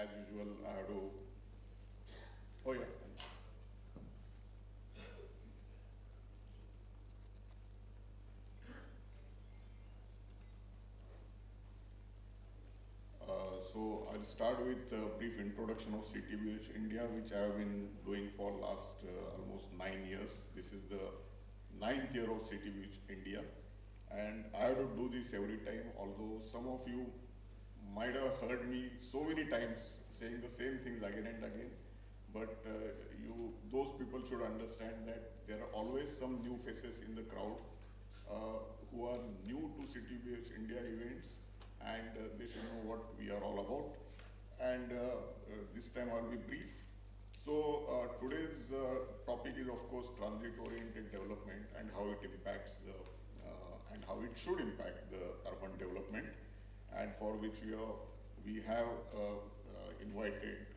as usual, I have to. Oh yeah. So I'll start with a brief introduction of CTBUH India, which I have been doing for last almost 9 years. This is the ninth year of CTBUH India, and I have to do this every time. Although some of you might have heard me so many times saying the same things again and again, but those people should understand that there are always some new faces in the crowd who are new to CTBUH India events, and they should know what we are all about. And this time I'll be brief. So today's topic is of course transit-oriented development and how it impacts and how it should impact the urban development, and for which we have invited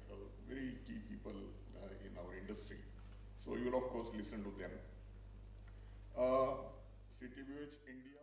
very key people in our industry. So you will of course listen to them. CTBUH India.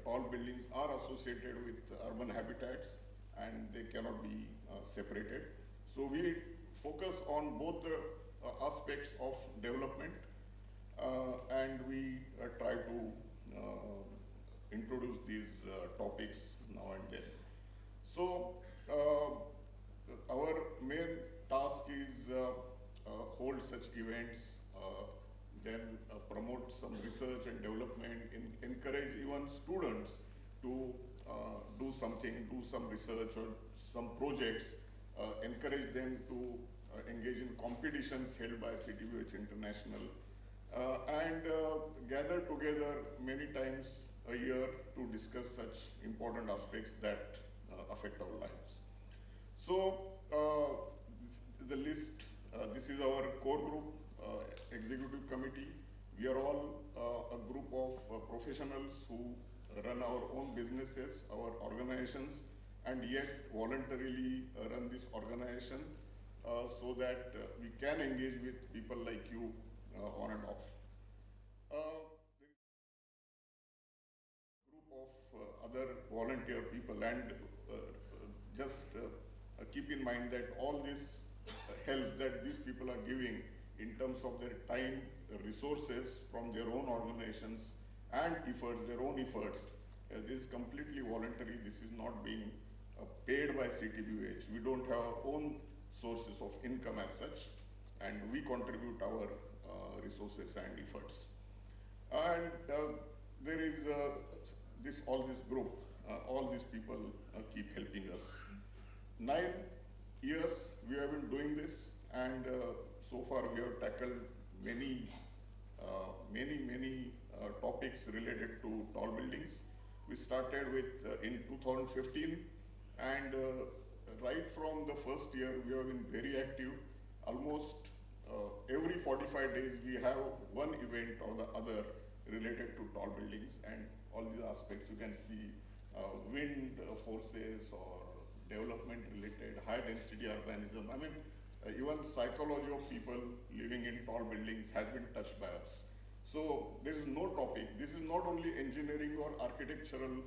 Tall buildings are associated with urban habitats and they cannot be separated. So we focus on both the aspects of development and we try to introduce these topics now and then. So our main task is hold such events, then promote some research and development, encourage even students to do something, do some research or some projects, encourage them to engage in competitions held by CTBUH International, and gather together many times a year to discuss such important aspects that affect our lives. So the list, this is our core group, executive committee. We are all a group of professionals who run our own businesses, our organizations, and yet voluntarily run this organization so that we can engage with people like you on and off. There is a group of other volunteer people, and just keep in mind that all this help that these people are giving in terms of their time, resources from their own organizations and efforts, their own efforts, this is completely voluntary. This is not being paid by CTBUH. We don't have our own sources of income as such, and we contribute our resources and efforts. And there is all this group, all these people keep helping us. 9 years we have been doing this, and so far we have tackled many topics related to tall buildings. We started with in 2015, and right from the first year we have been very active. Almost every 45 days we have one event or the other related to tall buildings, and all these aspects you can see, wind forces or development related, high density urbanism. I mean, even psychology of people living in tall buildings has been touched by us. So there is no topic. This is not only engineering or architectural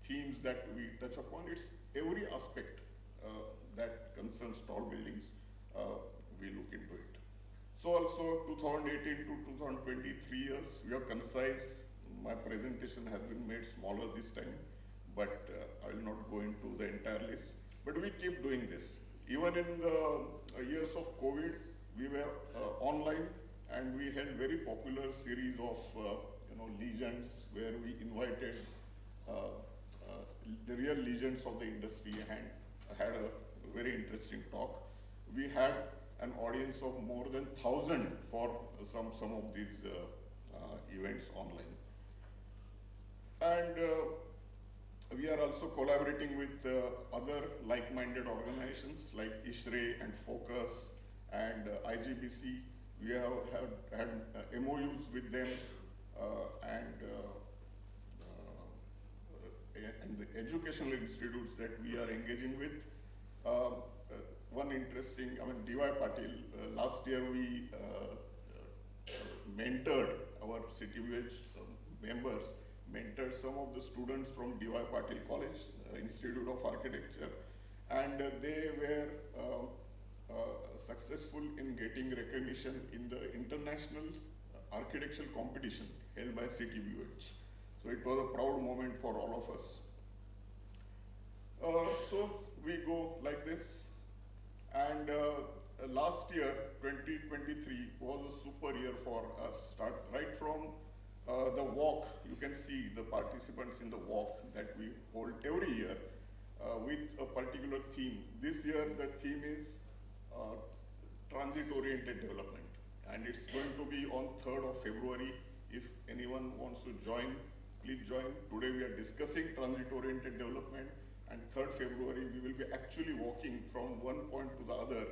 themes that we touch upon, it's every aspect that concerns tall buildings, we look into it. So also 2018 to 2023 years, we have concise. My presentation has been made smaller this time, but I will not go into the entire list. But we keep doing this. Even in the years of COVID, we were online, and we had very popular series of legends where we invited the real legends of the industry and had a very interesting talk. We had an audience of more than 1,000 for some of these events online. And we are also collaborating with other like-minded organizations like ISHRE and FOCUS and IGBC. We have had MOUs with them and the educational institutes that we are engaging with. One interesting, DY Patil, last year we mentored our CTBUH members, mentored some of the students from DY Patil College, Institute of Architecture, and they were successful in getting recognition in the international architectural competition held by CTBUH. So it was a proud moment for all of us. So we go like this, and last year, 2023, was a super year for us. Right from the walk, you can see the participants in the walk that we hold every year with a particular theme. This year, the theme is transit-oriented development, and it's going to be on 3rd of February. If anyone wants to join, please join. Today we are discussing transit-oriented development, and 3rd February we will be actually walking from one point to the other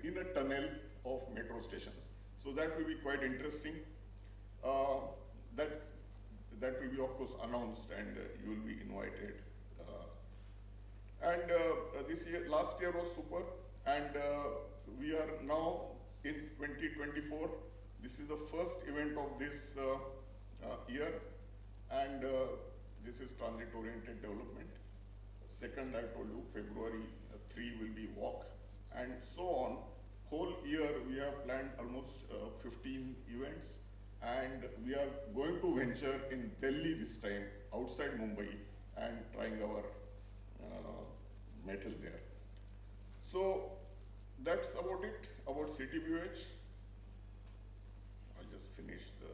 in a tunnel of metro stations. So that will be quite interesting. That will be of course announced, and you will be invited. Last year was super, and we are now in 2024. This is the first event of this year, and this is transit-oriented development. Second, I told you, February 3 will be walk, and so on. Whole year we have planned almost 15 events, and we are going to venture in Delhi this time, outside Mumbai, and trying our metal there. So that's about it, about CTBUH. I'll just finish the...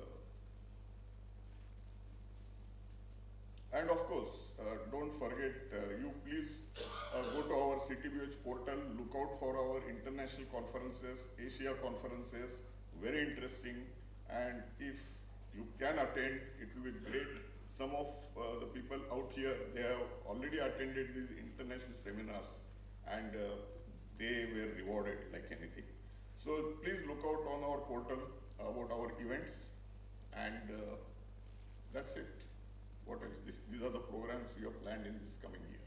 And of course, don't forget, you please go to our CTBUH portal, look out for our international conferences, Asia conferences, very interesting. And if you can attend, it will be great. Some of the people out here, they have already attended these international seminars, and they were rewarded like anything. So please look out on our portal about our events, and that's it. What else? These are the programs we have planned in this coming year.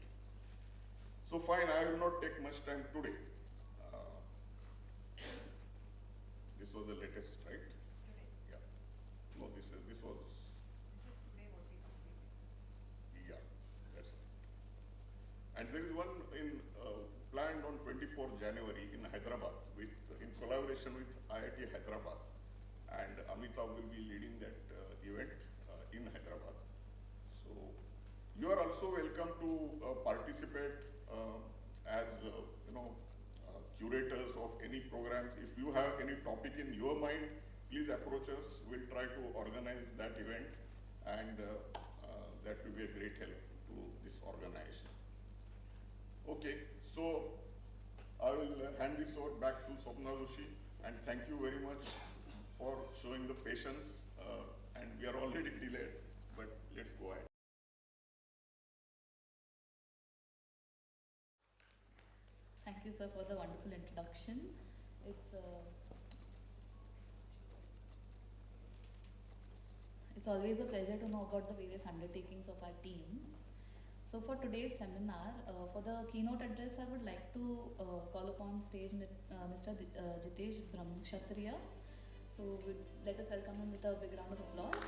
So fine, I will not take much time today. This was the latest, right? Today. Yeah. No, this was. This is today what we completed. Yeah, that's it. And there is one planned on 24th January in Hyderabad in collaboration with IIT Hyderabad, and Amitabh will be leading that event in Hyderabad. So you are also welcome to participate as curators of any programs. If you have any topic in your mind, please approach us. We'll try to organize that event, and that will be a great help to this organization. Okay, so I will hand this over back to Swapna Joshi, and thank you very much for showing the patience, and we are already delayed, but let's go ahead. Thank you, sir, for the wonderful introduction. It's always a pleasure to know about the various undertakings of our team. So for today's seminar, for the keynote address, I would like to call upon stage Mr. Jitesh Brahmakshatriya. So let us welcome him with a big round of applause.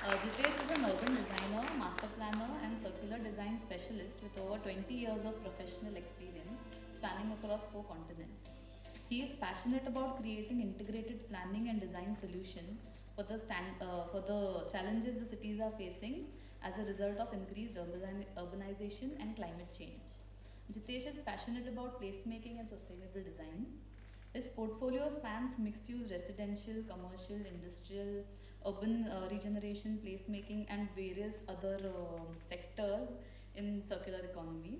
Jitesh is an urban designer, master planner and circular design specialist with over 20 years of professional experience spanning across 4 continents. He is passionate about creating integrated planning and design solutions for the challenges the cities are facing as a result of increased urbanization and climate change. Jitesh is passionate about placemaking and sustainable design. His portfolio spans mixed-use residential, commercial, industrial, urban regeneration, placemaking, and various other sectors in circular economy.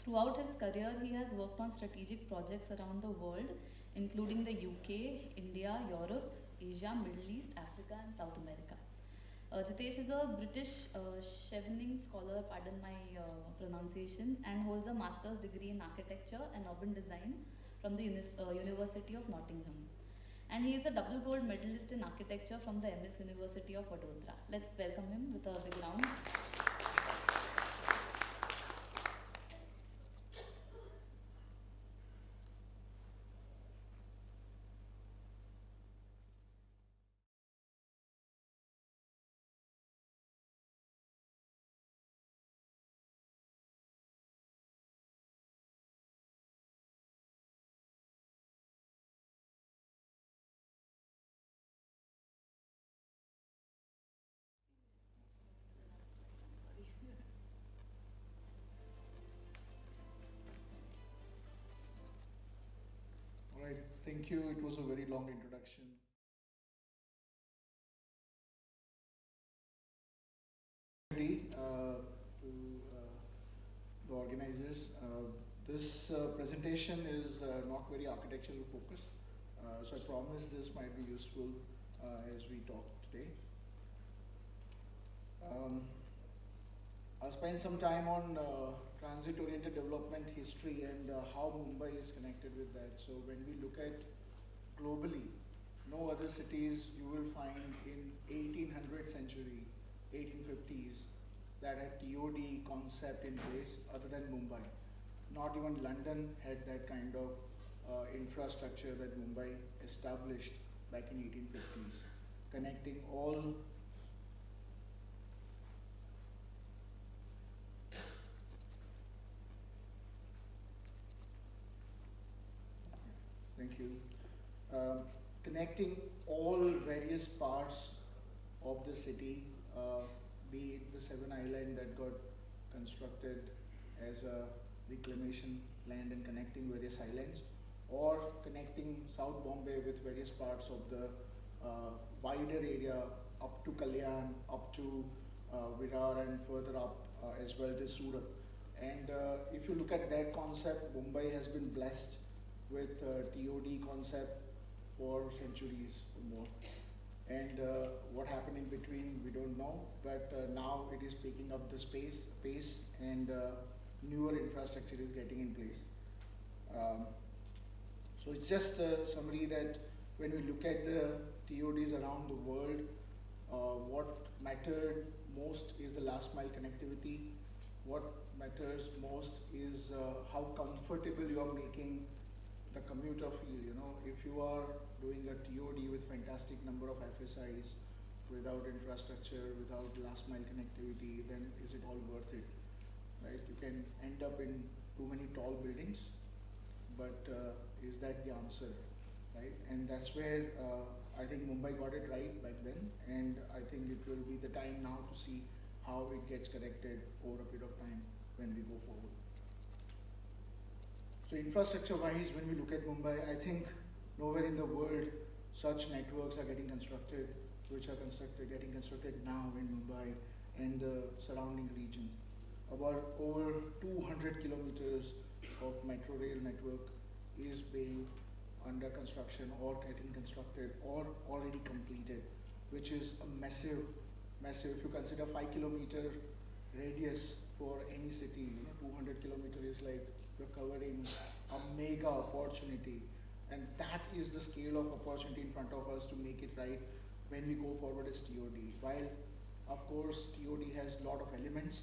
Throughout his career, he has worked on strategic projects around the world, including the UK, India, Europe, Asia, Middle East, Africa, and South America. Jitesh is a British Chevening scholar, pardon my pronunciation, and holds a master's degree in architecture and urban design from the University of Nottingham. And he is a double gold medalist in architecture from the MS University of Vadodara. Let's welcome him with a big round. All right, thank you. It was a very long introduction. To the organizers, this presentation is not very architectural focused, so I promise this might be useful as we talk today. I'll spend some time on transit-oriented development history and how Mumbai is connected with that. So when we look at globally, no other cities you will find in 1800th century, 1850s, that had TOD concept in place other than Mumbai. Not even London had that kind of infrastructure that Mumbai established back in 1850s, connecting all. Thank you. Connecting all various parts of the city, be it the Seven Island that got constructed as a reclamation land and connecting various islands, or connecting South Bombay with various parts of the wider area up to Kalyan, up to Virar and further up as well as Surat. And if you look at that concept, Mumbai has been blessed with TOD concept for centuries or more. And what happened in between, we don't know, but now it is picking up the pace and newer infrastructure is getting in place. So it's just a summary that when we look at the TODs around the world, what mattered most is the last mile connectivity. What matters most is how comfortable you are making the commuter feel. You know, if you are doing a TOD with fantastic number of FSIs, without infrastructure, without last mile connectivity, then is it all worth it, right? You can end up in too many tall buildings, but is that the answer, right? And that's where I think Mumbai got it right back then, and I think it will be the time now to see how it gets corrected over a period of time when we go forward. So infrastructure-wise, when we look at Mumbai, I think nowhere in the world such networks are getting constructed, which are getting constructed now in Mumbai and the surrounding region. About over 200 kilometers of metro rail network is being under construction or getting constructed or already completed, which is a massive, if you consider 5-kilometer radius for any city, you know, 200 kilometers is like you're covering a mega opportunity, and that is the scale of opportunity in front of us to make it right when we go forward as TOD. While of course TOD has a lot of elements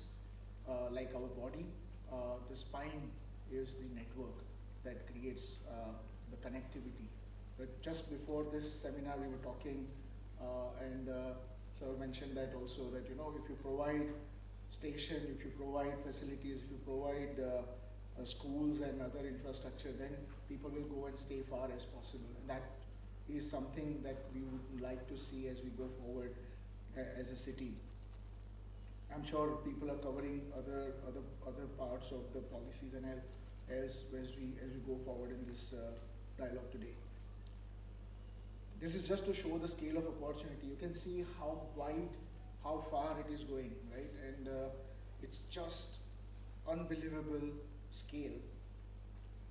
like our body, the spine is the network that creates the connectivity. But just before this seminar we were talking and sir mentioned that also, that you know, if you provide station, if you provide facilities, if you provide schools and other infrastructure, then people will go and stay far as possible. And that is something that we would like to see as we go forward as a city. I'm sure people are covering other parts of the policies and as we go forward in this dialogue today. This is just to show the scale of opportunity. You can see how wide, how far it is going, right? And it's just unbelievable scale.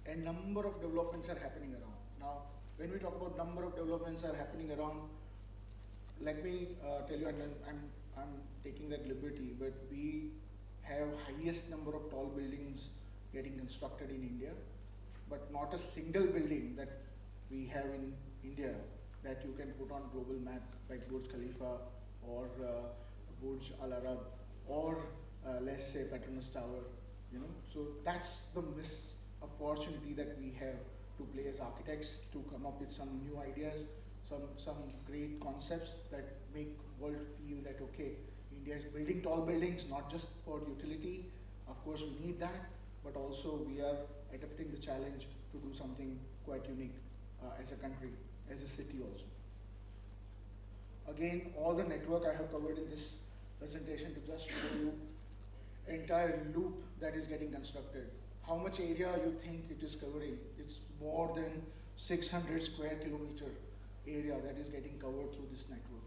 And number of developments are happening around. Now, when we talk about number of developments are happening around, let me tell you, and I'm I'm taking that liberty, but we have highest number of tall buildings getting constructed in India, but not a single building that we have in India that you can put on global map like Burj Khalifa or Burj Al Arab or let's say Petronas Tower, you know. So that's the miss opportunity that we have to play as architects, to come up with some new ideas, some great concepts that make world feel that okay, India is building tall buildings not just for utility, of course we need that, but also we are adapting the challenge to do something quite unique as a country, as a city also. Again, all the network I have covered in this presentation to just show you entire loop that is getting constructed. How much area you think it is covering? It's more than 600 square kilometer area that is getting covered through this network.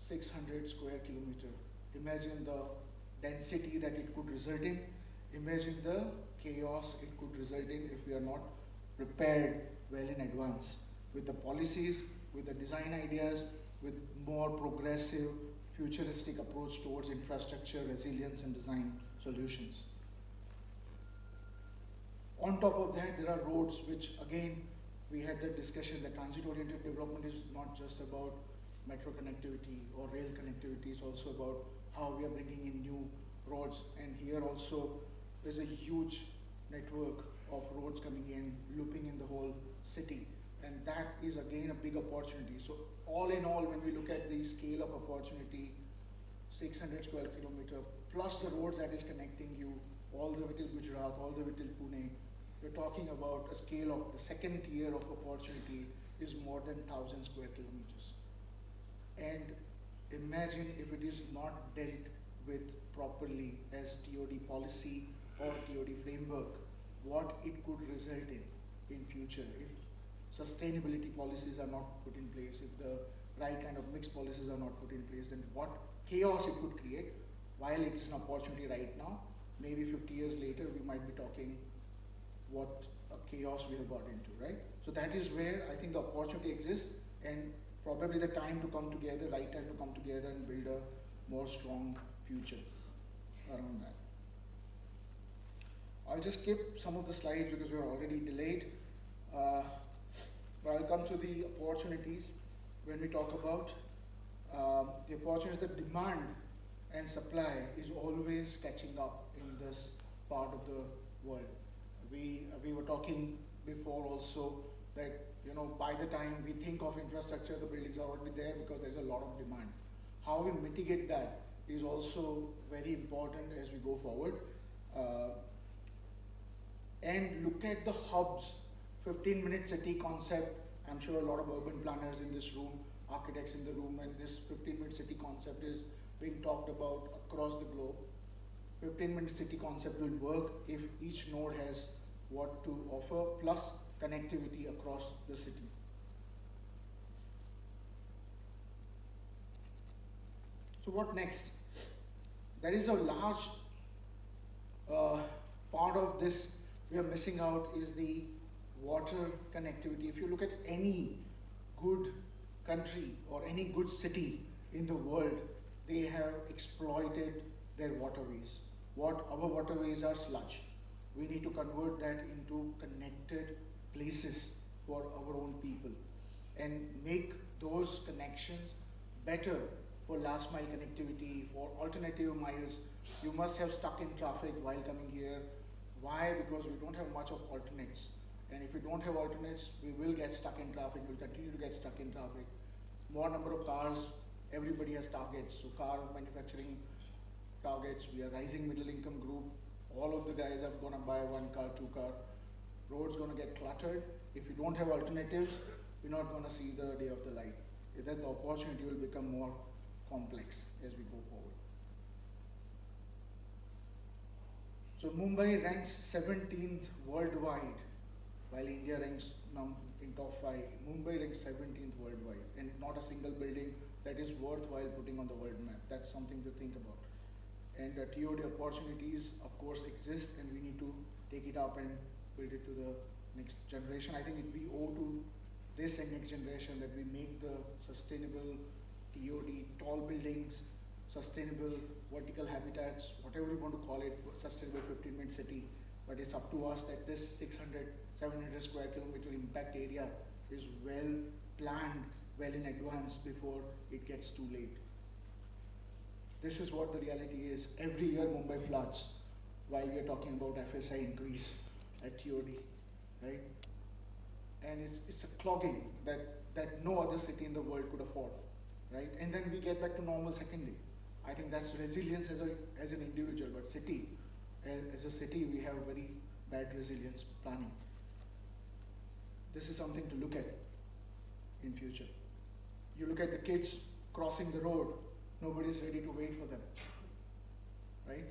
600 square kilometer. Imagine the density that it could result in. Imagine the chaos it could result in if we are not prepared well in advance with the policies, with the design ideas, with more progressive, futuristic approach towards infrastructure, resilience and design solutions. On top of that, there are roads which again, we had the discussion that transit-oriented development is not just about metro connectivity or rail connectivity, it's also about how we are bringing in new roads. And here also, there's a huge network of roads coming in, looping in the whole city. And that is again a big opportunity. So all in all, when we look at the scale of opportunity, 600 square kilometer, plus the roads that is connecting you all the way till Gujarat, all the way till Pune, we're talking about a scale of the second tier of opportunity is more than 1,000 square kilometers. And imagine if it is not dealt with properly as TOD policy or TOD framework, what it could result in future if sustainability policies are not put in place, if the right kind of mixed policies are not put in place, then what chaos it could create. While it's an opportunity right now, maybe 50 years later, we might be talking what a chaos we have got into, right? So that is where I think the opportunity exists, and probably the time to come together, right time to come together and build a more strong future around that. I'll just skip some of the slides because we're already delayed. But I'll come to the opportunities when we talk about the opportunities. The demand and supply is always catching up in this part of the world. We were talking before also that, you know, by the time we think of infrastructure, the buildings are already there because there's a lot of demand. How we mitigate that is also very important as we go forward. And look at the hubs, 15-minute city concept. I'm sure a lot of urban planners in this room, architects in the room, and this 15-minute city concept is being talked about across the globe. 15-minute city concept will work if each node has what to offer, plus connectivity across the city. So what next? There is a large part of this we are missing out is the water connectivity. If you look at any good country or any good city in the world, they have exploited their waterways. What our waterways are sludge. We need to convert that into connected places for our own people and make those connections better for last mile connectivity, for alternative miles. You must have stuck in traffic while coming here. Why? Because we don't have much of alternates. And if we don't have alternates, we will get stuck in traffic, we'll continue to get stuck in traffic. More number of cars, everybody has targets. So car manufacturing targets, we are rising middle income group. All of the guys are gonna buy 1 car, 2 car. Roads gonna get cluttered. If you don't have alternatives, you're not gonna see the day of the light. Then the opportunity will become more complex as we go forward. So Mumbai ranks 17th worldwide, while India ranks in top 5. Mumbai ranks 17th worldwide, and not a single building that is worthwhile putting on the world map. That's something to think about. And TOD opportunities, of course, exist, and we need to take it up and build it to the next generation. I think we owe to this and next generation that we make the sustainable TOD, tall buildings, sustainable vertical habitats, whatever you want to call it, sustainable 15-minute city. But it's up to us that this 600, 700 square kilometer impact area is well planned, well in advance before it gets too late. This is what the reality is. Every year Mumbai floods while we are talking about FSI increase at TOD, right? And it's a clogging that no other city in the world could afford, right? And then we get back to normal second day. I think that's resilience as an individual, but city, as a city, we have very bad resilience planning. This is something to look at in future. You look at the kids crossing the road, nobody's ready to wait for them, right?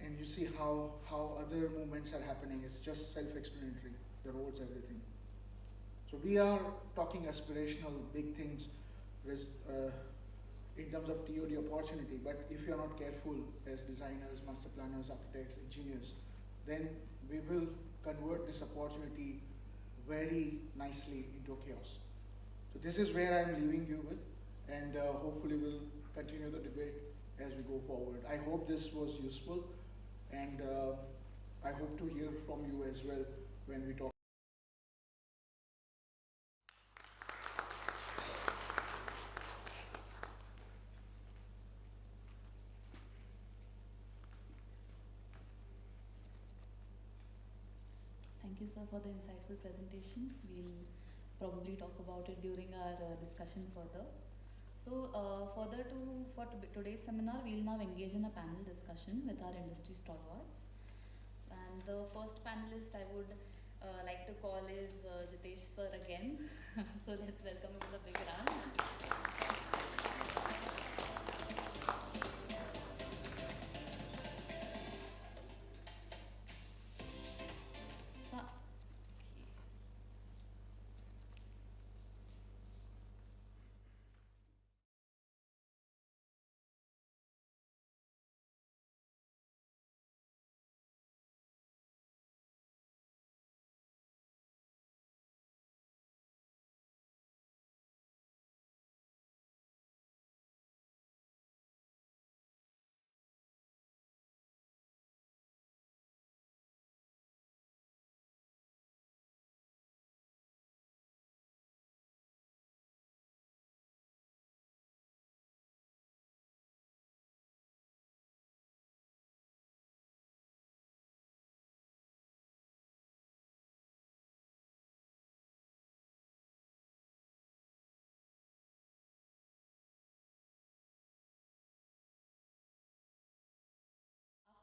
And you see how other movements are happening. It's just self-explanatory, the roads, everything. So we are talking aspirational, big things in terms of TOD opportunity, but if you are not careful as designers, master planners, architects, engineers, then we will convert this opportunity very nicely into chaos. So this is where I'm leaving you with, and hopefully we'll continue the debate as we go forward. I hope this was useful, and I hope to hear from you as well when we talk. Thank you, sir, for the insightful presentation. We'll probably talk about it during our discussion further. So, for today's seminar, we'll now engage in a panel discussion with our industry stalwarts. And the first panelist I would like to call is Jitesh sir again. So let's welcome him with a big round.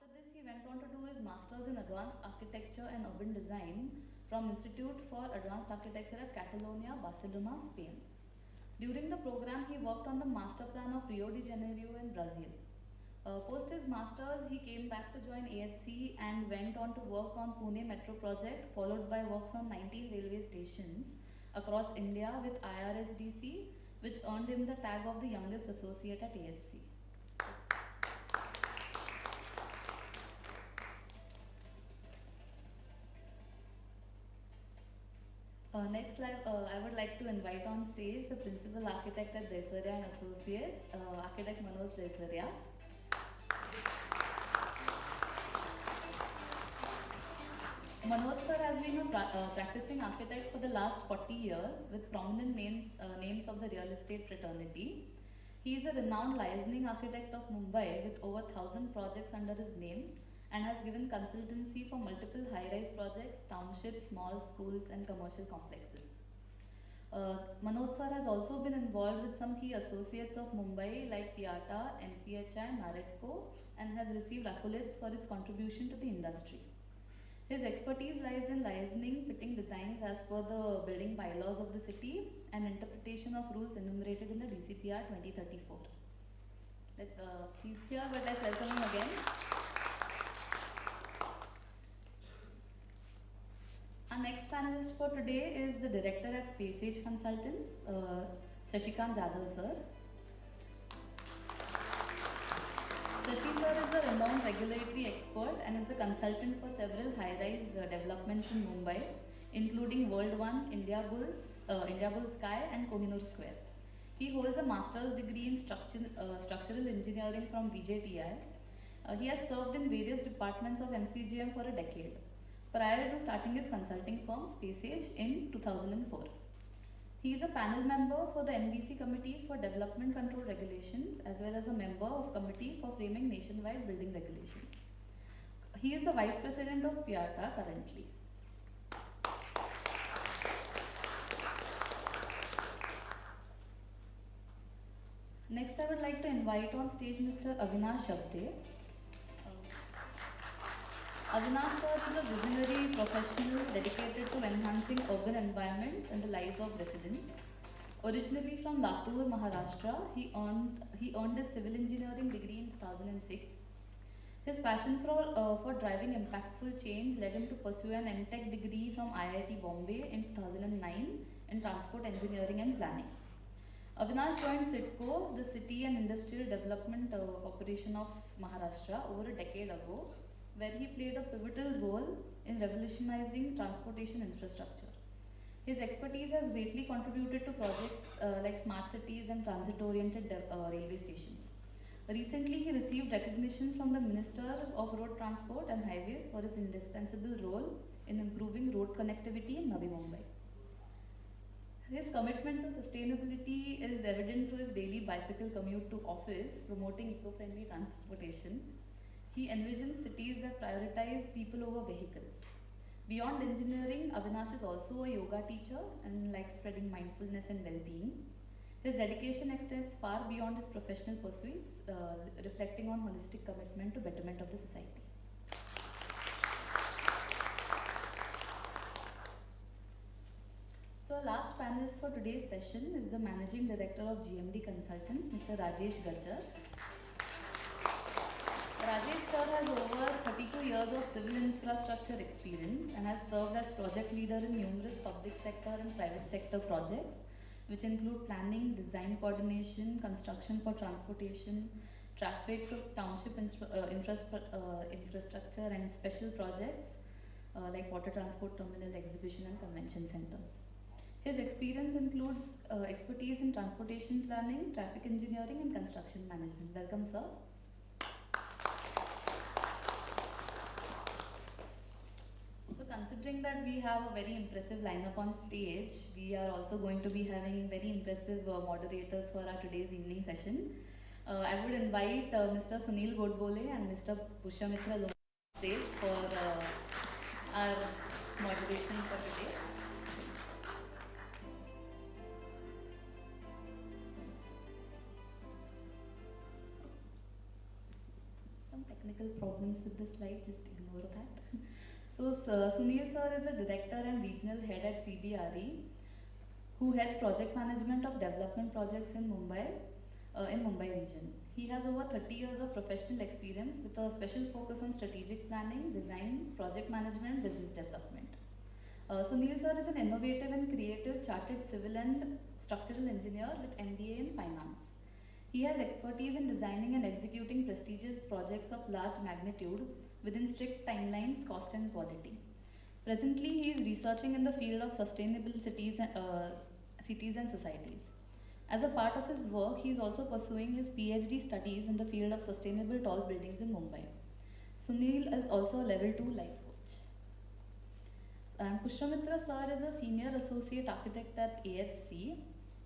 After this, he went on to do his Masters in Advanced Architecture and Urban Design from Institute for Advanced Architecture at Catalonia, Barcelona, Spain. During the program, he worked on the master plan of Rio de Janeiro in Brazil. Post his Masters, he came back to join AHC and went on to work on Pune Metro project, followed by works on 19 railway stations across India with IRSDC, which earned him the tag of the youngest associate at AHC. Next, I would like to invite on stage the principal architect at Desaria and Associates, architect Manoj Desaria. Manoj sir has been a practicing architect for the last 40 years with prominent names of the real estate fraternity. He is a renowned licensing architect of Mumbai with over 1,000 projects under his name and has given consultancy for multiple high-rise projects, townships, malls, schools and commercial complexes. Manoj sir has also been involved with some key associates of Mumbai like Piata, MCHI, Maretco, and has received accolades for his contribution to the industry. His expertise lies in licensing, fitting designs as per the building bylaws of the city and interpretation of rules enumerated in the DCPR 2034. He's here, but let's welcome him again. Our next panelist for today is the director at Space Age Consultants, Shashikant Jadhav sir. Shashi sir is a renowned regulatory expert and is the consultant for several high-rise developments in Mumbai, including World One, India Bulls Sky and Kohinoor Square. He holds a master's degree in structural engineering from BJTI. He has served in various departments of MCGM for a decade, prior to starting his consulting firm SpaceAge in 2004. He is a panel member for the NBC Committee for Development Control Regulations as well as a member of Committee for Framing Nationwide Building Regulations. He is the Vice President of PIATA currently. Next, I would like to invite on stage Mr. Avinash Shabde. Avinash sir is a visionary professional dedicated to enhancing urban environments and the lives of residents. Originally from Latur, Maharashtra, he earned his civil engineering degree in 2006. His passion for driving impactful change led him to pursue an MTech degree from IIT Bombay in 2009 in transport engineering and planning. Avinash joined CITCO, the City and Industrial Development Corporation of Maharashtra, over a decade ago, where he played a pivotal role in revolutionizing transportation infrastructure. His expertise has greatly contributed to projects like smart cities and transit-oriented railway stations. Recently, he received recognition from the Minister of Road Transport and Highways for his indispensable role in improving road connectivity in Navi Mumbai. His commitment to sustainability is evident through his daily bicycle commute to office, promoting eco-friendly transportation. He envisions cities that prioritize people over vehicles. Beyond engineering, Avinash is also a yoga teacher and likes spreading mindfulness and well-being. His dedication extends far beyond his professional pursuits, reflecting on holistic commitment to betterment of the society. So our last panelist for today's session is the Managing Director of GMD Consultants, Mr. Rajesh Gajjar. Rajesh sir has over 32 years of civil infrastructure experience and has served as project leader in numerous public sector and private sector projects, which include planning, design coordination, construction for transportation, traffic, township infrastructure and special projects like water transport terminal, exhibition and convention centers. His experience includes expertise in transportation planning, traffic engineering and construction management. Welcome, sir. So considering that we have a very impressive lineup on stage, we are also going to be having very impressive moderators for our today's evening session. I would invite Mr. Sunil Godbole and Mr. Pushamitra on stage for our moderation for today. Some technical problems with the slide, just ignore that. So Sunil sir is a director and regional head at CBRE, who heads project management of development projects in Mumbai region. He has over 30 years of professional experience with a special focus on strategic planning, design, project management, business development. Sunil sir is an innovative and creative chartered civil and structural engineer with MBA in finance. He has expertise in designing and executing prestigious projects of large magnitude within strict timelines, cost and quality. Presently, he is researching in the field of sustainable cities and societies. As a part of his work, he is also pursuing his PhD studies in the field of sustainable tall buildings in Mumbai. Sunil is also a level 2 life coach. And Pushamitra sir is a senior associate architect at AHC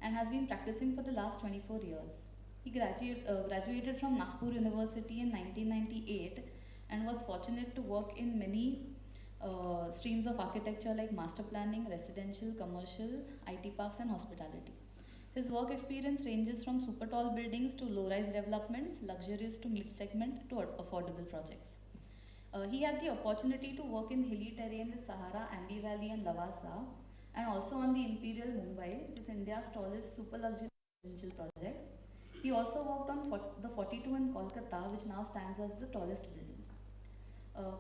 and has been practicing for the last 24 years. He graduated from Nagpur University in 1998 and was fortunate to work in many streams of architecture like master planning, residential, commercial, IT parks and hospitality. His work experience ranges from super tall buildings to low-rise developments, luxurious to mid-segment to affordable projects. He had the opportunity to work in hilly terrain with Sahara, Ambi Valley and Lavasa, and also on the Imperial Mumbai, which is India's tallest super luxury residential project. He also worked on the 42 in Kolkata, which now stands as the tallest building.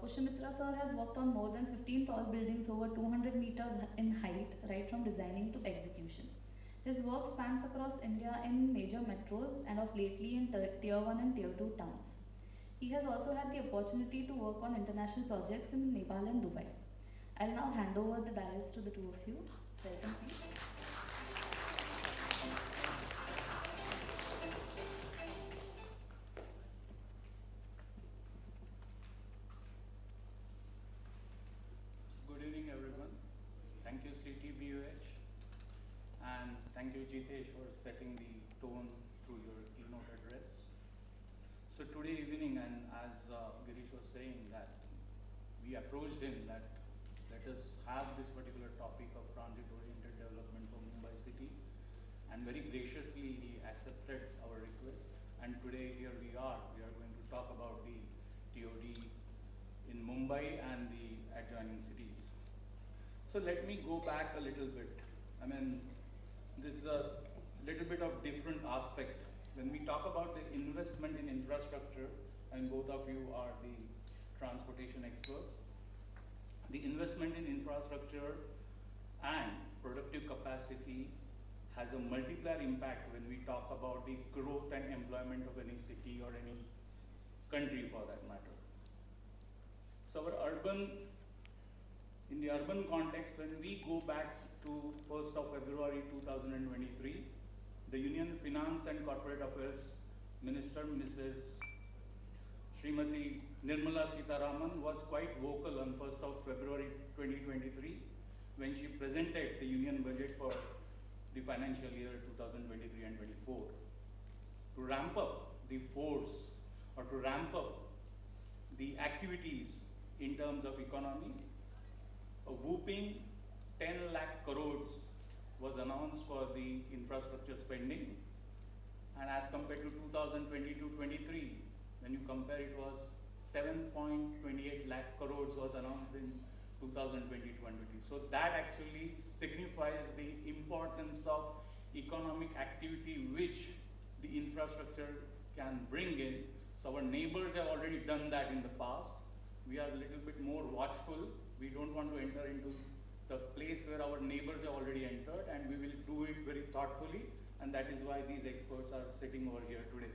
Pushamitra sir has worked on more than 15 tall buildings over 200 meters in height, right from designing to execution. His work spans across India in major metros and of lately in tier 1 and tier 2 towns. He has also had the opportunity to work on international projects in Nepal and Dubai. I'll now hand over the dais to the two of you. Welcome, please. thank you, Jitesh, for setting the tone through your keynote address. So today evening, and as Girish was saying, that we approached him that let us have this particular topic of transit-oriented development for Mumbai city, and very graciously he accepted our request. And today here we are going to talk about the TOD in Mumbai and the adjoining cities. So let me go back a little bit. I mean, this is a little bit of different aspect. When we talk about the investment in infrastructure, and both of you are the transportation experts, the investment in infrastructure and productive capacity has a multiplier impact when we talk about the growth and employment of any city or any country for that matter. So in the urban context, when we go back to 1st of February 2023, the Union Finance and Corporate Affairs Minister, Mrs. Srimati Nirmala Sitharaman, was quite vocal on 1st of February 2023 when she presented the Union budget for the financial year 2023 and 24. To ramp up the force or to ramp up the activities in terms of economy, a whooping 10 lakh crores was announced for the infrastructure spending, and as compared to 2022-23, when you compare, it was 7.28 lakh crores was announced in 2020-23. So that actually signifies the importance of economic activity which the infrastructure can bring in. So our neighbors have already done that in the past. We are a little bit more watchful. We don't want to enter into the place where our neighbors have already entered, and we will do it very thoughtfully, and that is why these experts are sitting over here today.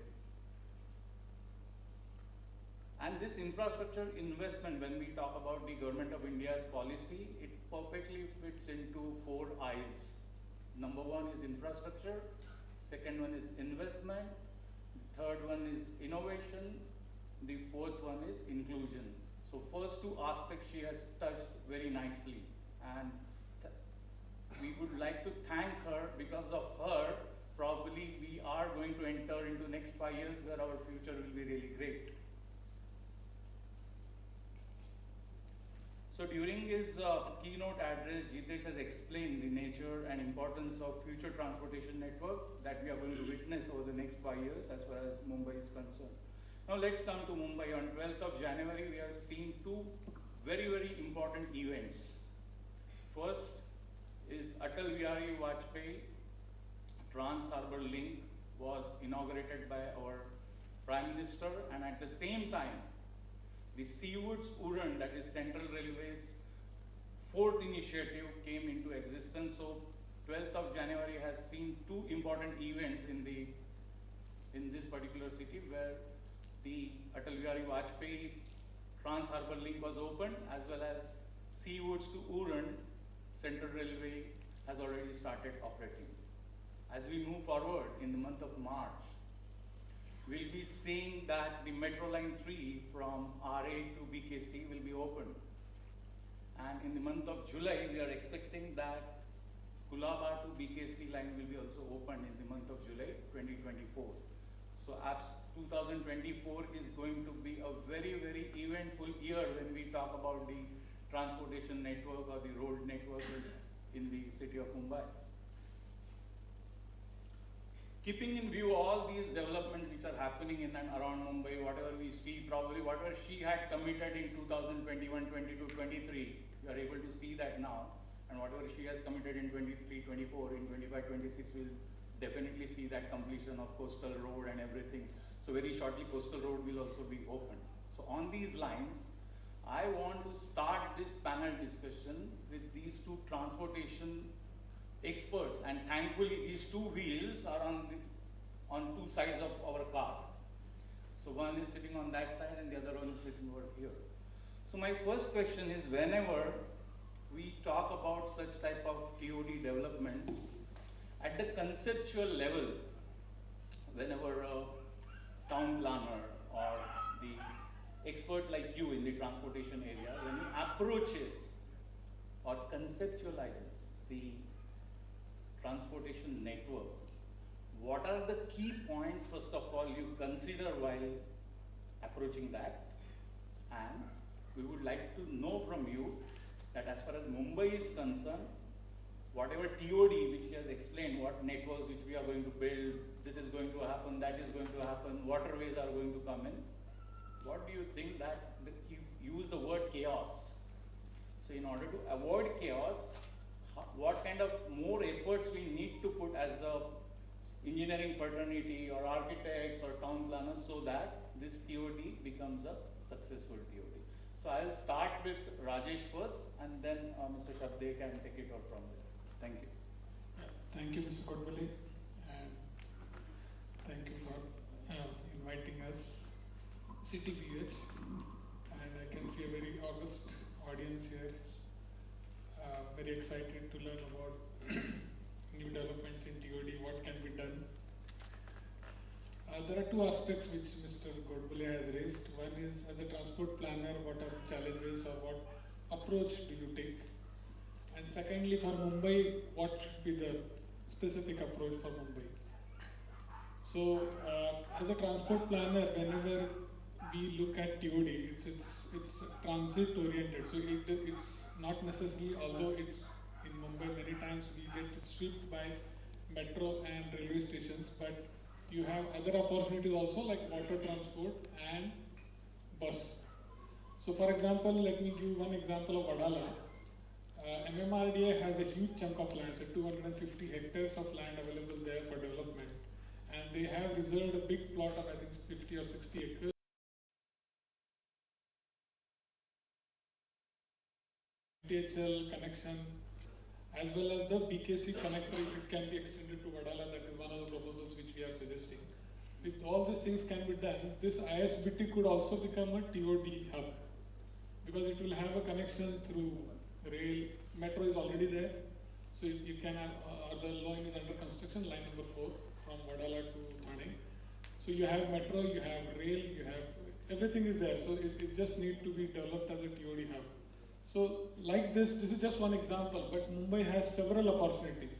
And this infrastructure investment, when we talk about the Government of India's policy, it perfectly fits into 4 I's. Number 1 is infrastructure, second one is investment, third one is innovation, the fourth one is inclusion. So first 2 aspects she has touched very nicely, and we would like to thank her. Because of her, probably we are going to enter into next 5 years where our future will be really great. So during his keynote address, Jitesh has explained the nature and importance of future transportation network that we are going to witness over the next 5 years as far as Mumbai is concerned. Now let's come to Mumbai. On 12th of January, we are seeing 2 very, very important events. First is Atal Bihari Vajpayee Trans-Harbour Link was inaugurated by our Prime Minister, and at the same time, the Seawoods Uran, that is Central Railway's 4th initiative, came into existence. So 12th of January has seen 2 important events in this particular city, where the Atal Bihari Vajpayee Trans-Harbour Link was opened, as well as Seawoods to Uran Central Railway has already started operating. As we move forward in the month of March, we'll be seeing that the Metro Line 3 from RA to BKC will be opened. And in the month of July, we are expecting that Kulaba to BKC line will be also opened in the month of July 2024. So 2024 is going to be a very, very eventful year when we talk about the transportation network or the road network in the city of Mumbai. Keeping in view all these developments which are happening in and around Mumbai, whatever we see, probably whatever she had committed in 2021, 22, 23, we are able to see that now. And whatever she has committed in 23, 24, in 25, 26, we'll definitely see that completion of coastal road and everything. So very shortly, coastal road will also be opened. So on these lines, I want to start this panel discussion with these 2 transportation experts, and thankfully these 2 wheels are on 2 sides of our car. So one is sitting on that side and the other one is sitting over here. So my first question is, whenever we talk about such type of TOD developments, at the conceptual level, whenever a town planner or the expert like you in the transportation area, when he approaches or conceptualizes the transportation network, what are the key points, first of all, you consider while approaching that? And we would like to know from you that as far as Mumbai is concerned, whatever TOD which he has explained, what networks which we are going to build, this is going to happen, that is going to happen, waterways are going to come in. What do you think that, you use the word chaos. So in order to avoid chaos, what kind of more efforts we need to put as a engineering fraternity or architects or town planners so that this TOD becomes a successful TOD. So I'll start with Rajesh first and then Mr. Shabde can take it out from there. Thank you. Thank you, Mr. Kodbole, and thank you for inviting us, CTBUH, and I can see a very august audience here. Very excited to learn about new developments in TOD, what can be done. There are two aspects which Mr. Kodbole has raised. One is, as a transport planner, what are the challenges or what approach do you take? And secondly, for Mumbai, what should be the specific approach for Mumbai? So, as a transport planner, whenever we look at TOD, it's transit oriented. So it's not necessarily, although it's in Mumbai many times we get swept by metro and railway stations, but you have other opportunities also like water transport and bus. So for example, let me give one example of Vadala. MMRDA has a huge chunk of land, so 250 hectares of land available there for development. And they have reserved a big plot of I think 50 or 60 acres. DHL connection, as well as the BKC connector, if it can be extended to Vadala, that is one of the proposals which we are suggesting. If all these things can be done, this ISBT could also become a TOD hub, because it will have a connection through rail. Metro is already there, so you can have, the line is under construction, line number 4 from Vadala to Thane. So you have metro, you have rail, you have, everything is there, so it just needs to be developed as a TOD hub. So like this is just one example, but Mumbai has several opportunities.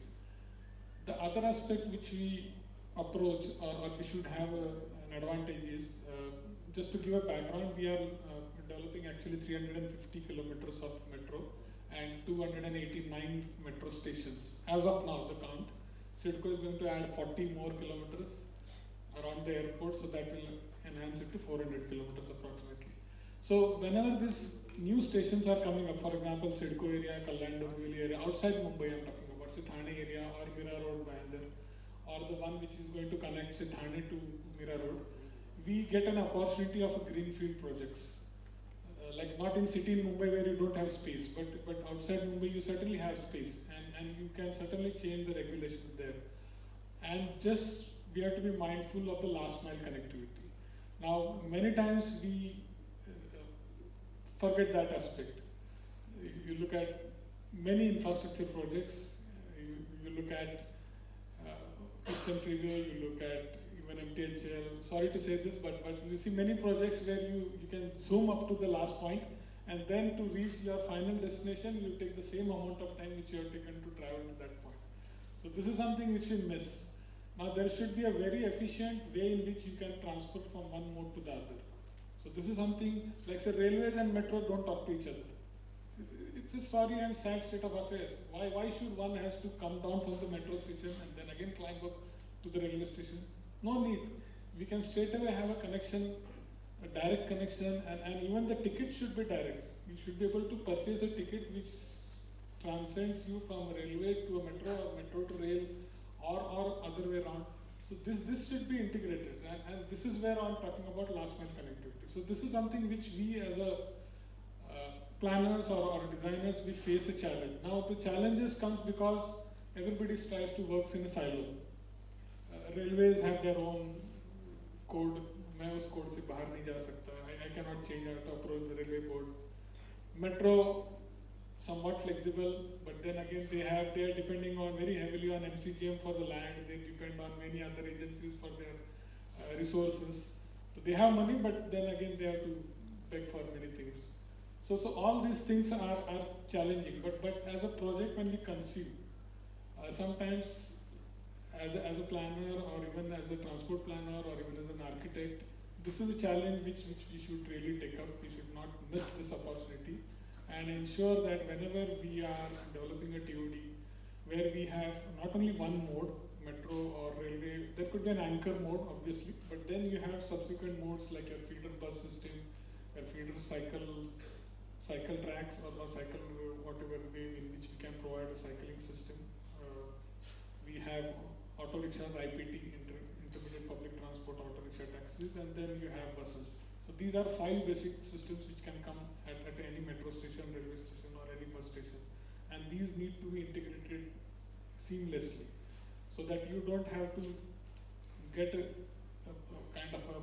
The other aspects which we approach or we should have an advantage is, just to give a background, we are developing actually 350 kilometers of metro and 289 metro stations. As of now, the count. CIDCO is going to add 40 more kilometers around the airport, so that will enhance it to 400 kilometers approximately. So whenever these new stations are coming up, for example, CIDCO area, Kalyan Dombivli area, outside Mumbai I'm talking about, say Thane area or Mira Road, Bandar, or the one which is going to connect say Thane to Mira Road, we get an opportunity of a greenfield projects. Like not in city in Mumbai where you don't have space, but outside Mumbai you certainly have space, and you can certainly change the regulations there. And just we have to be mindful of the last mile connectivity. Now many times we forget that aspect. You look at many infrastructure projects, you look at Eastern Freeway, you look at even MTHL. Sorry to say this, but you see many projects where you can zoom up to the last point, and then to reach your final destination, you take the same amount of time which you have taken to travel to that point. So this is something which we miss. Now there should be a very efficient way in which you can transport from one mode to the other. So this is something, like say railways and metro don't talk to each other. It's a sorry and sad state of affairs. Why should one has to come down from the metro station and then again climb up to the railway station? No need. We can straight away have a connection, a direct connection, and even the ticket should be direct. You should be able to purchase a ticket which transcends you from railway to a metro or metro to rail or other way around. So this should be integrated, and this is where I'm talking about last mile connectivity. So this is something which we as a planners or designers, we face a challenge. Now the challenges comes because everybody tries to work in a silo. Railways have their own code. मैं उस code से बाहर नहीं जा सकता. I cannot change how to approach the railway board. Metro, somewhat flexible, but then again they are depending on very heavily on MCGM for the land. They depend on many other agencies for their resources. So they have money, but then again they have to beg for many things. So all these things are challenging. But as a project, when we conceive, Sometimes as a planner or even as a transport planner or even as an architect, this is a challenge which we should really take up. We should not miss this opportunity and ensure that whenever we are developing a TOD, where we have not only one mode, metro or railway, there could be an anchor mode obviously, but then you have subsequent modes like your feeder bus system, your feeder cycle tracks or cycle whatever way in which we can provide a cycling system. We have auto rickshaws, IPT, intermediate public transport, auto rickshaw taxis, and then you have buses. So these are 5 basic systems which can come at any metro station, railway station or any bus station. And these need to be integrated seamlessly so that you don't have to get a kind of a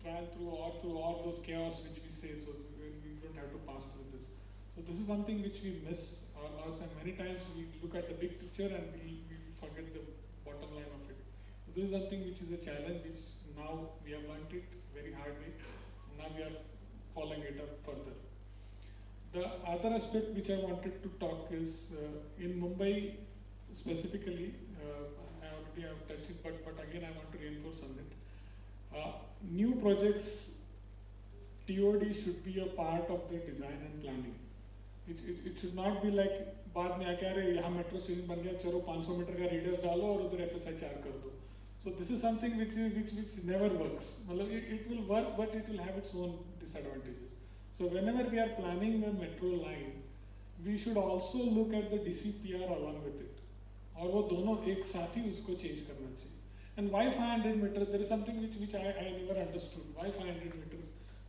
trial through all those chaos which we say, so we don't have to pass through this. So this is something which we miss us, and many times we look at the big picture and we forget the bottom line of it. So this is something which is a challenge which now we have learned it very hardly, and now we are following it up further. The other aspect which I wanted to talk is in Mumbai specifically, I already have touched it, but again I want to reinforce on it. New projects, TOD should be a part of the design and planning. It should not be like बाद में आके अरे यहाँ metro station बन गया, चलो 500 metre का radius डालो और उधर FSI 4 कर दो. So this is something which never works. मतलब it will work, but it will have its own disadvantages. So whenever we are planning a metro line, we should also look at the DCPR along with it. और वो दोनों एक साथ ही उसको change करना चाहिए. And why 500 meters? There is something which I never understood. Why 500 meters?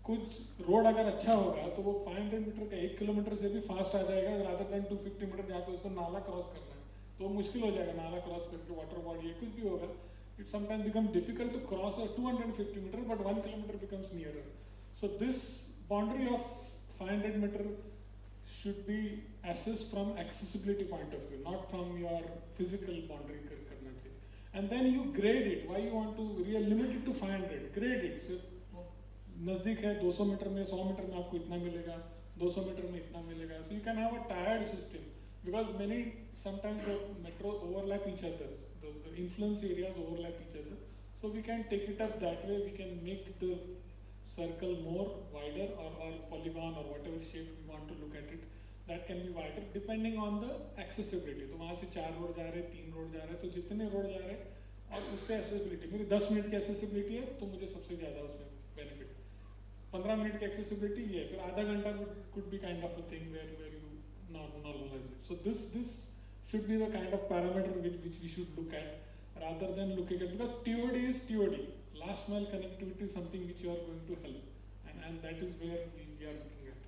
कुछ road अगर अच्छा होगा तो वो 500 मीटर का 1 किलोमीटर से भी फास्ट आ जाएगा, rather than 250 मीटर जहाँ पे उसको नाला क्रॉस करना है तो मुश्किल हो जाएगा. नाला क्रॉस करके वाटर बॉडी या कुछ भी होगा, it sometimes becomes difficult to cross a 250 meter, but 1 kilometer becomes nearer. So this boundary of 500 meter should be assessed from accessibility point of view, not from your physical boundary करना चाहिए. And then you grade it. Why you want to limit it to 500? Grade it. So, नज़दीक है 200 metre में 100 metre में आपको इतना मिलेगा, 200 metre में इतना मिलेगा. So you can have a tiered system because sometimes the metro overlap each other, the influence areas overlap each other. So we can take it up that way. We can make the circle more wider or polygon or whatever shape we want to look at it. That can be wider depending on the accessibility. तो वहाँ से 4 road जा रहे, 3 road जा रहे, तो जितने road जा रहे और उससे accessibility, मेरी 10 मिनट की accessibility है तो मुझे सबसे ज़्यादा उसमें benefit. 15 मिनट की accessibility ये है, फिर आधा घंटा could be kind of a thing where you normalize it. So this should be the kind of parameter which we should look at rather than looking at, because TOD is TOD. Last mile connectivity is something which you are going to help, and that is where we are looking at.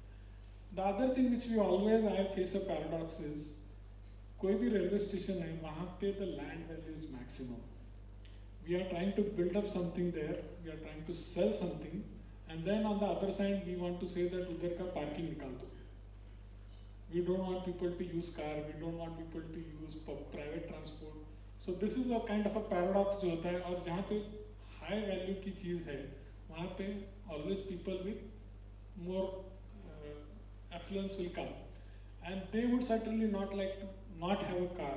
The other thing which we always face a paradox is, कोई भी railway station है वहाँ पे the land value is maximum. We are trying to build up something there, we are trying to sell something, and then on the other side we want to say that उधर का parking निकाल दो. We don't want people to use car, we don't want people to use private transport. So this is a kind of a paradox जो होता है, और जहाँ पे high value की चीज़ है वहाँ पे always people with more affluence will come, and they would certainly not like to not have a car.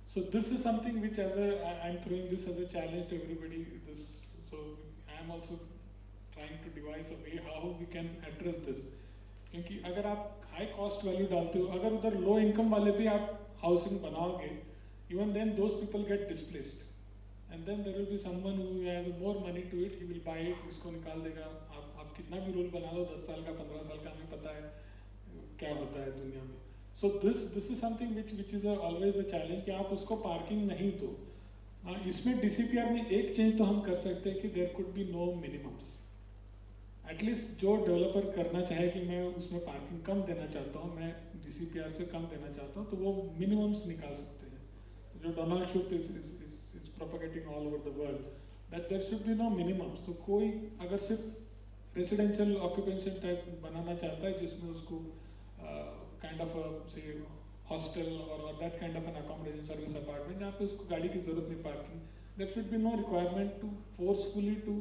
So this is something which I'm throwing this as a challenge to everybody. So I am also trying to devise a way how we can address this. क्योंकि अगर आप high cost value डालते हो, अगर उधर low income वाले भी आप housing बनाओगे, even then those people get displaced, and then there will be someone who has more money to it, he will buy it, इसको निकाल देगा. आप कितना भी रूल बना लो, 10 साल का 15 साल का, हमें पता है क्या होता है दुनिया में. So this is something which is always a challenge कि आप उसको parking नहीं दो. इसमें DCPR में एक change तो हम कर सकते हैं कि there could be no minimums. At least जो developer करना चाहे कि मैं उसमें parking कम देना चाहता हूँ, मैं DCPR से कम देना चाहता हूँ, तो वो minimums निकाल सकते हैं. जो Donald Trump is propagating all over the world, that there should be no minimums. तो कोई अगर सिर्फ residential occupation type बनाना चाहता है जिसमें उसको kind of a say hostel or that kind of an accommodation service apartment जहाँ पे उसको गाड़ी की जरूरत नहीं parking, there should be no requirement to forcefully to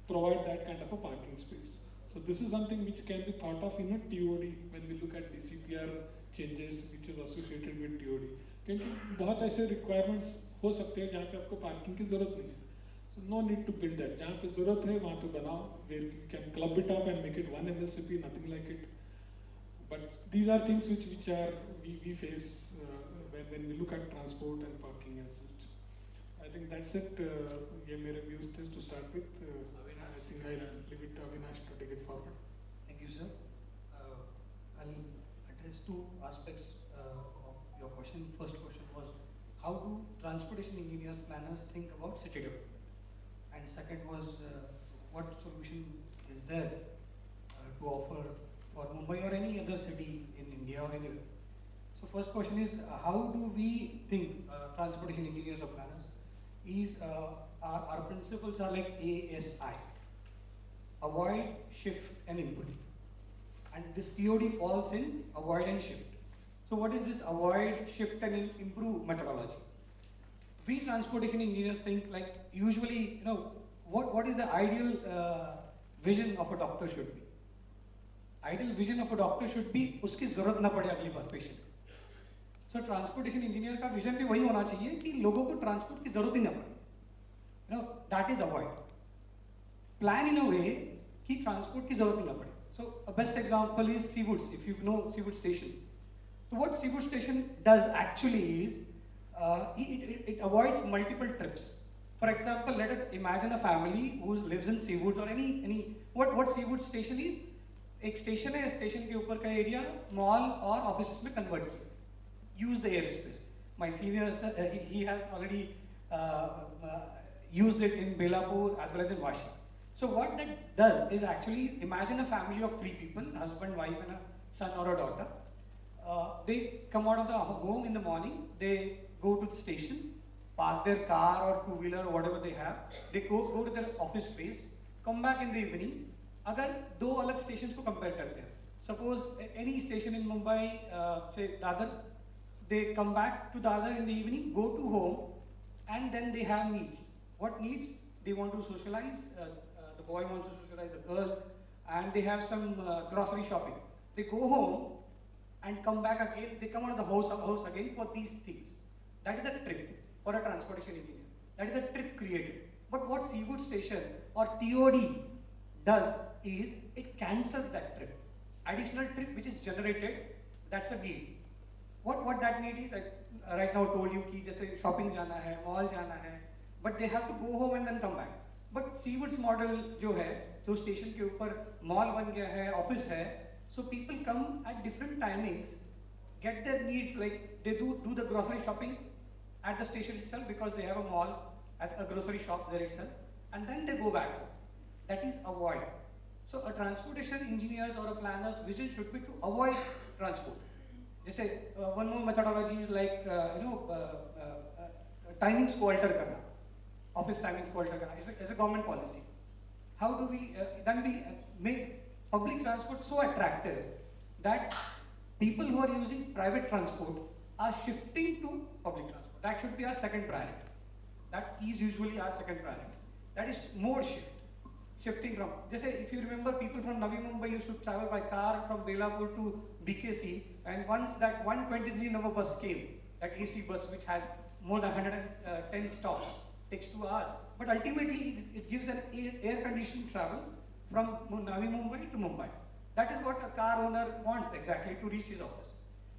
provide that kind of a parking space. So this is something which can be thought of in a TOD when we look at DCPR changes which is associated with TOD. क्योंकि बहुत ऐसे requirements हो सकते हैं जहाँ पे आपको parking की ज़रूरत नहीं है. So no need to build that. जहाँ पे ज़रूरत है वहाँ पे बनाओ. Where you can club it up and make it one MLCP, nothing like it. But these are things which are we face when we look at transport and parking as such. I think that's it. ये मेरे views थे to start with. I think I'll leave it to Avinash to take it forward. Thank you, sir. I'll address two aspects of your question. First question was, how do transportation engineers, planners think about CTW? And second was, what solution is there to offer for Mumbai or any other city in India or anywhere? So first question is, how do we think, transportation engineers or planners, is our principles are like ASI, avoid, shift and input. And this TOD falls in avoid and shift. So what is this avoid, shift and improve methodology? We transportation engineers think like, usually, what is the ideal vision of a doctor should be? Ideal vision of a doctor should be, उसकी ज़रूरत ना पड़े अगली बार patient. So transportation engineer का vision भी वही होना चाहिए कि लोगों को transport की ज़रूरत ही ना पड़े. That is avoid. Plan in a way कि transport की ज़रूरत ही ना पड़े. So a best example is Seawoods, if you know Seawoods Station. So what Seawoods Station does actually is, it avoids multiple trips. For example, let us imagine a family who lives in Seawoods or what Seawoods Station is. एक station है, station के ऊपर का area mall और office में convert किया. Use the airspace. My senior, he has already used it in Belapur as well as in Vashi. So what that does is actually imagine a family of 3 people, husband, wife and a son or a daughter. They come out of the home in the morning, they go to the station, park their car or two-wheeler or whatever they have, they go to their office space, come back in the evening. अगर दो अलग stations को compare करते हैं, suppose any station in Mumbai, say Dadar, they come back to Dadar in the evening, go to home, and then they have needs. What needs? They want to socialize, the boy wants to socialize the girl, and they have some grocery shopping. They go home and come back again, they come out of the house again for these things. That is the trip for a transportation engineer. That is the trip created. But what Seawood Station or TOD does is, it cancels that trip. Additional trip which is generated, that's a need. What that need is, like right now told you कि जैसे shopping जाना है, mall जाना है, but they have to go home and then come back. But Seawood's model जो है, जो station के ऊपर mall बन गया है, office है, so people come at different timings, get their needs, like they do the grocery shopping at the station itself because they have a mall, at a grocery shop there itself, and then they go back home. That is avoid. So a transportation engineer's or a planner's vision should be to avoid transport. जैसे one more methodology is like timings को alter करना, office timings को alter करना. It's a government policy. How do we then we make public transport so attractive that people who are using private transport are shifting to public transport? That should be our second priority. That is usually our second priority. That is more shifting from, just say, if you remember, people from Navi Mumbai used to travel by car from Belapur to BKC, and once that 123 number bus came, that AC bus which has more than 110 stops, takes 2 hours. But ultimately, it gives an air-conditioned travel from Navi Mumbai to Mumbai. That is what a car owner wants exactly to reach his office.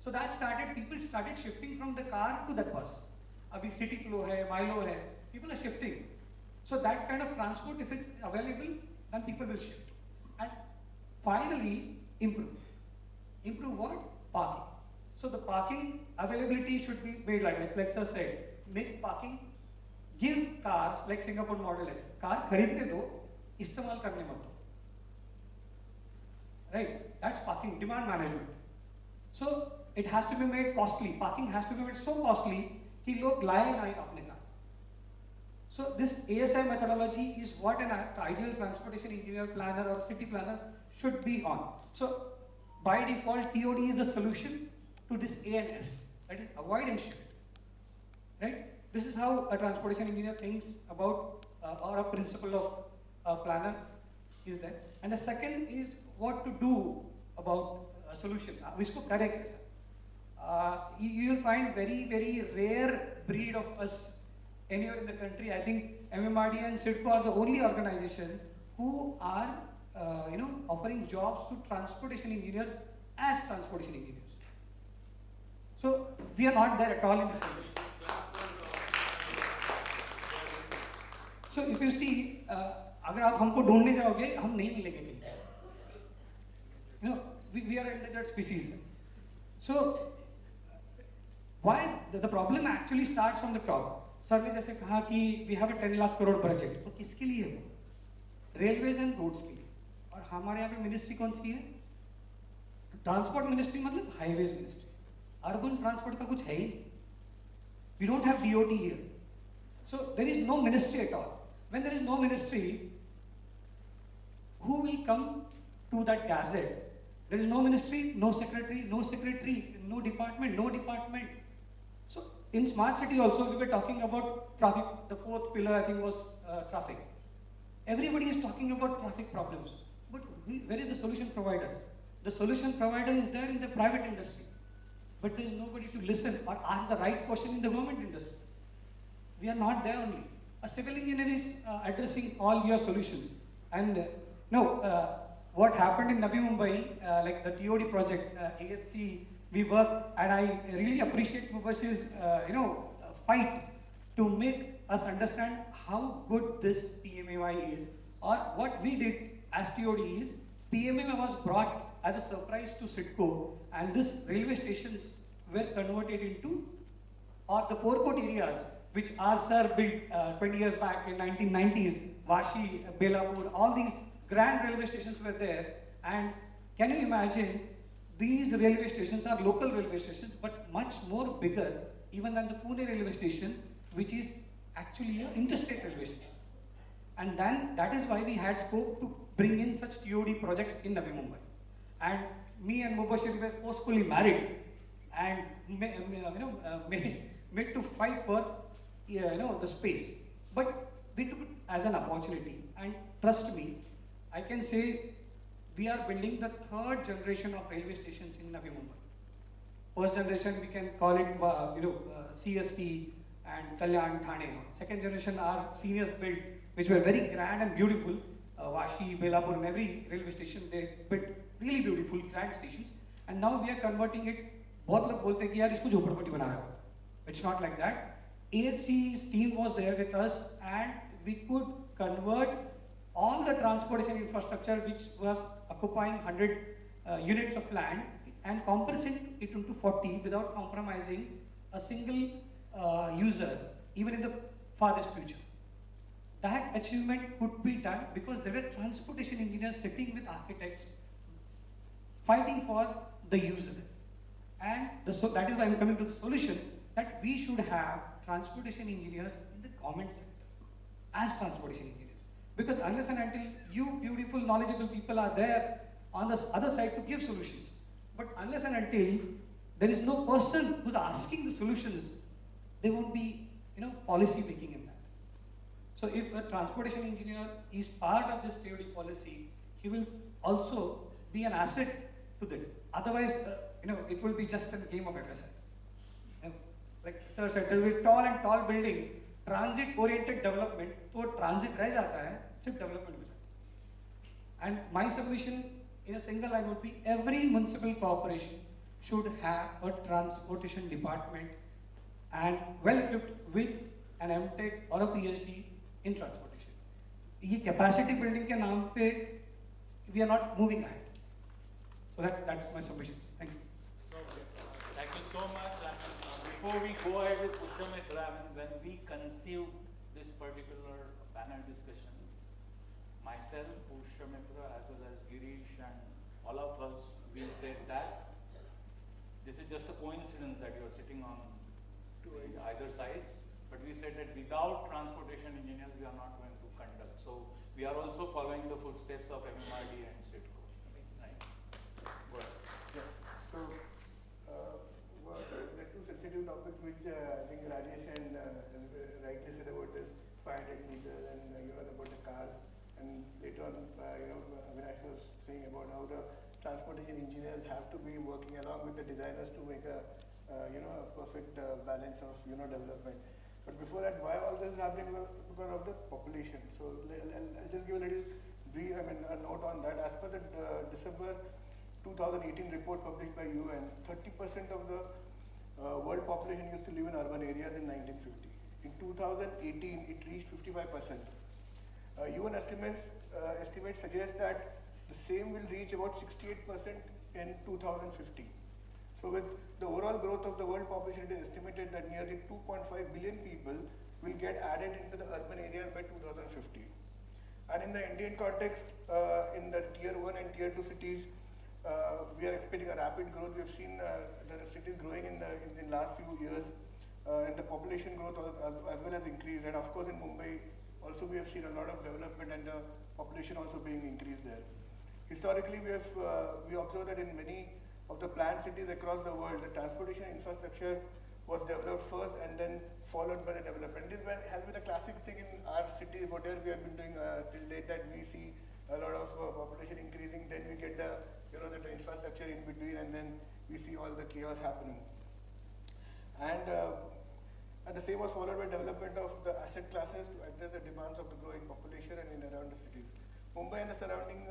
So that started, people started shifting from the car to that bus. Abhi city flow hai, Milo hai, people are shifting. So that kind of transport, if it's available, then people will shift. And finally, improve. Improve what? Parking. So the parking availability should be made like Lexa said, make parking, give cars, like Singapore model hai, car kharidne do, istemal karne mat do. Right? That's parking, demand management. So it has to be made costly. Parking has to be made so costly कि लोग लाए ना अपने car. So this ASI methodology is what an ideal transportation engineer, planner or city planner should be on. So by default, TOD is the solution to this A and S. That is avoid and shift. Right? This is how a transportation engineer thinks about or a principle of a planner is that. And the second is what to do about a solution. अब इसको करें कैसे? you'll find very rare breed of us anywhere in the country. I think MMRD and CIDCO are the only organization who are offering jobs to transportation engineers as transportation engineers. So we are not there at all in this country. So if you see, अगर आप हमको ढूंढने जाओगे, हम नहीं मिलेंगे कहीं. We are endangered species. So why the problem actually starts from the top. Sir ने जैसे कहा कि we have a 10 lakh crore budget, तो किसके लिए है? रेलवेज एंड रोड्स के लिए. और हमारे यहाँ पे मिनिस्ट्री कौन सी है? ट्रांसपोर्ट मिनिस्ट्री मतलब हाईवेज मिनिस्ट्री. अर्बन ट्रांसपोर्ट का कुछ है ही. We don't have DOT here. So there is no ministry at all. When there is no ministry, who will come to that gazette? There is no ministry, no secretary, no department. So in smart city also we were talking about traffic. The fourth pillar I think was traffic. Everybody is talking about traffic problems. But where is the solution provider? The solution provider is there in the private industry. But there is nobody to listen or ask the right question in the government industry. We are not there only. A civil engineer is addressing all your solutions. And what happened in Navi Mumbai, like the TOD project, AHC, we work, and I really appreciate Mubashir's, fight to make us understand how good this PMAY is, or what we did as TOD is, PMAY was brought as a surprise to CIDCO, and these railway stations were converted into, or the forecourt areas, which our sir built 20 years back in 1990s, Vashi, Belapur, all these grand railway stations were there. And can you imagine, these railway stations are local railway stations, but much more bigger even than the Pune railway station, which is actually an interstate railway station. And then that is why we had scope to bring in such TOD projects in Navi Mumbai. And me and Mubashir were forcefully married and made to fight for the space. But we took it as an opportunity. And trust me, I can say we are building the third generation of railway stations in Navi Mumbai. First generation, we can call it CST and Kalyan, Thane. Second generation are seniors built, which were very grand and beautiful. Vashi, Belapur, and every railway station, they built really beautiful, grand stations. And now we are converting it. बहुत लोग बोलते हैं कि यार इसको झोपड़पट्टी बना रहा है. It's not like that. AHC's team was there with us, and we could convert all the transportation infrastructure which was occupying 100 units of land and compressing it into 40 without compromising a single user, even in the farthest future. That achievement could be done because there were transportation engineers sitting with architects fighting for the user. And that is why I'm coming to the solution that we should have transportation engineers in the government sector as transportation engineers. Because unless and until you beautiful, knowledgeable people are there on the other side to give solutions, but unless and until there is no person who's asking the solutions, there won't be policy making in that. So if a transportation engineer is part of this TOD policy, he will also be an asset to that. Otherwise, it will be just a game of exercise. Like sir said, there will be tall buildings, transit-oriented development, तो transit रह जाता है, सिर्फ development हो जाता है. And my submission in a single line would be every municipal corporation should have a transportation department and well equipped with an MTech or a PhD in transportation. ये capacity building के नाम पे we are not moving ahead. So that's my submission. Thank you. Thank you so much. Before we go ahead with Pushamitra, when we conceived this particular panel discussion, myself, Pushamitra, as well as Girish and all of us, we said that this is just a coincidence that you are sitting on either sides, but we said that without transportation engineers, we are not going to conduct. So we are also following the footsteps of MMRD and CIDCO. Right? Go ahead. Yeah. So, the two sensitive topics which I think Rajesh and rightly said about this 500 meters and about the cars, and later on, Avinash was saying about how the transportation engineers have to be working along with the designers to make a a perfect balance of development. But before that, why all this is happening? Because of the population. So I'll just give a little brief, a note on that. As per the December 2018 report published by UN, 30% of the world population used to live in urban areas in 1950. In 2018, it reached 55%. UN estimates suggest that the same will reach about 68% in 2050. So with the overall growth of the world population, it is estimated that nearly 2.5 billion people will get added into the urban areas by 2050. And in the Indian context, in the tier 1 and tier 2 cities, we are expecting a rapid growth. We have seen the cities growing in the last few years, and the population growth as well as increased. And of course in Mumbai, also we have seen a lot of development and the population also being increased there. Historically, we observed that in many of the planned cities across the world, the transportation infrastructure was developed first and then followed by the development. This has been a classic thing in our city, whatever we have been doing till date, that we see a lot of population increasing, then we get the the infrastructure in between, and then we see all the chaos happening. And the same was followed by development of the asset classes to address the demands of the growing population and in around the cities. Mumbai and the surrounding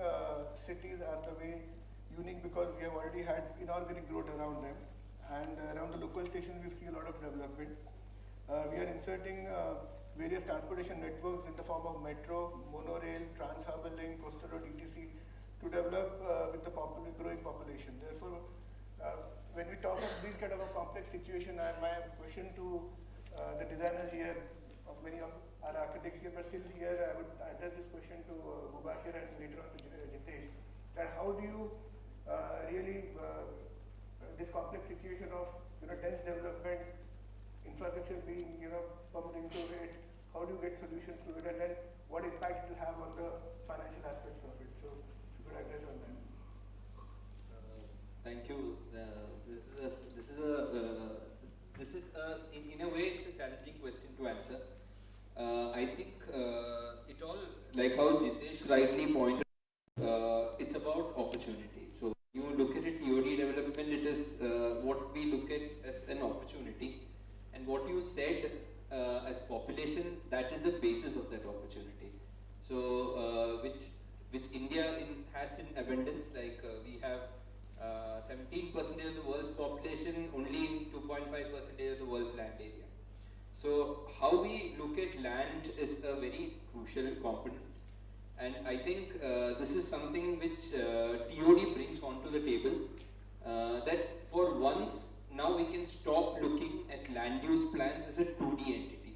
cities are the way unique because we have already had inorganic growth around them, and around the local stations we see a lot of development. We are inserting various transportation networks in the form of metro, monorail, trans-harbour link, coastal road, etc. to develop with the growing population. Therefore, when we talk of this kind of a complex situation, my question to the designers here, of many of our architects here, but still here, I would address this question to Mubashir and later on to Jitesh, that how do you really, this complex situation of dense development, infrastructure being pumped into it, how do you get solutions to it, and then what impact it will have on the financial aspects of it? So if you could address on that. Thank you. In a way, it's a challenging question to answer. I think it all, like how Jitesh rightly pointed, it's about opportunity. So you look at it, TOD development, it is what we look at as an opportunity, and what you said as population, that is the basis of that opportunity. So which India has in abundance, like we have 17% of the world's population, only 2.5% of the world's land area. So how we look at land is a very crucial component, and I think this is something which TOD brings onto the table, that for once now we can stop looking at land use plans as a 2D entity.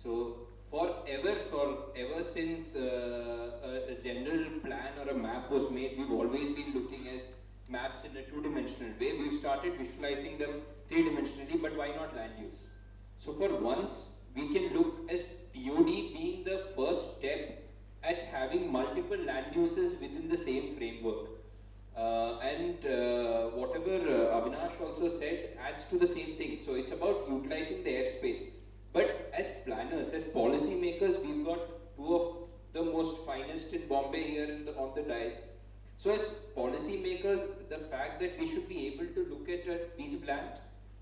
So ever since a general plan or a map was made, we've always been looking at maps in a two-dimensional way. We've started visualizing them three-dimensionally, but why not land use? So for once, we can look as TOD being the first step at having multiple land uses within the same framework. Whatever Avinash also said adds to the same thing. So it's about utilizing the airspace. But as planners, as policy makers, we've got two of the most finest in Bombay here on the dais. So as policy makers, the fact that we should be able to look at a piece of land,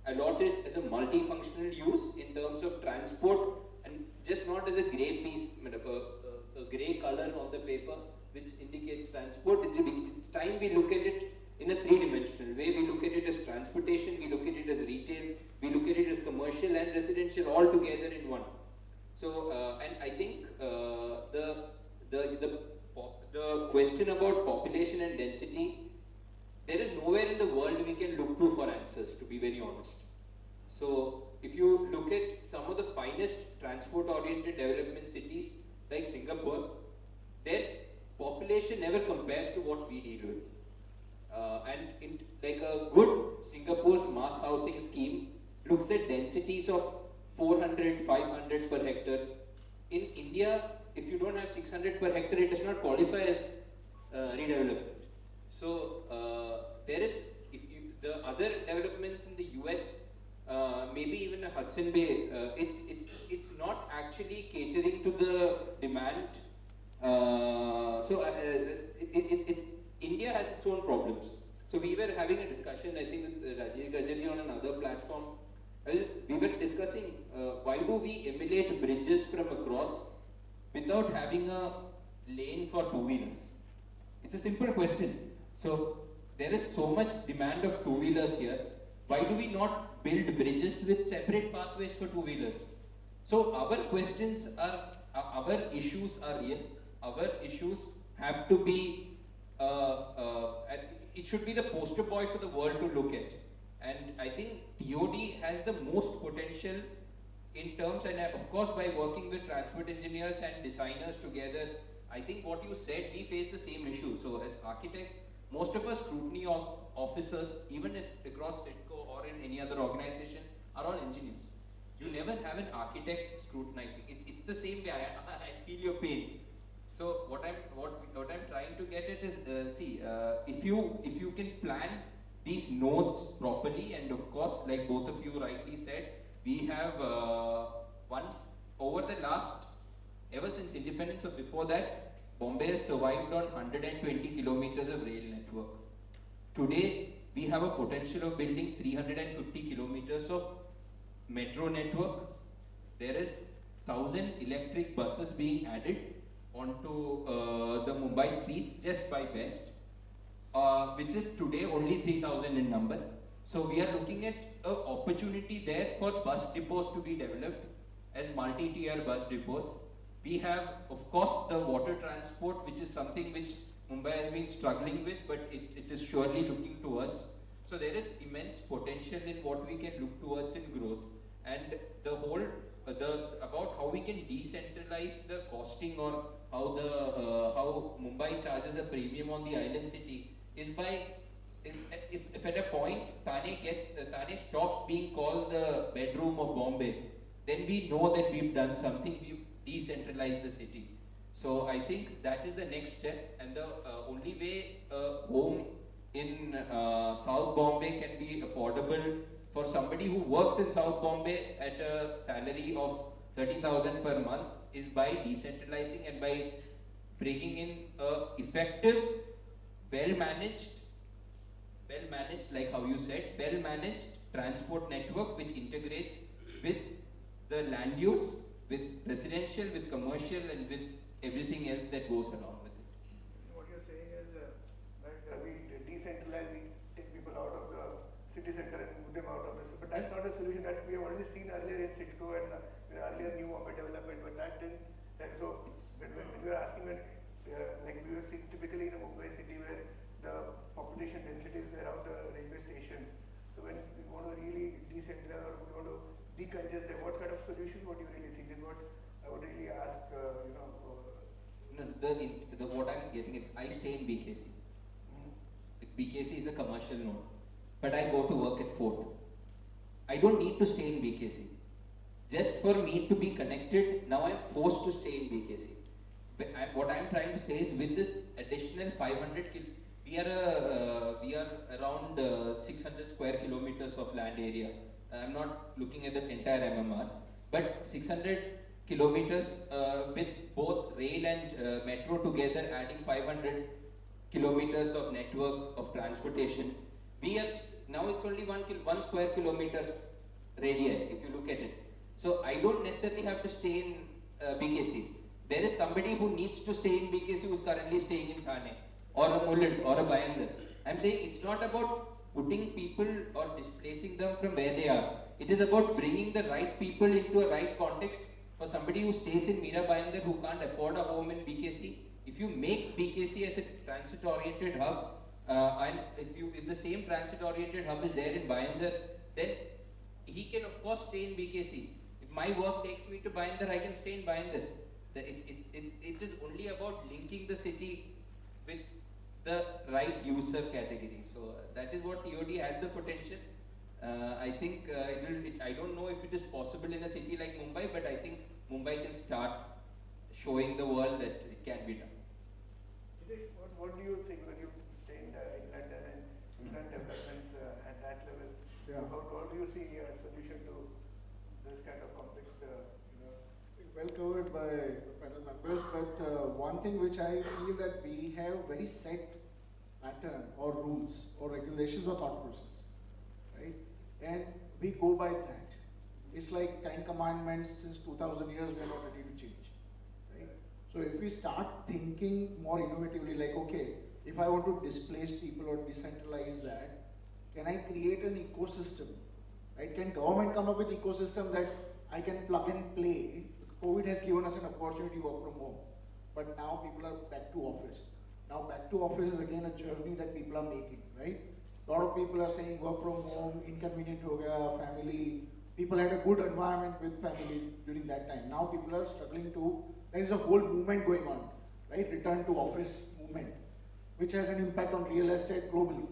allot it as a multifunctional use in terms of transport, and just not as a grey piece, a grey color on the paper which indicates transport. It's time we look at it in a three-dimensional way. We look at it as transportation, we look at it as retail, we look at it as commercial and residential all together in one. So, and I think the question about population and density, there is nowhere in the world we can look to for answers, to be very honest. So, if you look at some of the finest transport-oriented development cities like Singapore, their population never compares to what we deal with. Like a good Singapore's mass housing scheme looks at densities of 400, 500 per hectare. In India, if you don't have 600 per hectare, it does not qualify as redevelopment. So there is, the other developments in the US, maybe even a Hudson Bay, it's not actually catering to the demand. India has its own problems. So we were having a discussion, I think, with Rajiv Gajarji on another platform. We were discussing why do we emulate bridges from across without having a lane for two-wheelers? It's a simple question. So there is so much demand of two-wheelers here. Why do we not build bridges with separate pathways for two-wheelers? So our questions are, our issues are real. Our issues have to be, it should be the poster boy for the world to look at. And I think TOD has the most potential in terms, and of course by working with transport engineers and designers together, I think what you said, we face the same issue. So as architects, most of us scrutiny officers, even across CTBUH or in any other organization, are all engineers. You never have an architect scrutinizing. It's the same way. I feel your pain. So what I'm trying to get at is, if you can plan these nodes properly, and of course, like both of you rightly said, we have once over the last, ever since independence or before that, Bombay has survived on 120 kilometers of rail network. Today, we have a potential of building 350 kilometers of metro network. There is 1,000 electric buses being added onto the Mumbai streets just by West, which is today only 3,000 in number. So we are looking at an opportunity there for bus depots to be developed as multi-tier bus depots. We have, of course, the water transport, which is something which Mumbai has been struggling with, but it is surely looking towards. So there is immense potential in what we can look towards in growth. And the whole, about how we can decentralize the costing, or how Mumbai charges a premium on the island city, is by, if at a point Thane stops being called the bedroom of Bombay, then we know that we've done something, we've decentralized the city. So I think that is the next step, and the only way home in South Bombay can be affordable for somebody who works in South Bombay at a salary of 30,000 per month is by decentralizing and by bringing in a effective, well-managed, like how you said, well-managed transport network which integrates with the land use, with residential, with commercial, and with everything else that goes along with it. What you're saying is that we decentralize, we take people out of the city center and move them out of this. But that's not a solution that we have already seen earlier in CTBUH and earlier New Bombay development. But that didn't. So when we were asking, like we were seeing typically in a Mumbai city where the population density is around the railway station. So when we want to really decentralize or we want to decongest them, what kind of solution would you really think is what I would really ask, No, what I'm getting is, I stay in BKC. BKC is a commercial node, but I go to work at Fort. I don't need to stay in BKC. Just for me to be connected, now I'm forced to stay in BKC. But what I'm trying to say is, with this additional 500 we are around 600 square kilometers of land area. I'm not looking at the entire MMR, but 600 kilometers with both rail and metro together, adding 500 kilometers of network of transportation. We are now it's only 1 square kilometer radii if you look at it. So I don't necessarily have to stay in BKC. There is somebody who needs to stay in BKC who is currently staying in Thane or a Mulund or a Bayandar. I'm saying it's not about putting people or displacing them from where they are. It is about bringing the right people into a right context. For somebody who stays in Mira Bayandar who can't afford a home in BKC, if you make BKC as a transit-oriented hub, and if the same transit-oriented hub is there in Bayandar, then he can of course stay in BKC. If my work takes me to Bayandar, I can stay in Bayandar. It is only about linking the city with the right user category. So that is what TOD has the potential. I think I don't know if it is possible in a city like Mumbai, but I think Mumbai can start showing the world that it can be done. What do you think when you stay in London and you've done developments at that level? Yeah. How do you see a solution to this kind of complex, Well covered by panel members, but one thing which I feel that we have very set pattern or rules or regulations or thought process, right? And we go by that. It's like 10 commandments since 2000 years, we are not ready to change, right? So if we start thinking more innovatively, like, okay, if I want to displace people or decentralize that, can I create an ecosystem, right? Can government come up with ecosystem that I can plug and play? COVID has given us an opportunity to work from home, but now people are back to office. Now back to office is again a journey that people are making, right? A lot of people are saying work from home, inconvenient ho gaya, family. People had a good environment with family during that time. Now people are struggling to, there is a whole movement going on, right? Return to office movement, which has an impact on real estate globally,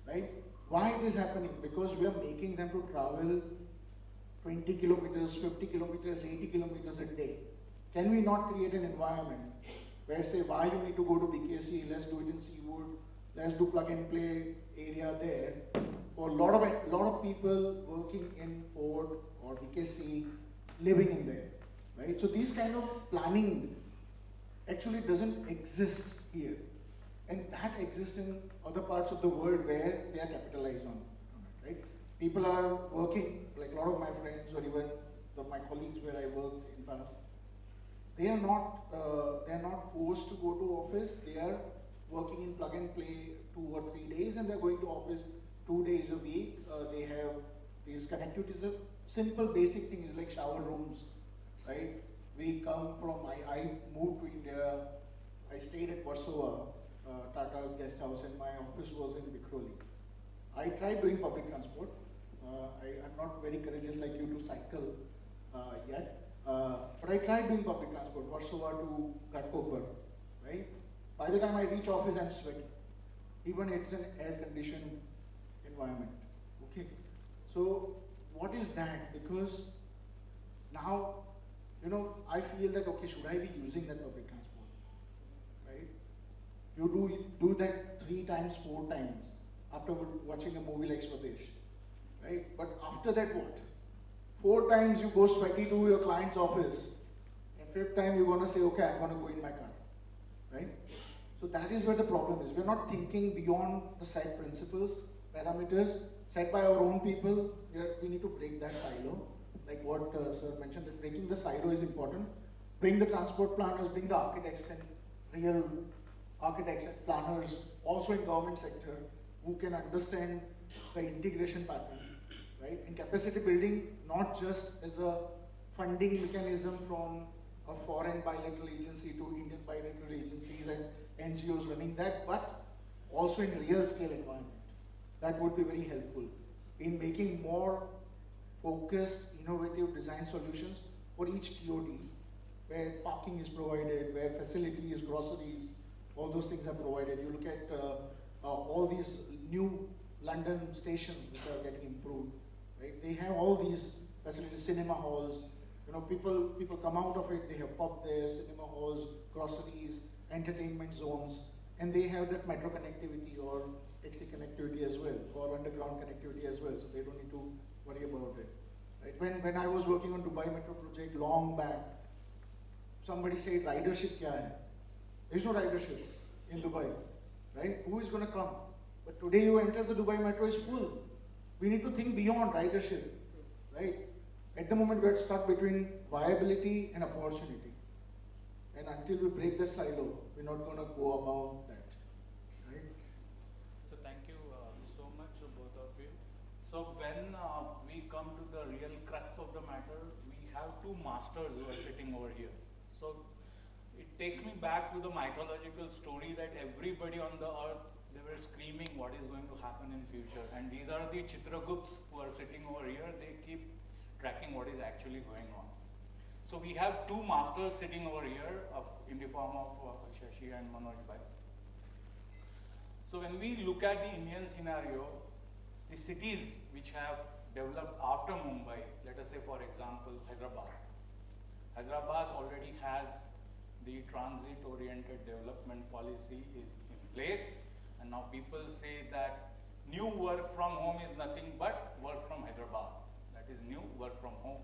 right? Why it is happening? Because we are making them to travel 20 kilometers, 50 kilometers, 80 kilometers a day. Can we not create an environment where say, why you need to go to BKC, let's do it in Seawood, let's do plug and play area there. For a lot of people working in Fort or BKC, living in there, right? So these kind of planning actually doesn't exist here. And that exists in other parts of the world where they are capitalized on it, right? People are working, like a lot of my friends or even my colleagues where I worked in past, they are not forced to go to office. They are working in plug and play 2 or 3 days, and they're going to office 2 days a week. They have these connectivities. The simple basic things like shower rooms, right? We come from, I moved to India. I stayed at Warsaw, Tata's guest house, and my office was in Vikhroli. I tried doing public transport. I'm not very courageous like you to cycle yet. But I tried doing public transport, Warsaw to Ghatkopar, right? By the time I reach office, I'm sweating. Even it's an air-conditioned environment, okay? So what is that? Because now, I feel that, okay, should I be using that public transport, right? You do that 3 times, 4 times after watching a movie like Swadesh, right? But after that, what? 4 times you go sweaty to your client's office, and 5th time you're gonna say, okay, I'm gonna go in my car, right? So that is where the problem is. We're not thinking beyond the set principles, parameters set by our own people. We need to break that silo, like what sir mentioned, that breaking the silo is important. Bring the transport planners, bring the architects and real architects and planners, also in government sector, who can understand the integration pattern. Right? And capacity building, not just as a funding mechanism from a foreign bilateral agency to Indian bilateral agencies and NGOs running that, but also in real scale environment. That would be very helpful in making more focused, innovative design solutions for each TOD, where parking is provided, where facilities, groceries, all those things are provided. You look at all these new London stations which are getting improved. Right? They have all these facilities, cinema halls. People come out of it. They have pub there, cinema halls, groceries, entertainment zones, and they have that metro connectivity or taxi connectivity as well, or underground connectivity as well. So they don't need to worry about it. Right? When I was working on Dubai Metro project long back, somebody said ridership kya hai? There is no ridership in Dubai, right? Who is going to come? But today you enter the Dubai Metro is full. We need to think beyond ridership, right? At the moment, we're stuck between viability and opportunity. And until we break that silo, we're not going to go about that, right? So thank you so much, both of you. So when we come to the real crux of the matter, we have 2 masters who are sitting over here. So it takes me back to the mythological story that everybody on the earth, they were screaming what is going to happen in future. And these are the Chitragupts who are sitting over here. They keep tracking what is actually going on. So we have 2 masters sitting over here in the form of Shashi and Manoj Bhai. So when we look at the Indian scenario, the cities which have developed after Mumbai, let us say for example Hyderabad. Hyderabad already has the transit-oriented development policy is in place. And now people say that new work from home is nothing but work from Hyderabad. That is new work from home.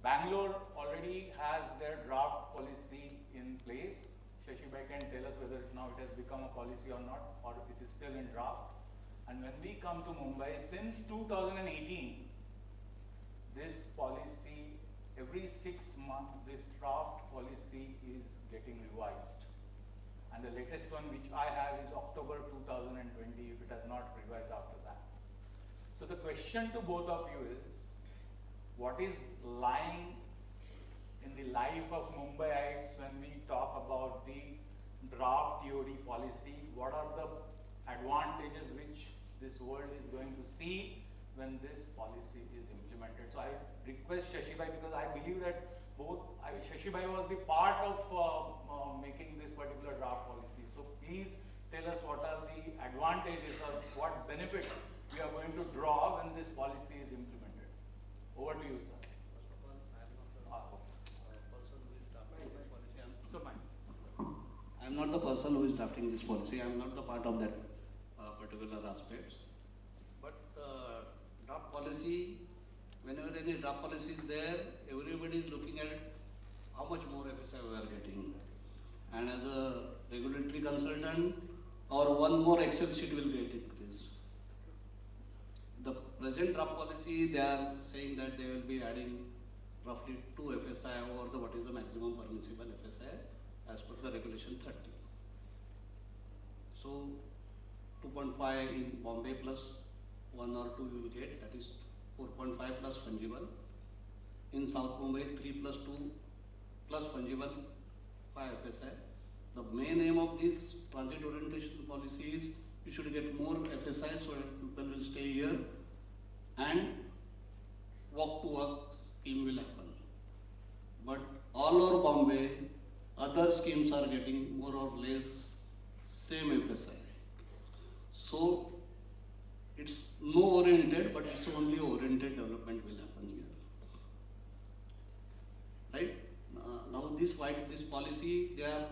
Bangalore already has their draft policy in place. Shashibai can tell us whether now it has become a policy or not, or it is still in draft. And when we come to Mumbai, since 2018, this policy, every 6 months, this draft policy is getting revised. And the latest one which I have is October 2020, if it has not revised after that. So the question to both of you is, what is lying in the life of Mumbaiites when we talk about the draft TOD policy? What are the advantages which this world is going to see when this policy is implemented? So I request Shashibai, because I believe that Shashibai was the part of making this particular draft policy. So please tell us what are the advantages or what benefit we are going to draw when this policy is implemented. Over to you, sir. First of all, I am not the person who is drafting this policy. I am not the person who is drafting this policy. I am not the part of that particular aspect. But draft policy, whenever any draft policy is there, everybody is looking at how much more FSI we are getting. And as a regulatory consultant, our one more Excel sheet will get increased. The present draft policy, they are saying that they will be adding roughly 2 FSI over what is the maximum permissible FSI as per the regulation 30. So 2.5 in Bombay plus 1 or 2 you will get, that is 4.5 plus fungible. In South Mumbai, 3 plus 2 plus fungible 5 FSI. The main aim of this transit orientation policy is you should get more FSI so that people will stay here and walk to work scheme will happen. But all over Bombay, other schemes are getting more or less same FSI. So it's no oriented, but it's only oriented development will happen here. Right? Now this policy, they are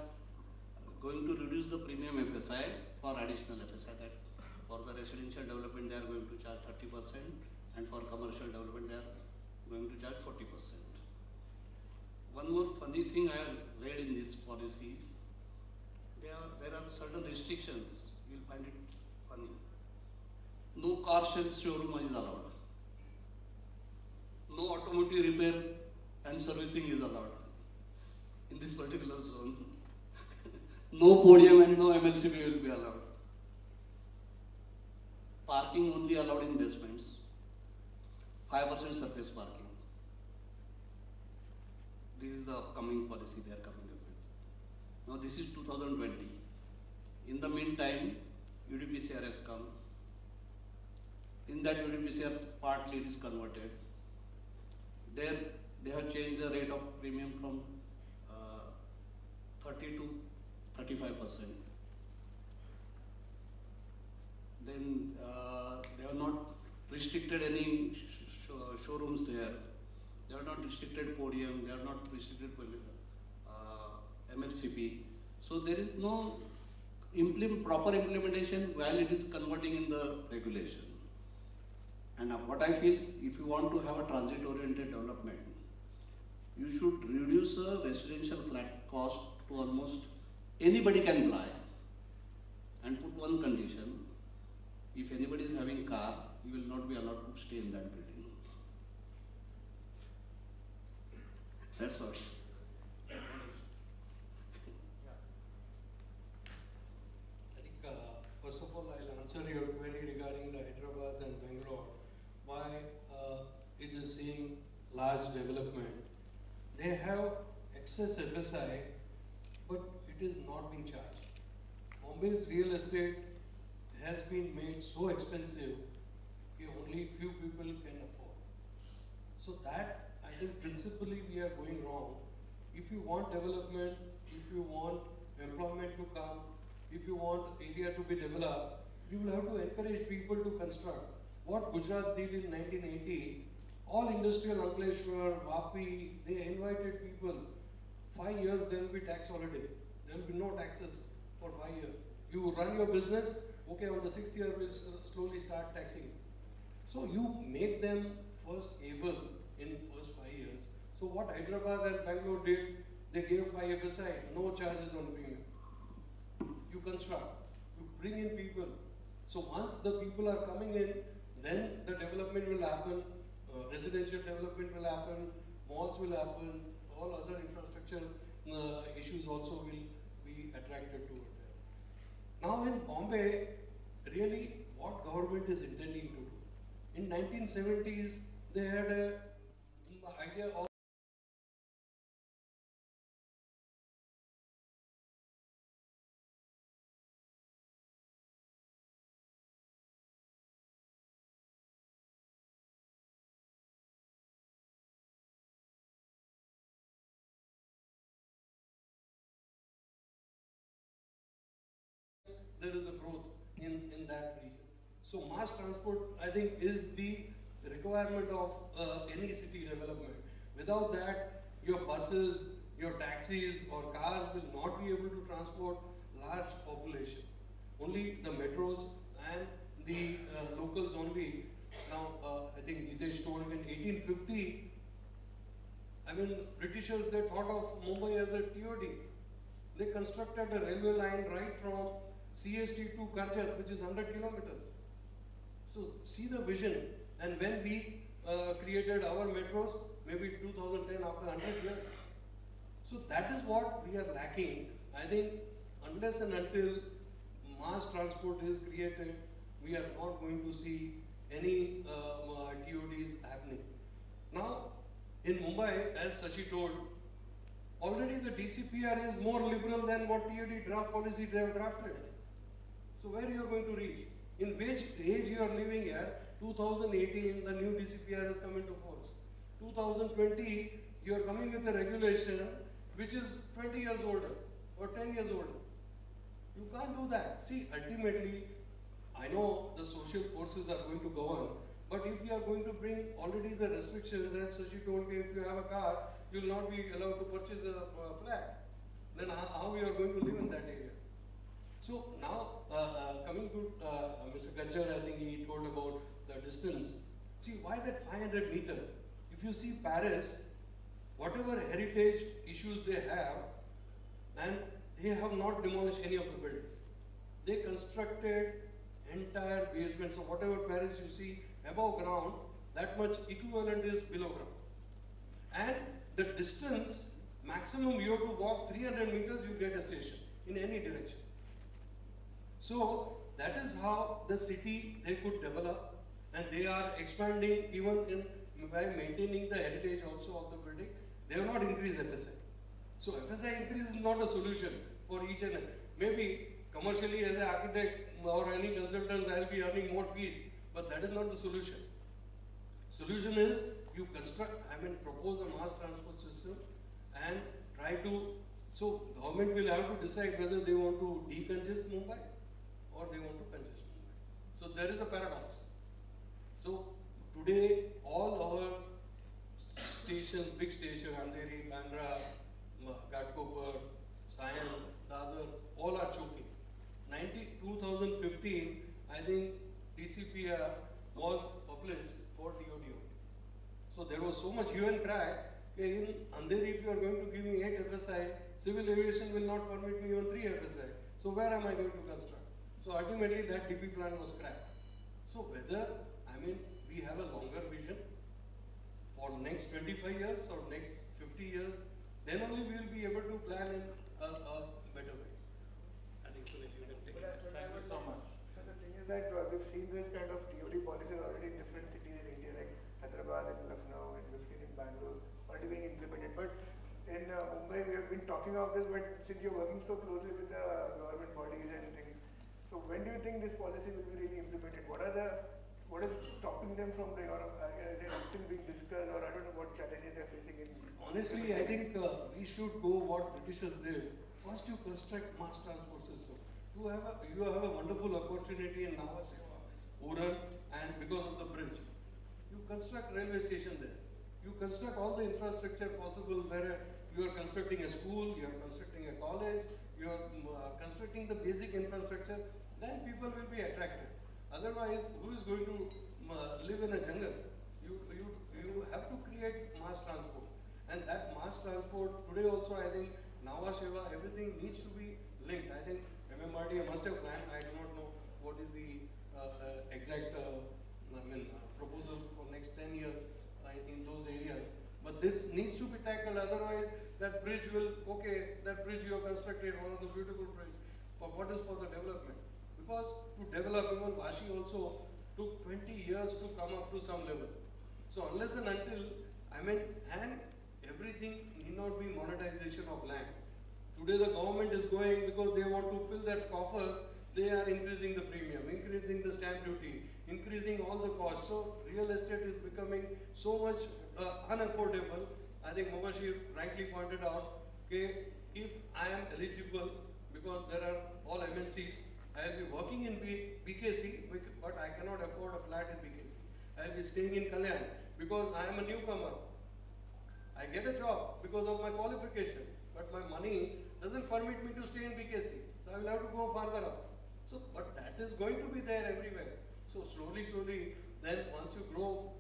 going to reduce the premium FSI for additional FSI. That for the residential development they are going to charge 30%, and for commercial development they are going to charge 40%. One more funny thing I have read in this policy, there are certain restrictions, you will find it funny. No car sales showroom is allowed. No automotive repair and servicing is allowed in this particular zone. No podium and no MLCB will be allowed. Parking only allowed in basements. 5% surface parking. This is the upcoming policy they are coming up with. Now this is 2020. In the meantime, UDPCR has come. In that UDPCR, partly it is converted. There, they have changed the rate of premium from 30 to 35%. Then they have not restricted any showrooms there. They are not restricted podium. They are not restricted MLCP. So there is no proper implementation while it is converting in the regulation. And what I feel is, if you want to have a transit-oriented development, you should reduce the residential flat cost to almost anybody can buy, and put one condition: if anybody is having car, you will not be allowed to stay in that building. That's all. I think, first of all, I'll answer your query regarding the Hyderabad and Bangalore. Why it is seeing large development. They have excess FSI, but it is not being charged. Bombay's real estate has been made so expensive that only few people can afford. So that, I think principally we are going wrong. If you want development, if you want employment to come, if you want area to be developed, you will have to encourage people to construct. What Gujarat did in 1980, all industrial Ankleshwar, Vapi, they invited people. 5 years there will be tax holiday. There will be no taxes for 5 years. You run your business, okay, on the 6th year we'll slowly start taxing. So you make them first able in first 5 years. So what Hyderabad and Bangalore did, they gave 5 FSI, no charges on premium. You construct, you bring in people. So once the people are coming in, then the development will happen, residential development will happen, malls will happen, all other infrastructure issues also will be attracted to it there. Now in Bombay, really what government is intending to do? In 1970s, they had a idea of there is a growth in that region. So mass transport, I think, is the requirement of any city development. Without that, your buses, your taxis or cars will not be able to transport large population. Only the metros and the locals only. Now, I think Jitesh told in 1850, I mean, Britishers, they thought of Mumbai as a TOD. They constructed a railway line right from CST to Karjar, which is 100 kilometers. So see the vision. And when we created our metros, maybe 2010, after 100 years. So that is what we are lacking. I think unless and until mass transport is created, we are not going to see any TODs happening. Now, in Mumbai, as Sashi told, already the DCPR is more liberal than what TOD draft policy they have drafted. So where you are going to reach? In which age you are living here? 2018, the new DCPR has come into force. 2020, you are coming with a regulation which is 20 years older or 10 years older. You can't do that. See, ultimately, I know the social forces are going to govern, but if you are going to bring already the restrictions, as Sashi told me, if you have a car, you will not be allowed to purchase a flat. Then how you are going to live in that area? So now, coming to Mr. Gajjar, I think he told about the distance. See, why that 500 meters? If you see Paris, whatever heritage issues they have, and they have not demolished any of the buildings. They constructed entire basement. So whatever Paris you see above ground, that much equivalent is below ground. And the distance, maximum you have to walk 300 meters, you get a station in any direction. So that is how the city they could develop, and they are expanding even in by maintaining the heritage also of the building. They have not increased FSI. So FSI increase is not a solution for each and every. Maybe commercially as an architect or any consultants, I will be earning more fees, but that is not the solution. Solution is you construct, propose a mass transport system and try to, so government will have to decide whether they want to decongest Mumbai or they want to congest Mumbai. So there is a paradox. So today all our stations, big stations, Andheri, Bandra, Ghatkopar, Sion, Dadar, all are choking. 2015, I think DCPR was published for DODO. So there was so much hue and cry. In Andheri, if you are going to give me 8 FSI, civil aviation will not permit me even 3 FSI. So where am I going to construct? So ultimately that DP plan was scrapped. So whether, we have a longer vision for next 25 years or next 50 years, then only we will be able to plan in a better way. I think so that you can take it. Thank you so much. So the thing is that we've seen this kind of TOD policies already in different cities in India, like Hyderabad and Lucknow, and we've seen in Bangalore, already being implemented. But in Mumbai, we have been talking of this, but since you're working so closely with the government bodies and things, so when do you think this policy will be really implemented? What is stopping them from is it still being discussed, or I don't know what challenges they're facing in? Honestly, I think we should go what Britishers did. First, you construct mass transport system. You have a wonderful opportunity in Nhava Sheva, Uran, and because of the bridge, you construct railway station there. You construct all the infrastructure possible where you are constructing a school, you are constructing a college, you are constructing the basic infrastructure. Then people will be attracted. Otherwise, who is going to live in a jungle? You have to create mass transport. And that mass transport, today also I think Nava Sheva, everything needs to be linked. I think MMRDA must have planned, I do not know what is the exact proposal for next 10 years in those areas. But this needs to be tackled, otherwise that bridge will, okay, that bridge you have constructed, one of the beautiful bridge, but what is for the development? Because to develop, even Vashi also took 20 years to come up to some level. So unless and until, and everything need not be monetization of land. Today the government is going, because they want to fill that coffers, they are increasing the premium, increasing the stamp duty, increasing all the costs. So real estate is becoming so much unaffordable. I think Mubashir rightly pointed out, okay, if I am eligible, because there are all MNCs, I will be working in BKC, but I cannot afford a flat in BKC. I will be staying in Kalyan because I am a newcomer. I get a job because of my qualification, but my money doesn't permit me to stay in BKC. So I will have to go farther up. So, but that is going to be there everywhere. So slowly, then once you grow,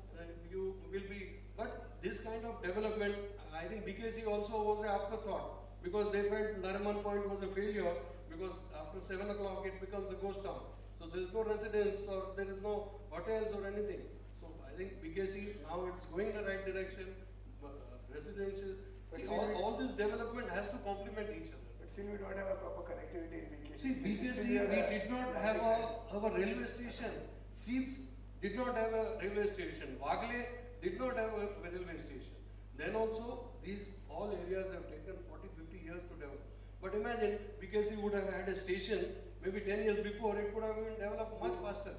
you will be, but this kind of development, I think BKC also was an afterthought, because they felt Nariman Point was a failure, because after 7 o'clock it becomes a ghost town. So there is no residence or there is no hotels or anything. So I think BKC, now it's going in the right direction, residential. See, all this development has to complement each other. But still we don't have a proper connectivity in BKC. See, BKC, we did not have our railway station. Seeps did not have a railway station. Wagle did not have a railway station. Then also, these all areas have taken 40, 50 years to develop. But imagine, BKC would have had a station, maybe 10 years before, it could have been developed much faster.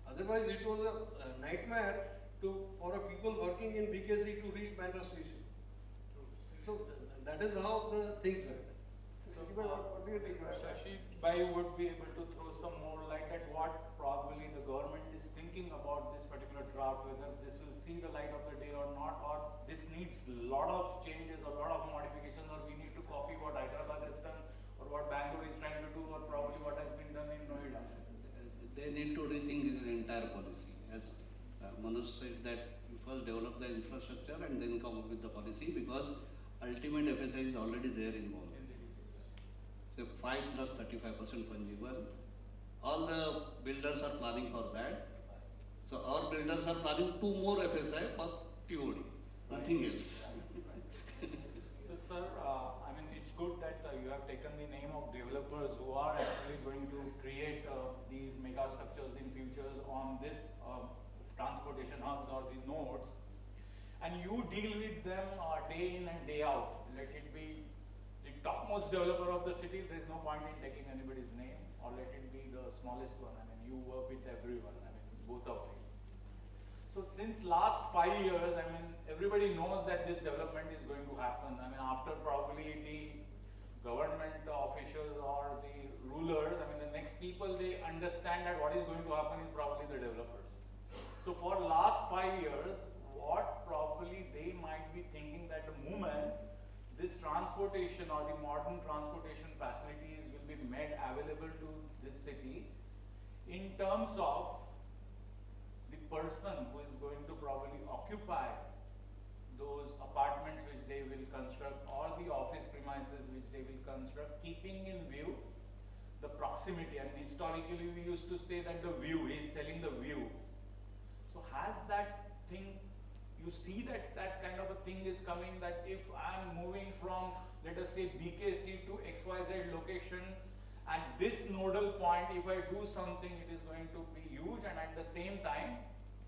Otherwise, it was a nightmare for a people working in BKC to reach Bandra station. So that is how the things were. What do you think? Shashi Bhai would be able to throw some more light at what probably the government is thinking about this particular draft, whether this will see the light of the day or not, or this needs a lot of changes, a lot of modifications, or we need to copy what Hyderabad has done, or what Bangalore is trying to do, or probably what has been done in Noida. They need to rethink the entire policy. As Manoj said, that you first develop the infrastructure and then come up with the policy, because ultimate FSI is already there in Bombay. So 5 plus 35% fungible. All the builders are planning for that. So our builders are planning 2 more FSI for TOD, nothing else. So sir, it's good that you have taken the name of developers who are actually going to create these mega structures in future on this transportation hubs or the nodes, and you deal with them day in and day out. Let it be the topmost developer of the city, there is no point in taking anybody's name, or let it be the smallest one. You work with everyone, both of you. So since last 5 years, everybody knows that this development is going to happen. After probably the government officials or the rulers, the next people, they understand that what is going to happen is probably the developers. So for last 5 years, what probably they might be thinking that the moment this transportation or the modern transportation facilities will be made available to this city, in terms of the person who is going to probably occupy those apartments which they will construct, or the office premises which they will construct, keeping in view the proximity. And historically we used to say that the view, he is selling the view. So has that thing, you see that that kind of a thing is coming, that if I am moving from, let us say, BKC to XYZ location, at this nodal point, if I do something, it is going to be huge, and at the same time,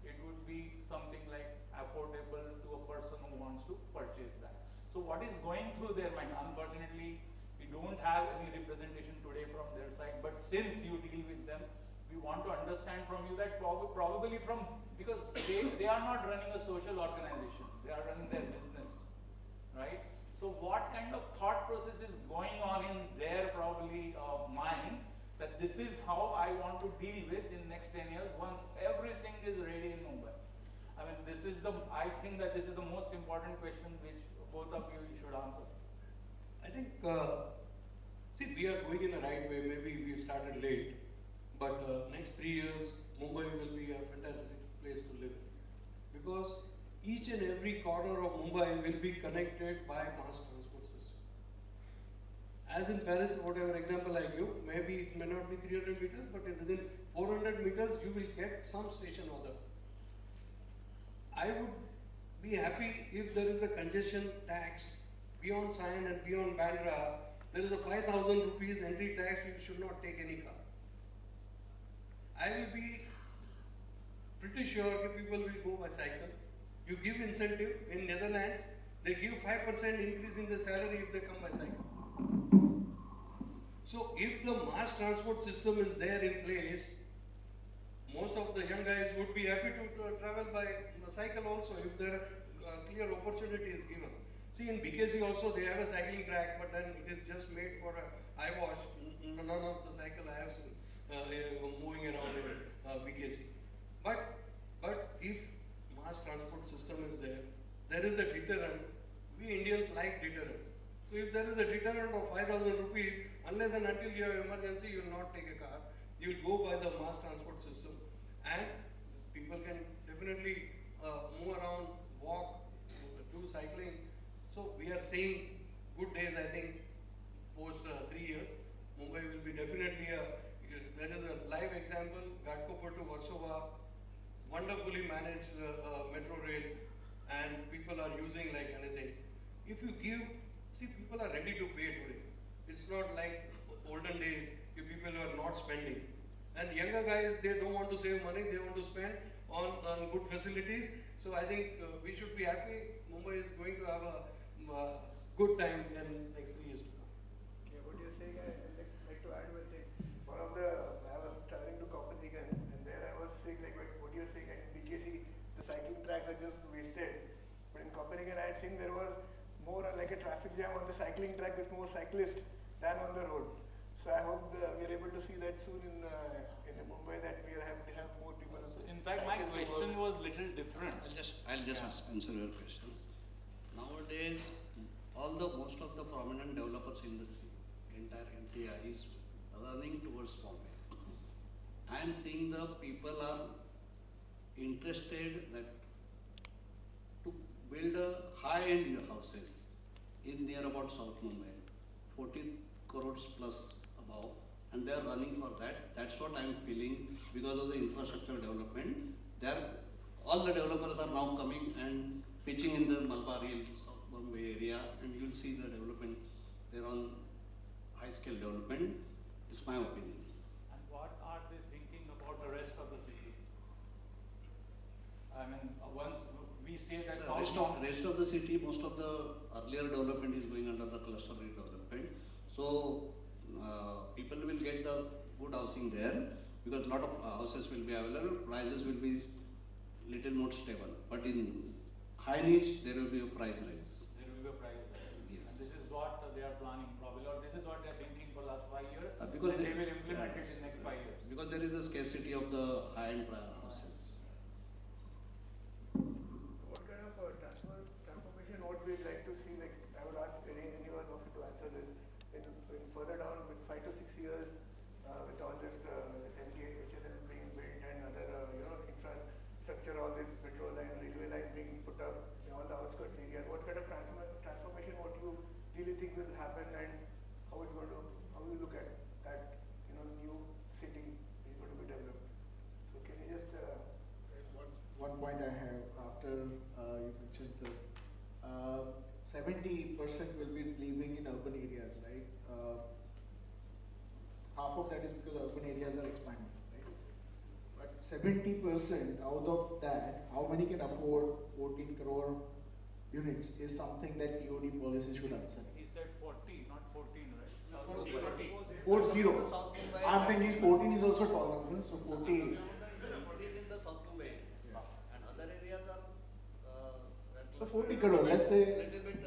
it would be something like affordable to a person who wants to purchase that. So what is going through their mind? Unfortunately, we don't have any representation today from their side, but since you deal with them, we want to understand from you that probably from, because they are not running a social organization, they are running their business, right? So what kind of thought process is going on in their probably mind, that this is how I want to deal with in next 10 years once everything is ready in Mumbai? I think that this is the most important question which both of you should answer. I think, see, we are going in the right way. Maybe we started late, but next 3 years, Mumbai will be a fantastic place to live in. Because each and every corner of Mumbai will be connected by mass transport system. As in Paris, whatever example I give, maybe it may not be 300 meters, but within 400 meters, you will get some station or other. I would be happy if there is a congestion tax beyond Sion and beyond Bandra. There is a 5,000 rupees entry tax, you should not take any car. I will be pretty sure if people will go by cycle. You give incentive. In Netherlands, they give 5% increase in the salary if they come by cycle. So if the mass transport system is there in place, most of the young guys would be happy to travel by cycle also if there are clear opportunity is given. See, in BKC also they have a cycling track, but then it is just made for eye wash. None of the cycle I have seen moving around in BKC. But if mass transport system is there, there is a deterrent. We Indians like deterrents. So if there is a deterrent of 5,000 rupees, unless and until you have emergency, you will not take a car. You will go by the mass transport system, and people can definitely move around, walk, do cycling. So we are seeing good days, I think, post 3 years. Mumbai will be definitely there is a live example, Ghatkopar to Warsaw, wonderfully managed metro rail, and people are using like anything. If you give, see, people are ready to pay today. It's not like olden days, if people were not spending. And younger guys, they don't want to save money, they want to spend on good facilities. So I think we should be happy. Mumbai is going to have a good time in next 3 years to come. Yeah, what you're saying, I'd like to add one thing. I was traveling to Copenhagen, and there I was saying, like what you're saying, in BKC, the cycling tracks are just wasted. But in Copenhagen, I had seen there was more like a traffic jam on the cycling track with more cyclists than on the road. So I hope we are able to see that soon in Mumbai, that we have more people. In fact, my question was little different. I'll just answer your questions. Nowadays, most of the prominent developers in this entire NTI is running towards Bombay. I am seeing the people are interested that to build a high-end houses in near about South Mumbai, 40 crores plus above, and they are running for that. That's what I am feeling because of the infrastructure development. All the developers are now coming and pitching in the Malabar Hill, South Bombay area, and you will see the development there on high-scale development. It's my opinion. And what are they thinking about the rest of the city? I mean, once we say that Rest of the city, most of the earlier development is going under the cluster redevelopment. So people will get the good housing there because a lot of houses will be available, prices will be little more stable. But in high niche, there will be a price rise. There will be a price rise. Yes. And this is what they are planning probably, or this is what they are thinking for last 5 years, Because and they will implement it in next 5 years. Because there is a scarcity of the high-end houses. What kind of transformation would we like to see? Like I would ask anyone of you to answer this. In further down, with 5 to 6 years, with all this MTA which is being built and other infrastructure, all this metro line, railway line being put up in all the outskirts areas, what kind of transformation what you really think will happen, and how you look at that new city is going to be developed? So can you just One point I have after you mentioned, sir, 70% will be living in urban areas, right? Half of that is because urban areas are expanding, right? But 70% out of that, how many can afford 14 crore units is something that TOD policy should answer. He said 40, not 14, right? No, 40. 40. I'm thinking 14 is also tall number, so 40. 40 is in the South Mumbai, and other areas are. So 40 crore, let's say Little bit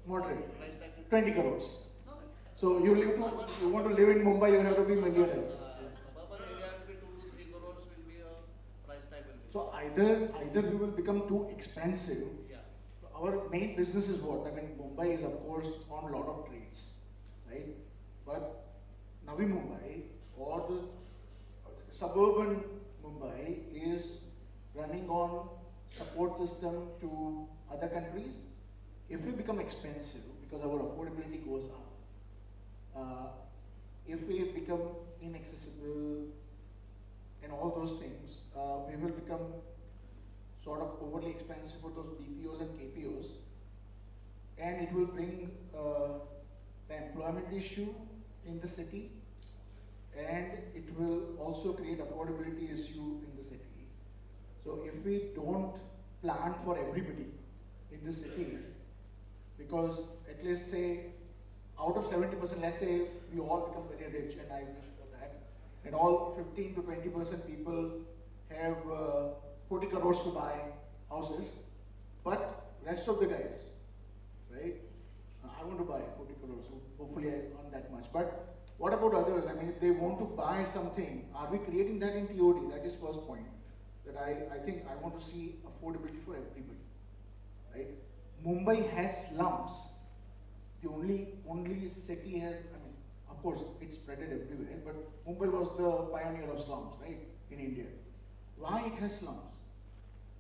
moderate, price tag. 20 crores. No, So you want to live in Mumbai, you have to be millionaire. suburban area will be 2 to 3 crores will be a price tag will be. So either we will become too expensive. Yeah. Our main business is what? I mean, Mumbai is of course on a lot of trades, right? But Navi Mumbai or the suburban Mumbai is running on support system to other countries. If we become expensive because our affordability goes up, if we become inaccessible and all those things, we will become sort of overly expensive for those BPOs and KPOs, and it will bring the employment issue in the city, and it will also create affordability issue in the city. So if we don't plan for everybody in the city, because at least say out of 70%, let's say we all become very rich, and I wish for that, and all 15 to 20% people have 40 crores to buy houses, but rest of the guys, right? I want to buy 40 crores, so hopefully I earn that much. But what about others? I mean, if they want to buy something, are we creating that in TOD? That is first point. That I think I want to see affordability for everybody, right? Mumbai has slums. The only city has, I mean, of course, it's spreaded everywhere, but Mumbai was the pioneer of slums, right, in India. Why it has slums?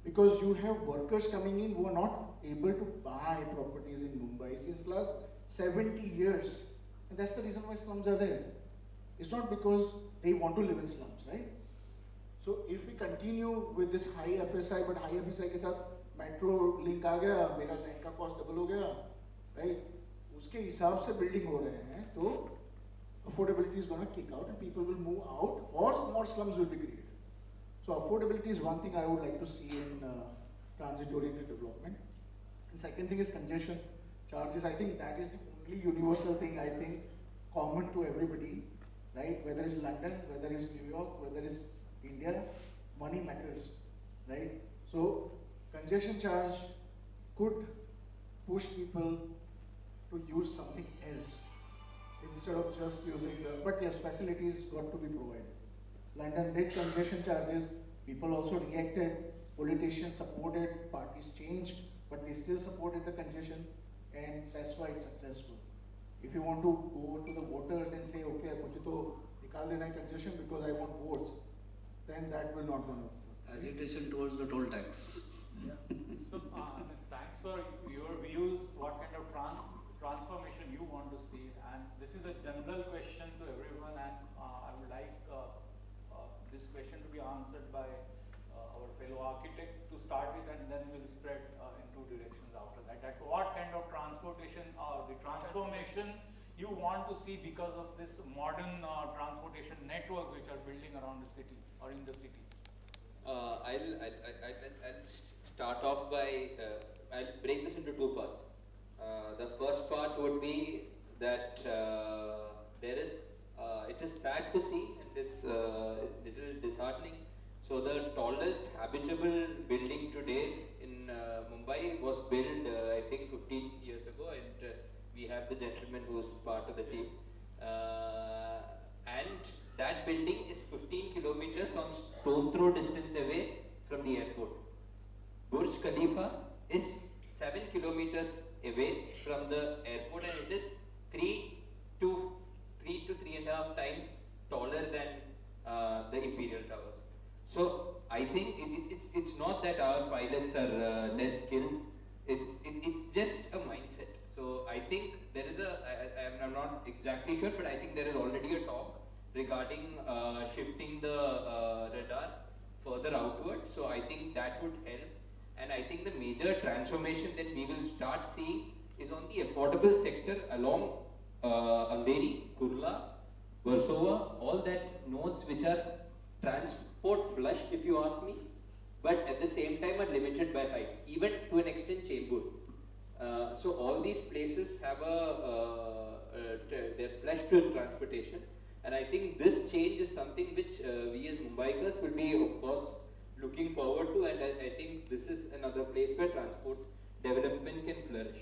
Because you have workers coming in who are not able to buy properties in Mumbai since last 70 years. And that's the reason why slums are there. It's not because they want to live in slums, right? So if we continue with this high FSI, but high FSI के साथ metro link आ गया, मेरा rent का cost double हो गया, right? उसके हिसाब से building हो रहे हैं, तो affordability is going to kick out and people will move out or more slums will be created. So affordability is one thing I would like to see in transit-oriented development. And second thing is congestion charges. I think that is the only universal thing I think common to everybody, right? Whether it's London, whether it's New York, whether it's India, money matters, right? So congestion charge could push people to use something else instead of just using the, but yes, facilities got to be provided. London did congestion charges, people also reacted, politicians supported, parties changed, but they still supported the congestion, and that's why it's successful. If you want to go to the voters and say, okay, मुझे तो निकाल देना है congestion because I want votes, then that will not run up. Agitation towards the toll tax. Yeah. So thanks for your views, what kind of transformation you want to see, and this is a general question to everyone, and I would like this question to be answered by our fellow architect to start with, and then we'll spread in two directions after that. That what kind of transportation or the transformation you want to see because of this modern transportation networks which are building around the city or in the city? I'll start off by, I'll break this into two parts. The first part would be that it is sad to see, and it's a little disheartening. So the tallest habitable building today in Mumbai was built, I think 15 years ago, and we have the gentleman who is part of the team. And that building is 15 kilometers on stone throw distance away from the airport. Burj Khalifa is 7 kilometers away from the airport, and it is 3 to 3.5 times taller than the Imperial Towers. So I think it's not that our pilots are less skilled. It's just a mindset. So I think there is I'm not exactly sure, but I think there is already a talk regarding shifting the radar further outward. So I think that would help. And I think the major transformation that we will start seeing is on the affordable sector along Andheri, Kurla, Versova, all that nodes which are transport flushed, if you ask me, but at the same time are limited by height, even to an extent Chembur. So all these places have they're flush to transportation, and I think this change is something which we as Mumbaikars will be, of course, looking forward to, and I think this is another place where transport development can flourish.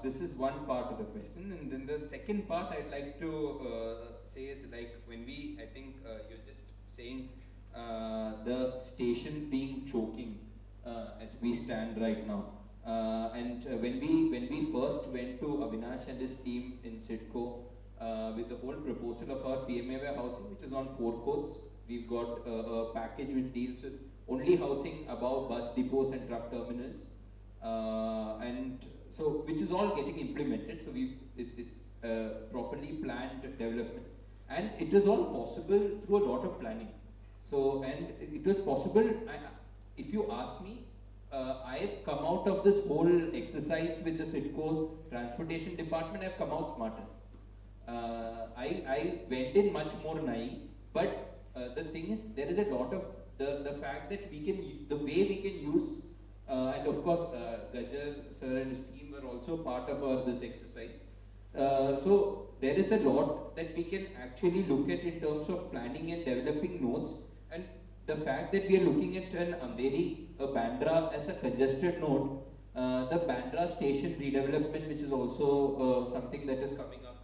This is one part of the question, and then the second part I'd like to say is, like, when I think you're just saying the stations being choking as we stand right now. And when we first went to Avinash and his team in CIDCO with the whole proposal of our PMAY housing, which is on 4 courts, we've got a package which deals with only housing above bus depots and truck terminals, and so which is all getting implemented. So it's properly planned development, and it is all possible through a lot of planning. So, and it was possible. If you ask me, I've come out of this whole exercise with the CITCO transportation department. I've come out smarter. I went in much more naive, but the thing is, there is a lot of the fact that we can, the way we can use, and of course, Gajar sir and his team were also part of this exercise. So there is a lot that we can actually look at in terms of planning and developing nodes, and the fact that we are looking at an Andheri, a Bandra as a congested node, the Bandra station redevelopment, which is also something that is coming up.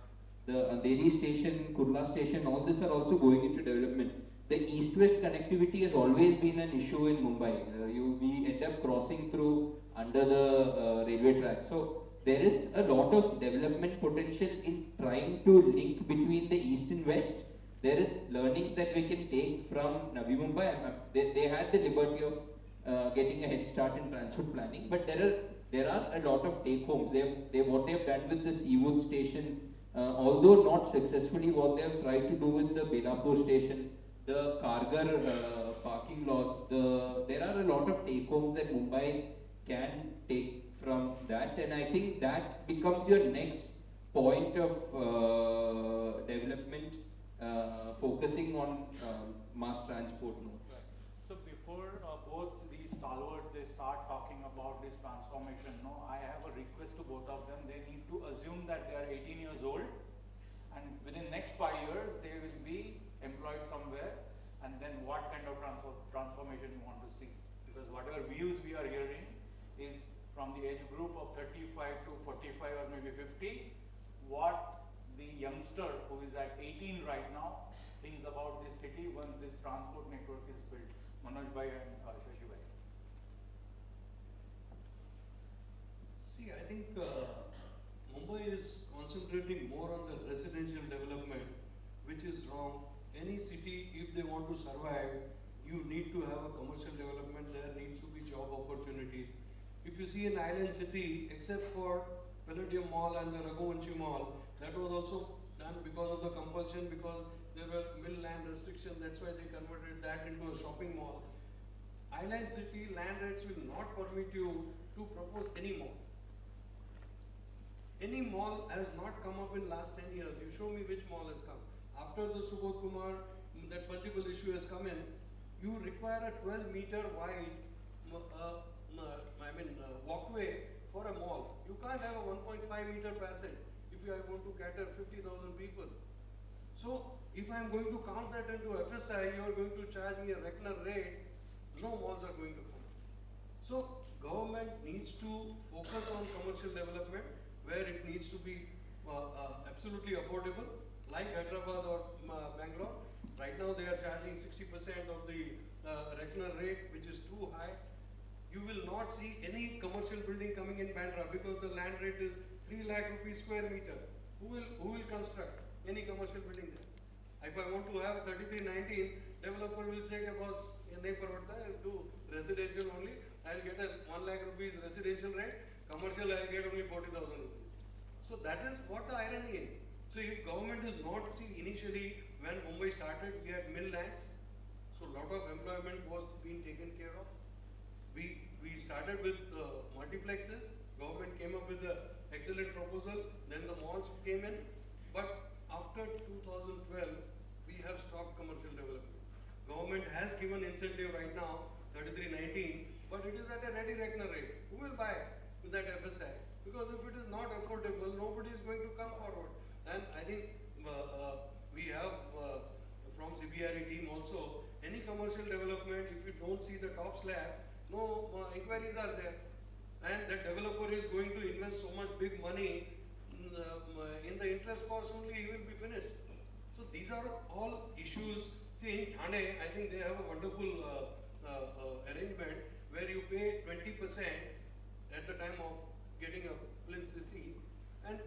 The Andheri station, Kurla station, all these are also going into development. The east-west connectivity has always been an issue in Mumbai. We end up crossing through under the railway track. So there is a lot of development potential in trying to link between the east and west. There is learnings that we can take from Navi Mumbai. They had the liberty of getting a head start in transport planning, but there are a lot of take-homes. What they have done with the Seawood station, although not successfully, what they have tried to do with the Belapur station, the Kargar parking lots, there are a lot of take-homes that Mumbai can take from that, and I think that becomes your next point of development, focusing on mass transport nodes. Right. So before both these stalwarts they start talking about this transformation, I have a request to both of them. They need to assume that they are 18 years old, and within next 5 years they will be employed somewhere, and then what kind of transformation you want to see. Because whatever views we are hearing is from the age group of 35 to 45 or maybe 50, what the youngster who is at 18 right now thinks about this city once this transport network is built. Manoj bhai and Shashi bhai. See, I think Mumbai is concentrating more on the residential development, which is wrong. Any city, if they want to survive, you need to have a commercial development. There needs to be job opportunities. If you see an island city, except for Palladium Mall and the Raghuvanshi Mall, that was also done because of the compulsion, because there were mill land restrictions. That's why they converted that into a shopping mall. Island city land rates will not permit you to propose any mall. Any mall has not come up in last 10 years. You show me which mall has come. After the Subodh Kumar, that fungible issue has come in, you require a 12-meter wide walkway for a mall. You can't have a 1.5-meter passage if you are going to cater 50,000 people. So if I am going to count that into FSI, you are going to charge me a reckoner rate, no malls are going to come. So government needs to focus on commercial development where it needs to be absolutely affordable, like Hyderabad or Bangalore. Right now they are charging 60% of the reckoner rate, which is too high. You will not see any commercial building coming in Bandra because the land rate is 3 lakh rupees square meter. Who will construct any commercial building there? If I want to have 3319, developer will say, boss, I'll do residential only. I'll get a 1 lakh rupees residential rate. Commercial, I'll get only 40,000 rupees. So that is what the irony is. So if government is not, see, initially when Mumbai started, we had mill lands. So a lot of employment was being taken care of. We started with multiplexes. Government came up with an excellent proposal. Then the malls came in. But after 2012, we have stopped commercial development. Government has given incentive right now, 3319, but it is at a ready reckoner rate. Who will buy with that FSI? Because if it is not affordable, nobody is going to come forward. And I think we have from CBRE team also, any commercial development, if you don't see the top slab, no inquiries are there. And the developer is going to invest so much big money in the interest cost only, he will be finished. So these are all issues. See, in Thane, I think they have a wonderful arrangement where you pay 20% at the time of getting a Plinth CC, and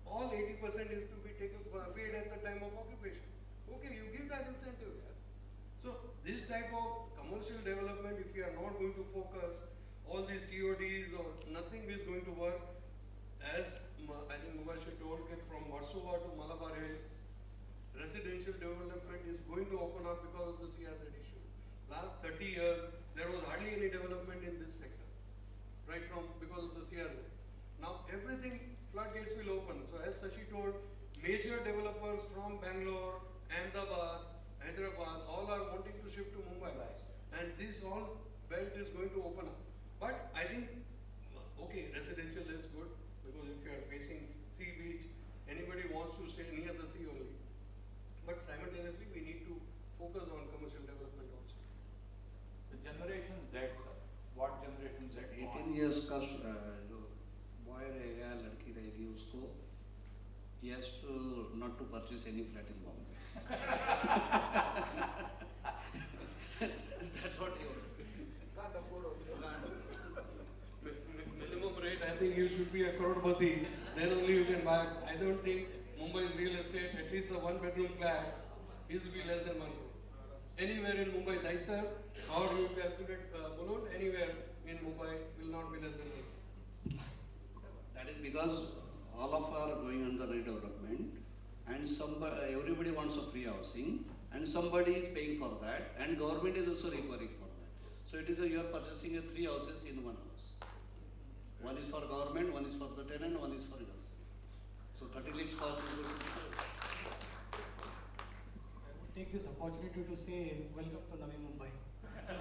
all 80% is to be paid at the time of occupation. Okay, you give that incentive. Yeah? So this type of commercial development, if we are not going to focus, all these TODs or nothing is going to work. As I think Mubashir told, that from Warsaw to Malabar Hill, residential development is going to open up because of the CRZ issue. Last 30 years, there was hardly any development in this sector, right from because of the CRZ. Now everything, floodgates will open. So as Sashi told, major developers from Bangalore, Ahmedabad, Hyderabad, all are wanting to shift to Mumbai. And this whole belt is going to open up. But I think, okay, residential is good, because if you are facing sea beach, anybody wants to stay near the sea only. But simultaneously, we need to focus on commercial development also. The generation Z, sir. What generation Z? 18 years का जो boy रहेगा लड़की रहेगी उसको he has to not to purchase any flat in Bombay. That's what he wants. Can't afford it. Minimum rate, I think you should be a crorepati, then only you can buy. I don't think Mumbai's real estate, at least a one-bedroom flat, is to be less than 1 crore. Anywhere in Mumbai, Daisar, or you calculate Mulund, anywhere in Mumbai will not be less than 1 crore. That is because all of are going under redevelopment, and everybody wants a free housing, and somebody is paying for that, and government is also requiring for that. So it is you are purchasing 3 houses in one house. One is for government, one is for the tenant, one is for yourself. So 30 lakhs cost is going to be. I would take this opportunity to say welcome to Navi Mumbai.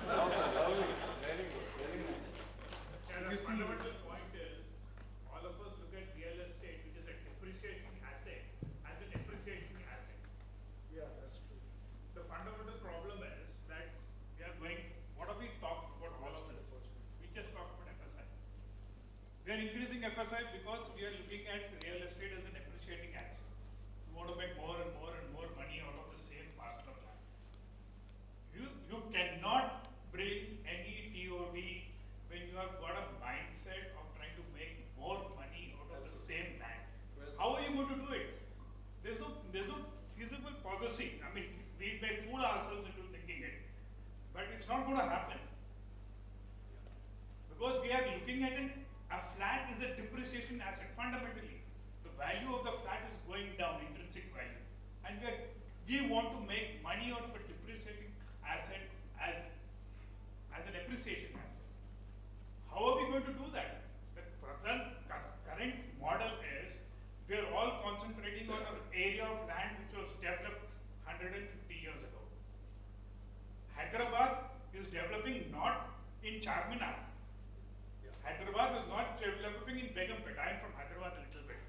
Lovely. Very good. Very nice. And the fundamental point is, all of us look at real estate, which is a depreciating asset, as an appreciating asset. Yeah, that's true. The fundamental problem is that we are going, what have we talked about all of this? We just talked about FSI. We are increasing FSI because we are looking at real estate as an appreciating asset. We want to make more and more and more money out of the same parcel of land. You cannot bring any TOD when you have got a mindset of trying to make more money out of the same land. How are you going to do it? There's no feasible policy. I mean, we may fool ourselves into thinking it, but it's not going to happen. Because we are looking at a flat is a depreciation asset fundamentally. The value of the flat is going down, intrinsic value. And we want to make money out of a depreciating asset as an appreciation asset. How are we going to do that? The current model is we are all concentrating on an area of land which was developed 150 years ago. Hyderabad is developing not in Charminar. Hyderabad is not developing in Begumpet. I am from Hyderabad a little bit.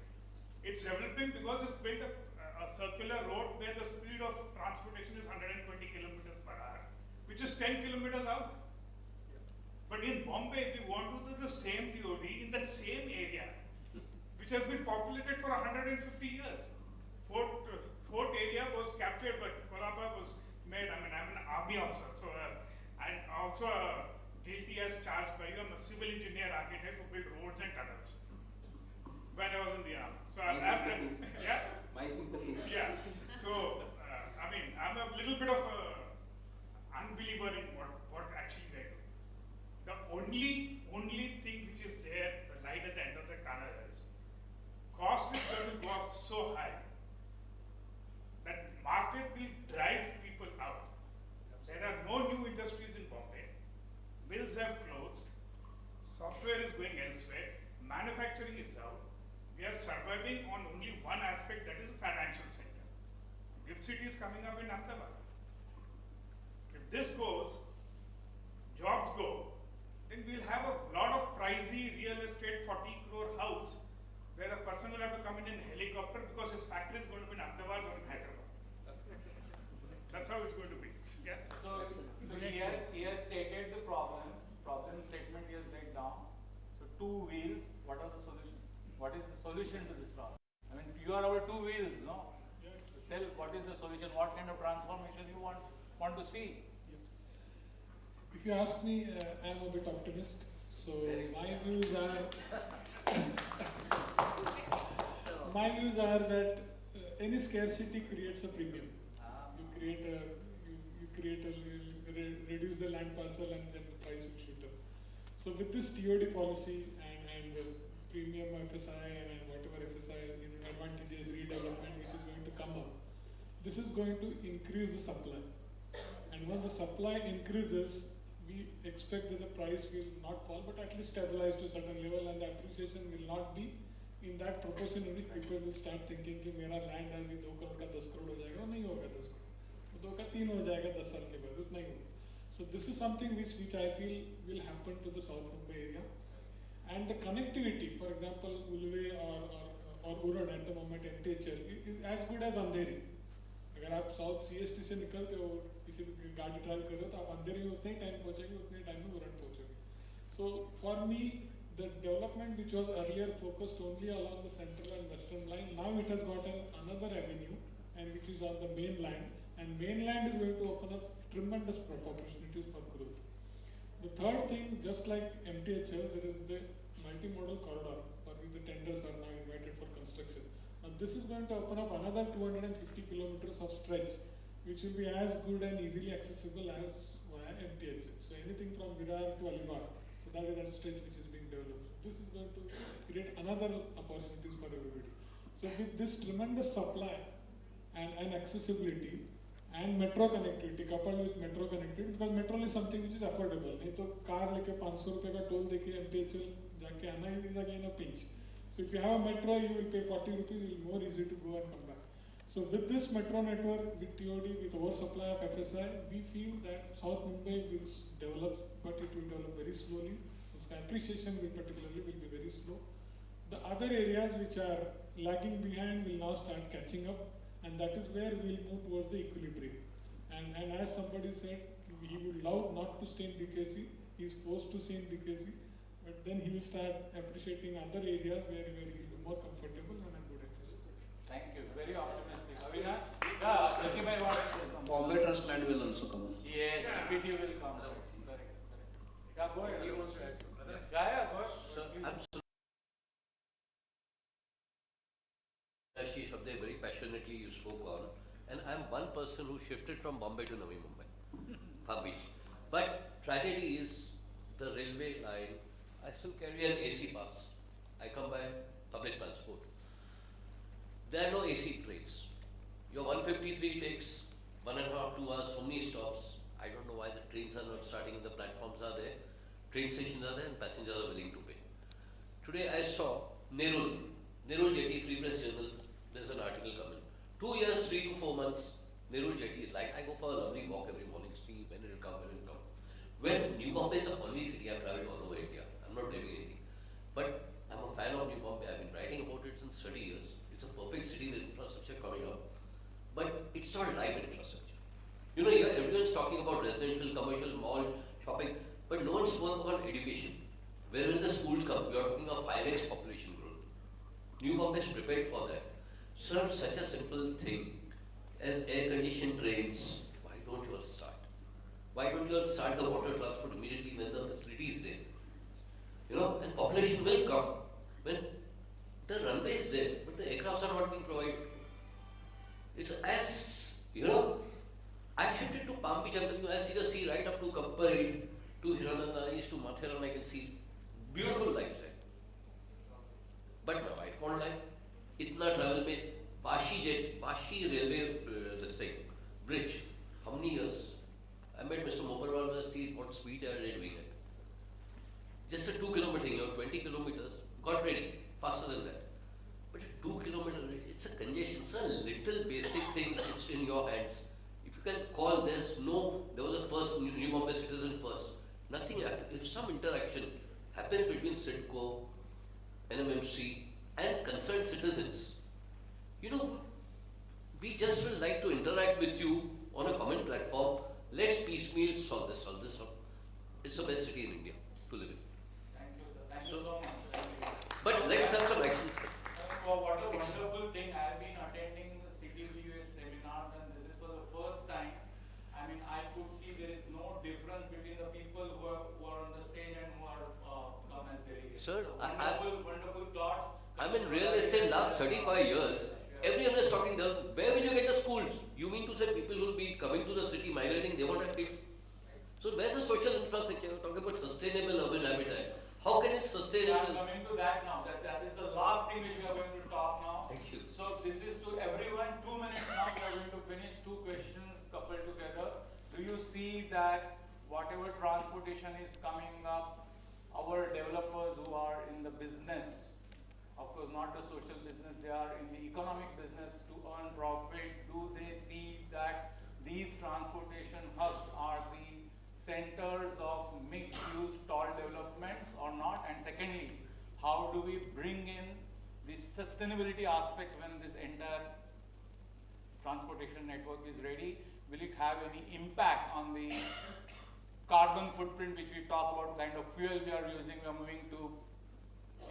It's developing because it's built a circular road where the speed of transportation is 120 kilometers per hour, which is 10 kilometers out. But in Bombay, we want to do the same TOD in that same area, which has been populated for 150 years. Fort area was captured, but Colaba was made. I mean, I'm an army officer, so and also guilty as charged by you. I'm a civil engineer architect who built roads and tunnels when I was in the army. So I'm yeah. My sympathy. Yeah. So I mean, I'm a little bit of a unbeliever in what actually they do. The only thing which is there, the light at the end of the tunnel is cost is going to go up so high that market will drive people out. There are no new industries in Bombay. Mills have closed. Software is going elsewhere. Manufacturing is out. We are surviving on only one aspect, that is the financial sector. GIFT City is coming up in Ahmedabad. If this goes, jobs go, then we'll have a lot of pricey real estate 40 crore house where a person will have to come in helicopter because his factory is going to be in Ahmedabad or in Hyderabad. That's how it's going to be. Yeah. So he has stated the problem statement he has laid down. So 2 wheels, what are the solution? What is the solution to this problem? I mean, you are our 2 wheels, no? So tell what is the solution, what kind of transformation you want to see? If you ask me, I am a bit optimist. So my views are that any scarcity creates a premium. You reduce the land parcel and then the price will shoot up. So with this TOD policy and the premium FSI and whatever FSI advantages, redevelopment which is going to come up, this is going to increase the supply. And when the supply increases, we expect that the price will not fall but at least stabilize to a certain level, and the appreciation will not be in that proportion in which people will start thinking कि मेरा land है अभी 2 करोड़ का 10 करोड़ हो जाएगा, नहीं होगा 10 करोड़, 2 का 3 हो जाएगा 10 साल के बाद, उतना ही होगा. So this is something which I feel will happen to the South Mumbai area. And the connectivity, for example, Ulve or Uran at the moment MTHL is as good as Andheri. अगर आप south CST से निकलते हो, किसी गाड़ी drive कर रहे हो तो आप अंधेरी में उतने ही टाइम पहुंचेंगे, उतने टाइम में Uran पहुंचोगे. So for me, the development which was earlier focused only along the central and western line, now it has got another avenue, and which is on the mainland, and mainland is going to open up tremendous opportunities for growth. The third thing, just like MTHL, there is the multimodal corridor for which the tenders are now invited for construction. Now this is going to open up another 250 kilometers of stretch, which will be as good and easily accessible as via MTHL. So anything from Virar to Alibar, so that is that stretch which is being developed. This is going to create another opportunities for everybody. So with this tremendous supply and accessibility and metro connectivity, coupled with metro connectivity, because metro is something which is affordable. नहीं तो car लेके 500 रुपए का toll देके MTHL जाके आना is again a pinch. So if you have a metro, you will pay 40 rupees. It will be more easy to go and come back. So with this metro network, with TOD, with oversupply of FSI, we feel that South Mumbai will develop, but it will develop very slowly. The appreciation will particularly will be very slow. The other areas which are lagging behind will now start catching up, and that is where we will move towards the equilibrium. And as somebody said, he would love not to stay in BKC. He is forced to stay in BKC, but then he will start appreciating other areas where he will be more comfortable and a good accessibility. Thank you. Very optimistic. Avinash? Yeah, Lakshmi wants to say something. Bombay Trust land will also come. Yes, BPT will come. Correct. Yeah, go ahead. You want to add something? Yeah, go ahead. Sir, absolutely. Shabde very passionately you spoke on, and I'm one person who shifted from Bombay to Navi Mumbai, Palm Beach. But tragedy is the railway line. I still carry an AC pass. I come by public transport. There are no AC trains. Your 153 takes 1.5 to 2 hours, so many stops. I don't know why the trains are not starting and the platforms are there. Train stations are there and passengers are willing to pay. Today I saw Nerul Jetty, Free Press Journal, there's an article coming. 2 years, 3 to 4 months, Nerul Jetty is like, I go for a lovely walk every morning, see when it will come, when it will come. When New Bombay is a only city, I've traveled all over India. I'm not blaming anything. But I'm a fan of New Bombay. I've been writing about it since 30 years. It's a perfect city with infrastructure coming up. But it's not live infrastructure. You know, everyone's talking about residential, commercial, mall, shopping, but no one's spoken about education. Where will the schools come? You're talking of 5x population growth. New Bombay is prepared for that. So such a simple thing as air-conditioned trains, why don't you all start? Why don't you all start the water transport immediately when the facility is there? You know, and population will come when the runway is there, but the aircrafts are not being provided. It's as, you know, I shifted to Palm Beach, I see the sea right up to Kapparade, to Hiranandani, to Mathiran, I can see beautiful lifestyle. But my wife won't like. Itna travel mein, Vashi railway, this thing, bridge, how many years? I met Mr. Moparwal to see what speed are they doing it. Just a 2 kilometer thing, or 20 kilometers, got ready, faster than that. But a 2 kilometer, it's a congestion, it's a little basic thing, it's in your hands. If you can call, there was a first, New Bombay citizen first. Nothing happened. If some interaction happens between CIDCO, NMMC, and concerned citizens, you know, we just will like to interact with you on a common platform. Let's piecemeal solve this. It's the best city in India to live in. Thank you, sir. Thank you so much. But let's have some action, sir. What a wonderful thing. I've been attending the CTBUH seminars, and this is for the first time. I mean, I could see there is no difference between the people who are on the stage and who are come as delegates. Sir, so wonderful thoughts. I'm in real estate last 35 years. Everyone is talking down. Where will you get the schools? You mean to say people who will be coming to the city, migrating, they won't have kids? So where's the social infrastructure? We're talking about sustainable urban habitat. How can it sustain We it? are coming to that now. That is the last thing which we are going to talk now. Thank you. So this is to everyone. 2 minutes now. We are going to finish 2 questions coupled together. Do you see that whatever transportation is coming up, our developers who are in the business, of course not the social business, they are in the economic business to earn profit, do they see that these transportation hubs are the centers of mixed-use tall developments or not? And secondly, how do we bring in the sustainability aspect when this entire transportation network is ready? Will it have any impact on the carbon footprint which we talk about, kind of fuel we are using, we are moving to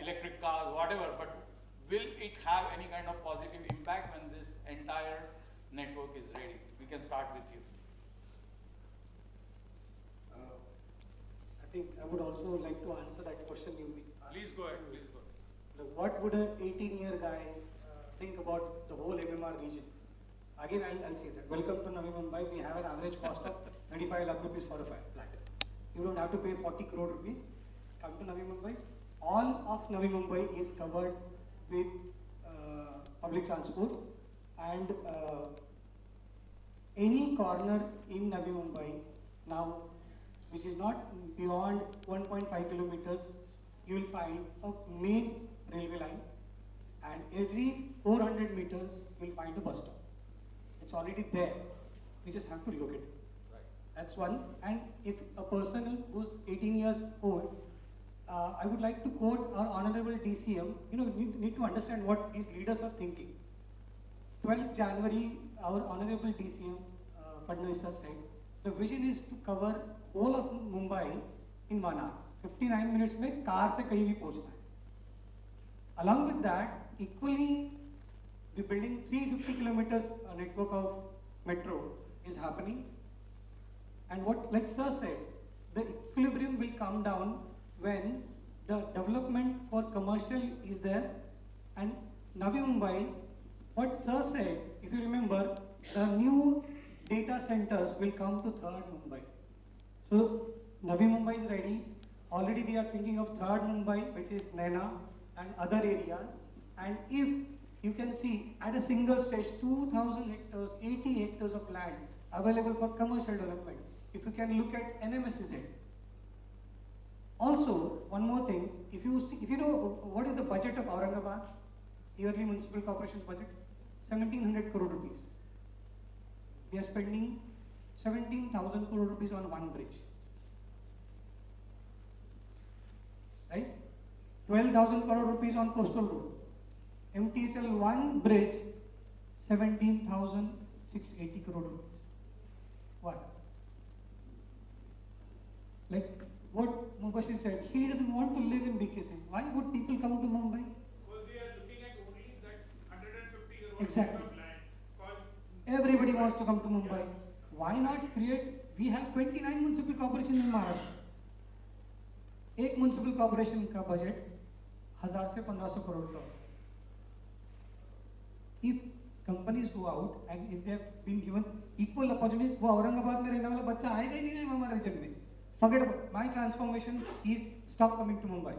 electric cars, whatever, but will it have any kind of positive impact when this entire network is ready? We can start with you. I think I would also like to answer that question you asked. Please go ahead, please go ahead. Like, what would an 18-year guy think about the whole MMR region? Again, I'll say that. Welcome to Navi Mumbai. We have an average cost of 35 lakh rupees for a flat. You don't have to pay 40 crore rupees. Come to Navi Mumbai. All of Navi Mumbai is covered with public transport, and any corner in Navi Mumbai now, which is not beyond 1.5 kilometers, you will find a main railway line, and every 400 meters you will find a bus stop. It's already there. We just have to locate it. Right. That's one. And if a person who's 18 years old, I would like to quote our Honorable DCM. You know, we need to understand what these leaders are thinking. 12th January, our Honorable DCM, Fadnavis sir, said, the vision is to cover whole of Mumbai in 1 hour. 59 minutes में car से कहीं भी पहुंचना है. Along with that, equally, the building 350 kilometers network of metro is happening. And what, like sir said, the equilibrium will come down when the development for commercial is there. And Navi Mumbai, what sir said, if you remember, the new data centers will come to 3rd Mumbai. So Navi Mumbai is ready. Already we are thinking of 3rd Mumbai, which is Naina and other areas. And if you can see at a single stage 2,000 hectares, 80 hectares of land available for commercial development. If you can look at NMSZ. Also, one more thing, if you know what is the budget of Aurangabad, yearly municipal corporation budget, 1700 crore rupees. We are spending 17,000 crore rupees on one bridge. Right? 12,000 crore rupees on coastal road. MTHL one bridge, 17,680 crore rupees. What? Like what Mubashir said, he doesn't want to live in BKC. Why would people come to Mumbai? Because we are looking at only that 150 crore Exactly. of land. Everybody wants to come to Mumbai. Why not create? We have 29 municipal corporations in Maharashtra. एक municipal corporation का budget 1000 से 1500 crore का. If companies go out and if they have been given equal opportunities, वो औरंगाबाद में रहने वाला बच्चा आएगा ही नहीं हमारे region में. Forget about my transformation is stop coming to Mumbai.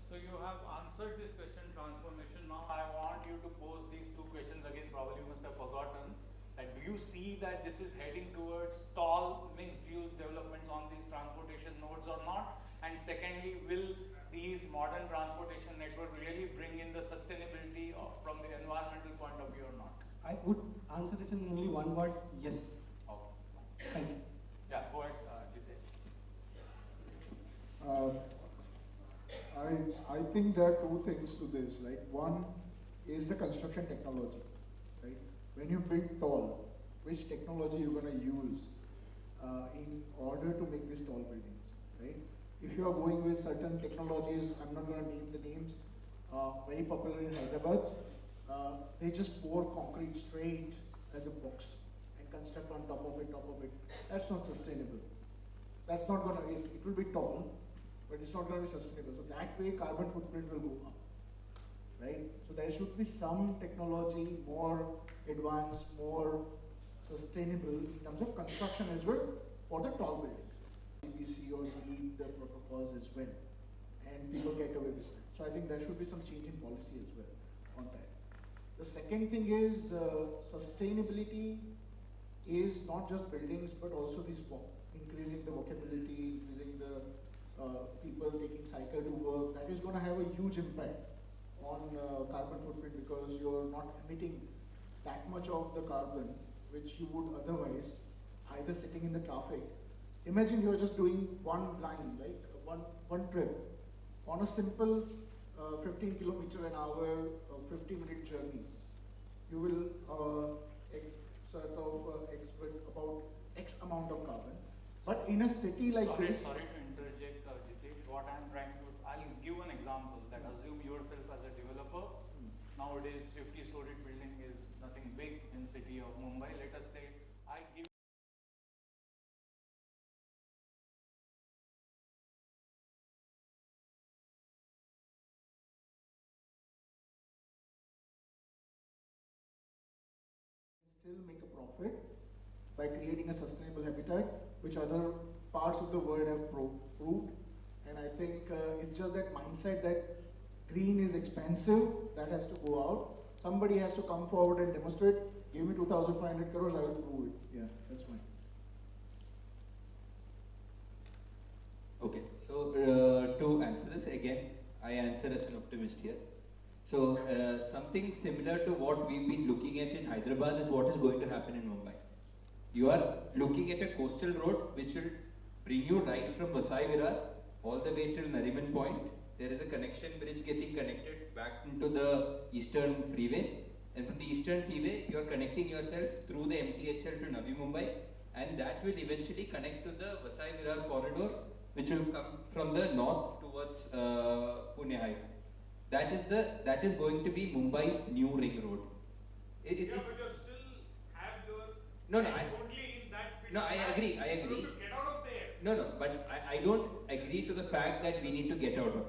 So you have answered this question, transformation. Now I want you to pose these 2 questions again. Probably you must have forgotten. And do you see that this is heading towards tall mixed-use developments on these transportation nodes or not? And secondly, will these modern transportation networks really bring in the sustainability from the environmental point of view or not? I would answer this in only one word: yes. Okay. Thank you. Yeah, go ahead, Jitesh. I think there are 2 things to this, right? One is the construction technology, right? When you build tall, which technology you're going to use in order to make these tall buildings, right? If you are going with certain technologies, I'm not going to name the names, very popular in Hyderabad, they just pour concrete straight as a box and construct on top of it. That's not sustainable. That's not going to, it will be tall, but it's not going to be sustainable. So that way carbon footprint will go up, right? So there should be some technology more advanced, more sustainable in terms of construction as well for the tall buildings. CBC or meet the protocols as well, and people get away with it. So I think there should be some change in policy as well on that. The second thing is sustainability is not just buildings but also this increasing the walkability, increasing the people taking cycle to work. That is going to have a huge impact on carbon footprint because you're not emitting that much of the carbon which you would otherwise either sitting in the traffic. Imagine you're just doing one line, like one trip on a simple 15 kilometer an hour, 50-minute journey. You will expect about X amount of carbon. But in a city like this, sorry to interject, Jitesh. What I'm trying to, I'll give an example that assume yourself as a developer. Nowadays, 50-story building is nothing big in city of Mumbai. Let us say I give. still make a profit by creating a sustainable habitat, which other parts of the world have proved. And I think it's just that mindset that green is expensive, that has to go out. Somebody has to come forward and demonstrate, give me 2,500 crores, I will prove it. Yeah, that's fine. Okay, so to answer this again, I answer as an optimist here. So something similar to what we've been looking at in Hyderabad is what is going to happen in Mumbai. You are looking at a coastal road which will bring you right from Vasai Virar all the way till Nariman Point. There is a connection bridge getting connected back into the Eastern Freeway. And from the Eastern Freeway, you are connecting yourself through the MTHL to Navi Mumbai. And that will eventually connect to the Vasai Virar corridor, which will come from the north towards Pune Highway. That is going to be Mumbai's new ring road. But you still have your only in that. No, I agree. You have to get out of there. No, but I don't agree to the fact that we need to get out of there.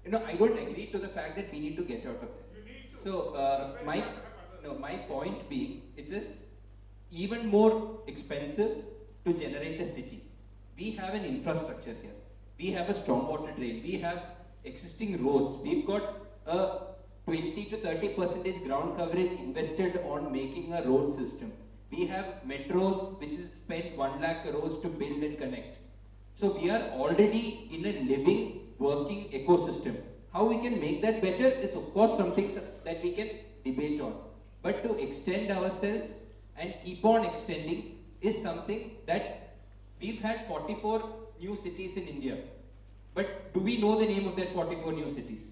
Yeah. I don't agree to the fact that we need to get out of there. You need to. So my point being, it is even more expensive to generate a city. We have an infrastructure here. We have a stormwater drain. We have existing roads. We've got a 20 to 30% ground coverage invested on making a road system. We have metros which is spent 1 lakh crores to build and connect. So we are already in a living, working ecosystem. How we can make that better is of course something that we can debate on. But to extend ourselves and keep on extending is something that we've had 44 new cities in India. But do we know the name of that 44 new cities?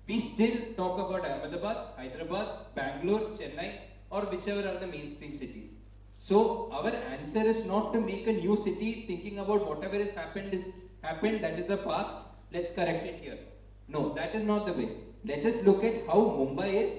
We still talk about Ahmedabad, Hyderabad, Bangalore, Chennai, or whichever are the mainstream cities. So our answer is not to make a new city thinking about whatever has happened, that is the past, let's correct it here. No, that is not the way. Let us look at how Mumbai is.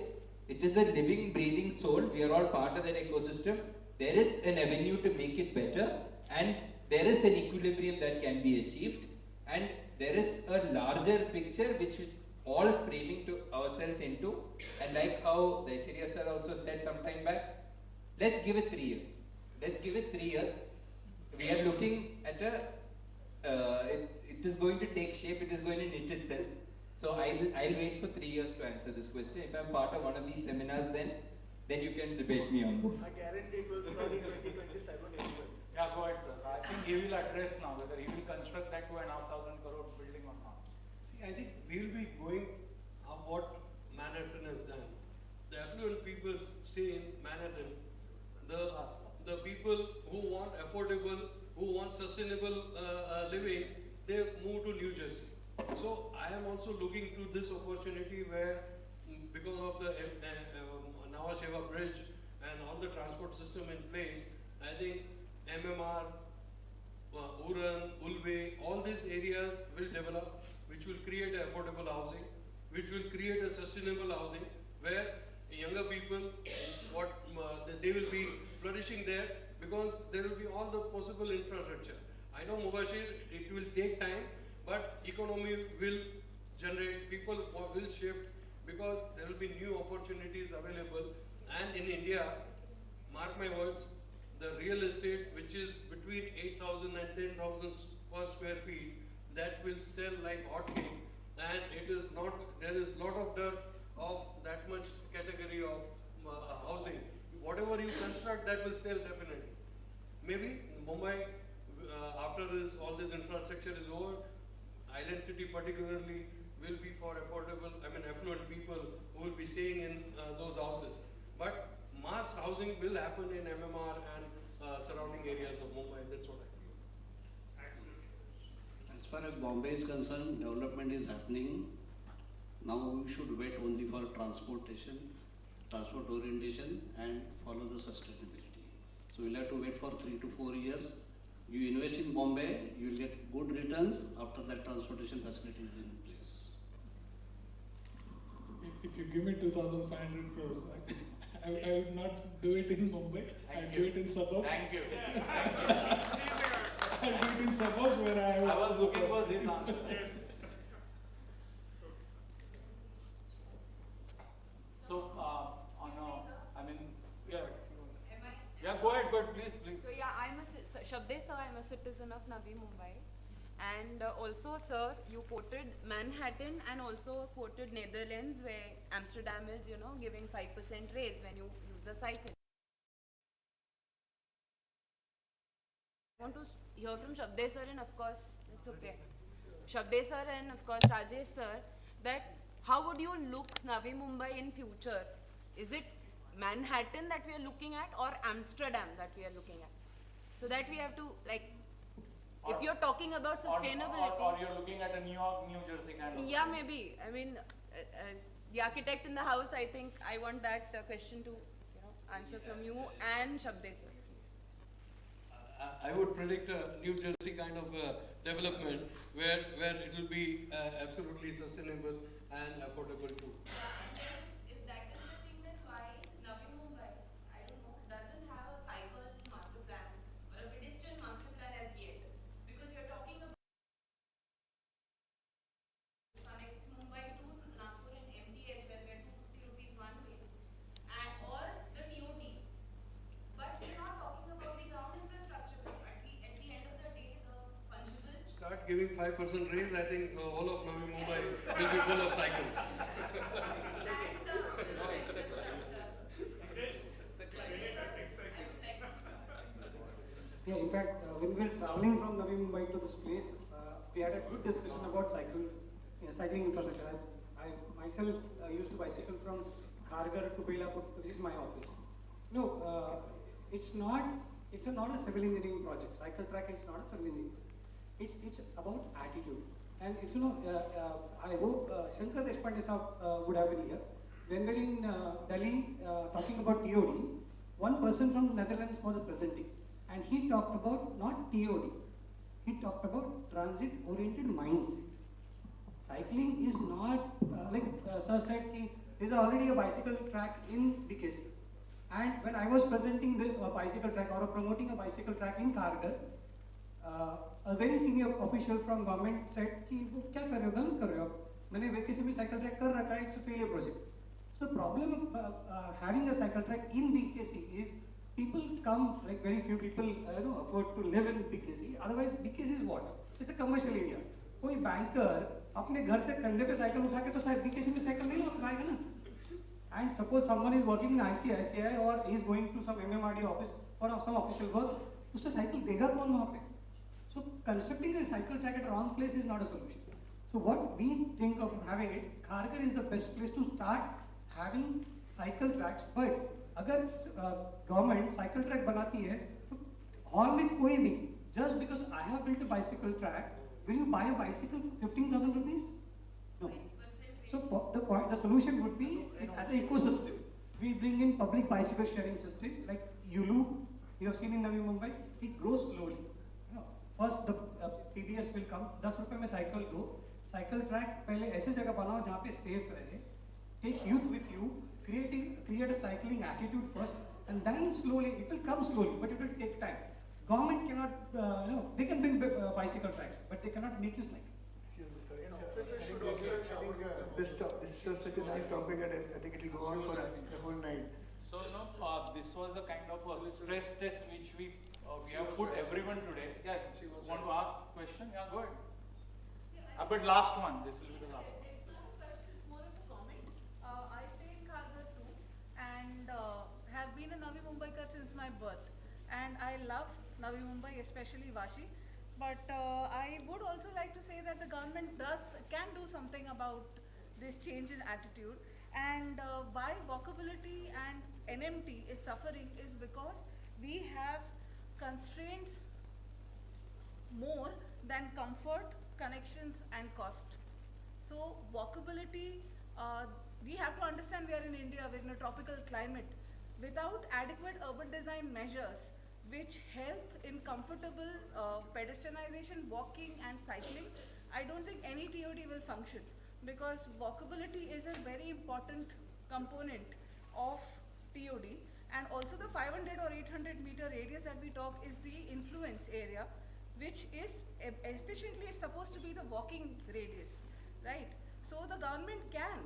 It is a living, breathing soul. We are all part of that ecosystem. There is an avenue to make it better, and there is an equilibrium that can be achieved, and there is a larger picture which is all framing to ourselves into, and like how the Aishwarya sir also said some time back, let's give it 3 years. Let's give it 3 years. We are looking at it is going to take shape, it is going to knit itself. So I'll wait for 3 years to answer this question. If I'm part of one of these seminars, then you can debate me on this. I guarantee it will start in 2027 anyway. Yeah, go ahead, sir. I think he will address now whether he will construct that 2,500 crore building or not. See, I think we will be going up what Manhattan has done. The affluent people stay in Manhattan. The people who want affordable, who want sustainable living, they move to New Jersey. So I am also looking to this opportunity where, because of the Nhava Sheva bridge and all the transport system in place, I think MMR, Uran, Ulve, all these areas will develop, which will create affordable housing, which will create a sustainable housing, where younger people, they will be flourishing there, because there will be all the possible infrastructure. I know Mubashir, it will take time, but economy will generate, people will shift, because there will be new opportunities available. And in India, mark my words, the real estate which is between 8,000 and 10,000 per square feet, that will sell like hotcake, and it is not, there is lot of dearth of that much category of housing. Whatever you construct, that will sell definitely. Maybe Mumbai, after this, all this infrastructure is over, Island City particularly will be for affordable, affluent people who will be staying in those houses. But mass housing will happen in MMR and surrounding areas of Mumbai. That's what I feel. As far as Bombay is concerned, development is happening. Now we should wait only for transportation, transport orientation, and follow the sustainability. So we'll have to wait for 3 to 4 years. You invest in Bombay, you will get good returns after that transportation facility is in place. If you give me 2,500 crores, I would not do it in Mumbai. I'll do it in suburbs. Thank you. I'll do it in suburbs where I was looking for this answer. Yes. So, yeah. Am I? Yeah, go ahead, please. So yeah, Shabde sir, I'm a citizen of Navi Mumbai. And also sir, you quoted Manhattan and also quoted Netherlands where Amsterdam is, giving 5% raise when you use the cycle. I want to hear from Shabde sir and of course, it's okay. Shabde sir and of course Rajesh sir, that how would you look Navi Mumbai in future? Is it Manhattan that we are looking at or Amsterdam that we are looking at? So that we have to if you're talking about sustainability. Or you're looking at a New York, New Jersey kind of. Yeah, maybe. The architect in the house, I think I want that question to answer from you and Shabde sir. I would predict a New Jersey kind of development where it will be absolutely sustainable and affordable too. If that is the thing, then why Navi Mumbai, I don't know, doesn't have a cycle master plan or a pedestrian master plan as yet? Because you're talking about connects Mumbai to Nagpur and MTH where we are 250 rupees one way, or the TOT. But we're not talking about the ground infrastructure. At the end of the day, the fungible. Start giving 5% raise, I think all of Navi Mumbai will be full of cycle. Yeah, in fact, when we were traveling from Navi Mumbai to this place, we had a good discussion about cycling infrastructure. I myself used to bicycle from Kharghar to Belapur. This is my office. No, it's not a civil engineering project. Cycle track is not a civil engineering. It's about attitude. And it's, I hope Shankar Deshpande would have been here. When we were in Delhi talking about TOD, one person from Netherlands was presenting. And he talked about not TOD, he talked about transit-oriented mindset. Cycling is not, like Sir said, there is already a bicycle track in BKC. And when I was presenting the bicycle track or promoting a bicycle track in Kharghar, a very senior official from government said, "Ki wo kya kar rahe ho, galat kar rahe ho aap? मैंने BKC में cycle track कर रखा है, it's a failure project." So the problem of having a cycle track in BKC is people come, like very few people afford to live in BKC. Otherwise, BKC is what? It's a commercial area. कोई banker अपने घर से कंधे पे cycle उठा के तो शायद BKC में साइकिल नहीं लगाएगा ना. And suppose someone is working in ICICI or is going to some MMRD office or some official work, उससे साइकिल देगा कौन वहाँ पे? So constructing a cycle track at a wrong place is not a solution. So what we think of having it, Kharghar is the best place to start having cycle tracks. But अगर government cycle track बनाती है, तो hall में कोई भी, just because I have built a bicycle track, will you buy a bicycle for 15,000 rupees? No. So the solution would be as an ecosystem. We bring in public bicycle sharing system like Yulu. You have seen in Navi Mumbai. It grows slowly. First the PBS will come. 10 रुपए में cycle दो. Cycle track पहले ऐसे जगह बनाओ जहाँ पे safe रहे. Take youth with you. Create a cycling attitude first, and then slowly it will come slowly, but it will take time. Government cannot, they can bring bicycle tracks, but they cannot make you cycle. Excuse me, sorry. This is such a nice topic that I think it will go on for the whole night. So, this was a kind of a stress test which we have put everyone today. Yeah, want to ask a question? Yeah, go ahead. But last one, this will be the last one. It's not a question, it's more of a comment. I stay in Kharghar too and have been a Navi Mumbaikar since my birth. And I love Navi Mumbai, especially Vashi. But I would also like to say that the government can do something about this change in attitude. And why walkability and NMT is suffering is because we have constraints more than comfort, connections and cost. So walkability, we have to understand we are in India, we're in a tropical climate. Without adequate urban design measures which help in comfortable pedestrianization, walking and cycling, I don't think any TOD will function, because walkability is a very important component of TOD. And also the 500 or 800 meter radius that we talk is the influence area, which is efficiently supposed to be the walking radius, right? So the government can.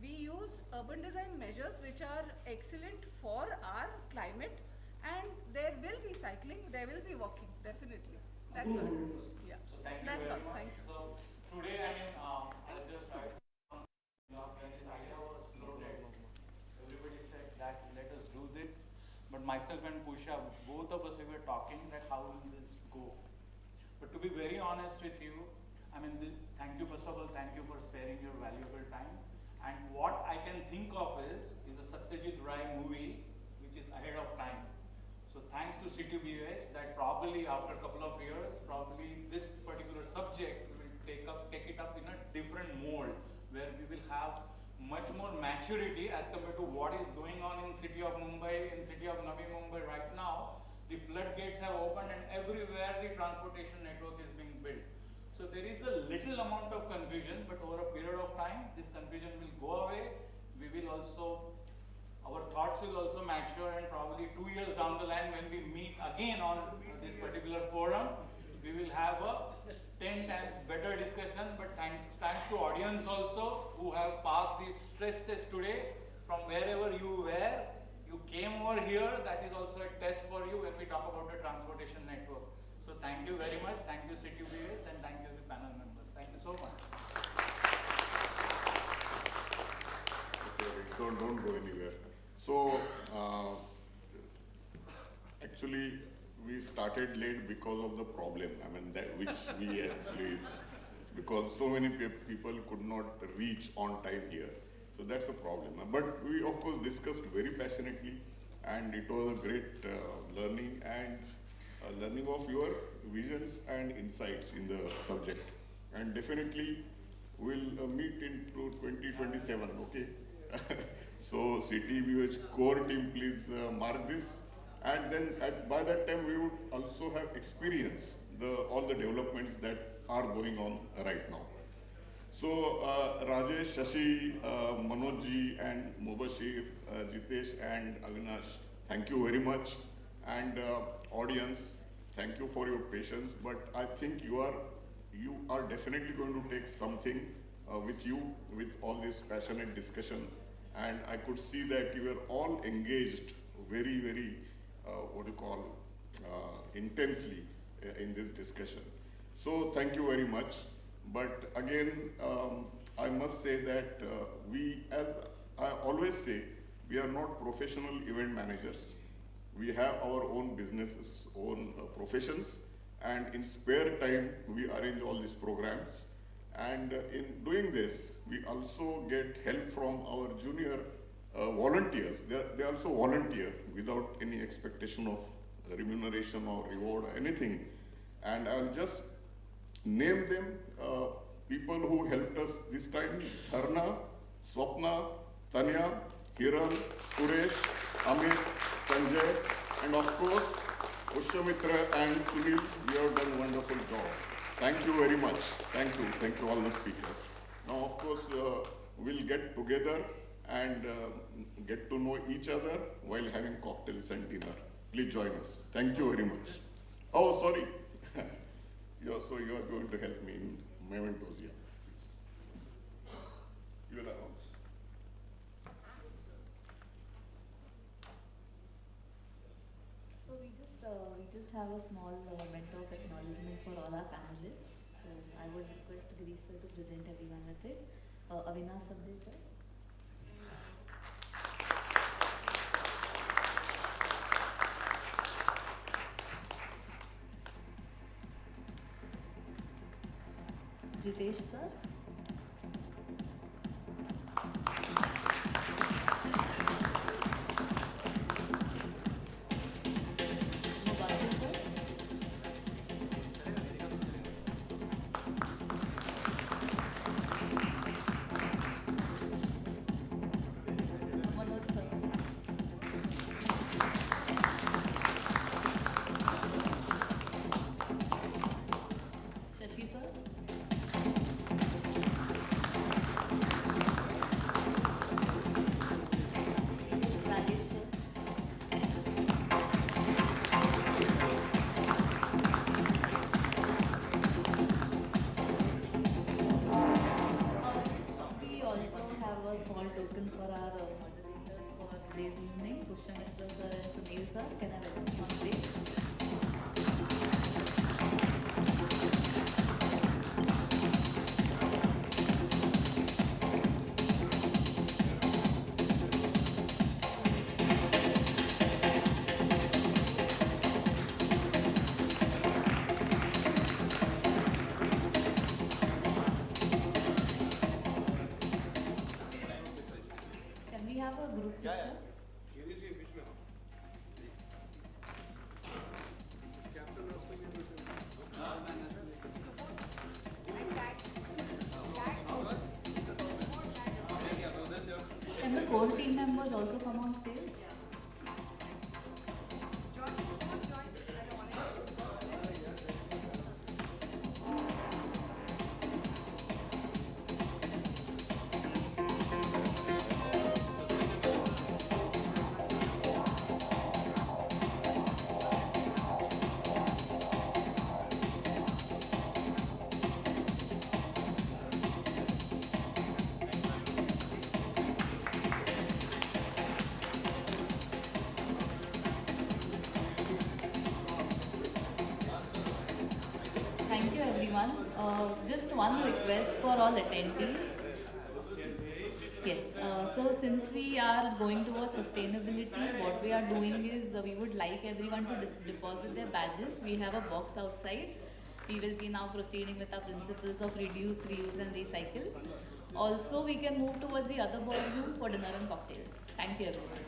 We use urban design measures which are excellent for our climate, and there will be cycling, there will be walking, definitely. That's all. Yeah. So thank you That's very all. much. Thank you. So today, I'll just start. When this idea was floated, everybody said that let us do this. But myself and Pusha, both of us, we were talking that how will this go. But to be very honest with you, thank you, first of all, thank you for sparing your valuable time. And what I can think of is a Satyajit Ray movie which is ahead of time. So thanks to CTBUH that probably after a couple of years, probably this particular subject we will take it up in a different mold, where we will have much more maturity as compared to what is going on in city of Mumbai, in city of Navi Mumbai right now. The floodgates have opened and everywhere the transportation network is being built. So there is a little amount of confusion, but over a period of time, this confusion will go away. We will also, our thoughts will also mature, and probably 2 years down the line when we meet again on this particular forum, we will have a 10 times better discussion. But thanks to audience also who have passed this stress test today from wherever you were. You came over here, that is also a test for you when we talk about the transportation network. So thank you very much. Thank you CTBUH and thank you the panel members. Thank you so much. Okay, don't go anywhere. So actually we started late because of the problem. That which we actually, because so many people could not reach on time here. So that's the problem. But we of course discussed very passionately, and it was a great learning of your visions and insights in the subject. And definitely we'll meet into 2027, okay? So CTBUH core team, please mark this. And then by that time we would also have experienced all the developments that are going on right now. So Rajesh, Shashi, Manojji and Mubashir, Jitesh and Avinash, thank you very much. And audience, thank you for your patience, but I think you are definitely going to take something with you with all this passionate discussion. And I could see that you were all engaged very, very, intensely in this discussion. So thank you very much. But again, I must say that as I always say, we are not professional event managers. We have our own businesses, own professions, and in spare time, we arrange all these programs. And in doing this, we also get help from our junior volunteers. They also volunteer without any expectation of remuneration or reward or anything. And I'll just name them, people who helped us this time: Dharna, Swapna, Tanya, Hiran, Suresh, Amit, Sanjay, and of course, Pushamitra and Sunil. You have done a wonderful job. Thank you very much. Thank you all the speakers. Now, of course, we'll get together and get to know each other while having cocktails and dinner. Please join us. Thank you very much. Oh, sorry. So you are going to help me in mementos here. You will announce. So we just have a small memento of acknowledgement for all our panelists. So I would request Girish sir to present everyone with it. Avinash Sabde sir. Jitesh sir. Mubashir sir. Manoj sir. Shashi sir. Rajesh sir. We also have a small token for our moderators for today's evening, Pushamitra sir and Sunil sir. Can I welcome you on stage? Can we have a group picture? Can the core team members also come on stage? Thank you everyone. Just one request for all attendees. Yes, so since we are going towards sustainability, what we are doing is we would like everyone to deposit their badges. We have a box outside. We will be now proceeding with our principles of reduce, reuse and recycle. Also, we can move towards the other ballroom for dinner and cocktails. Thank you everyone.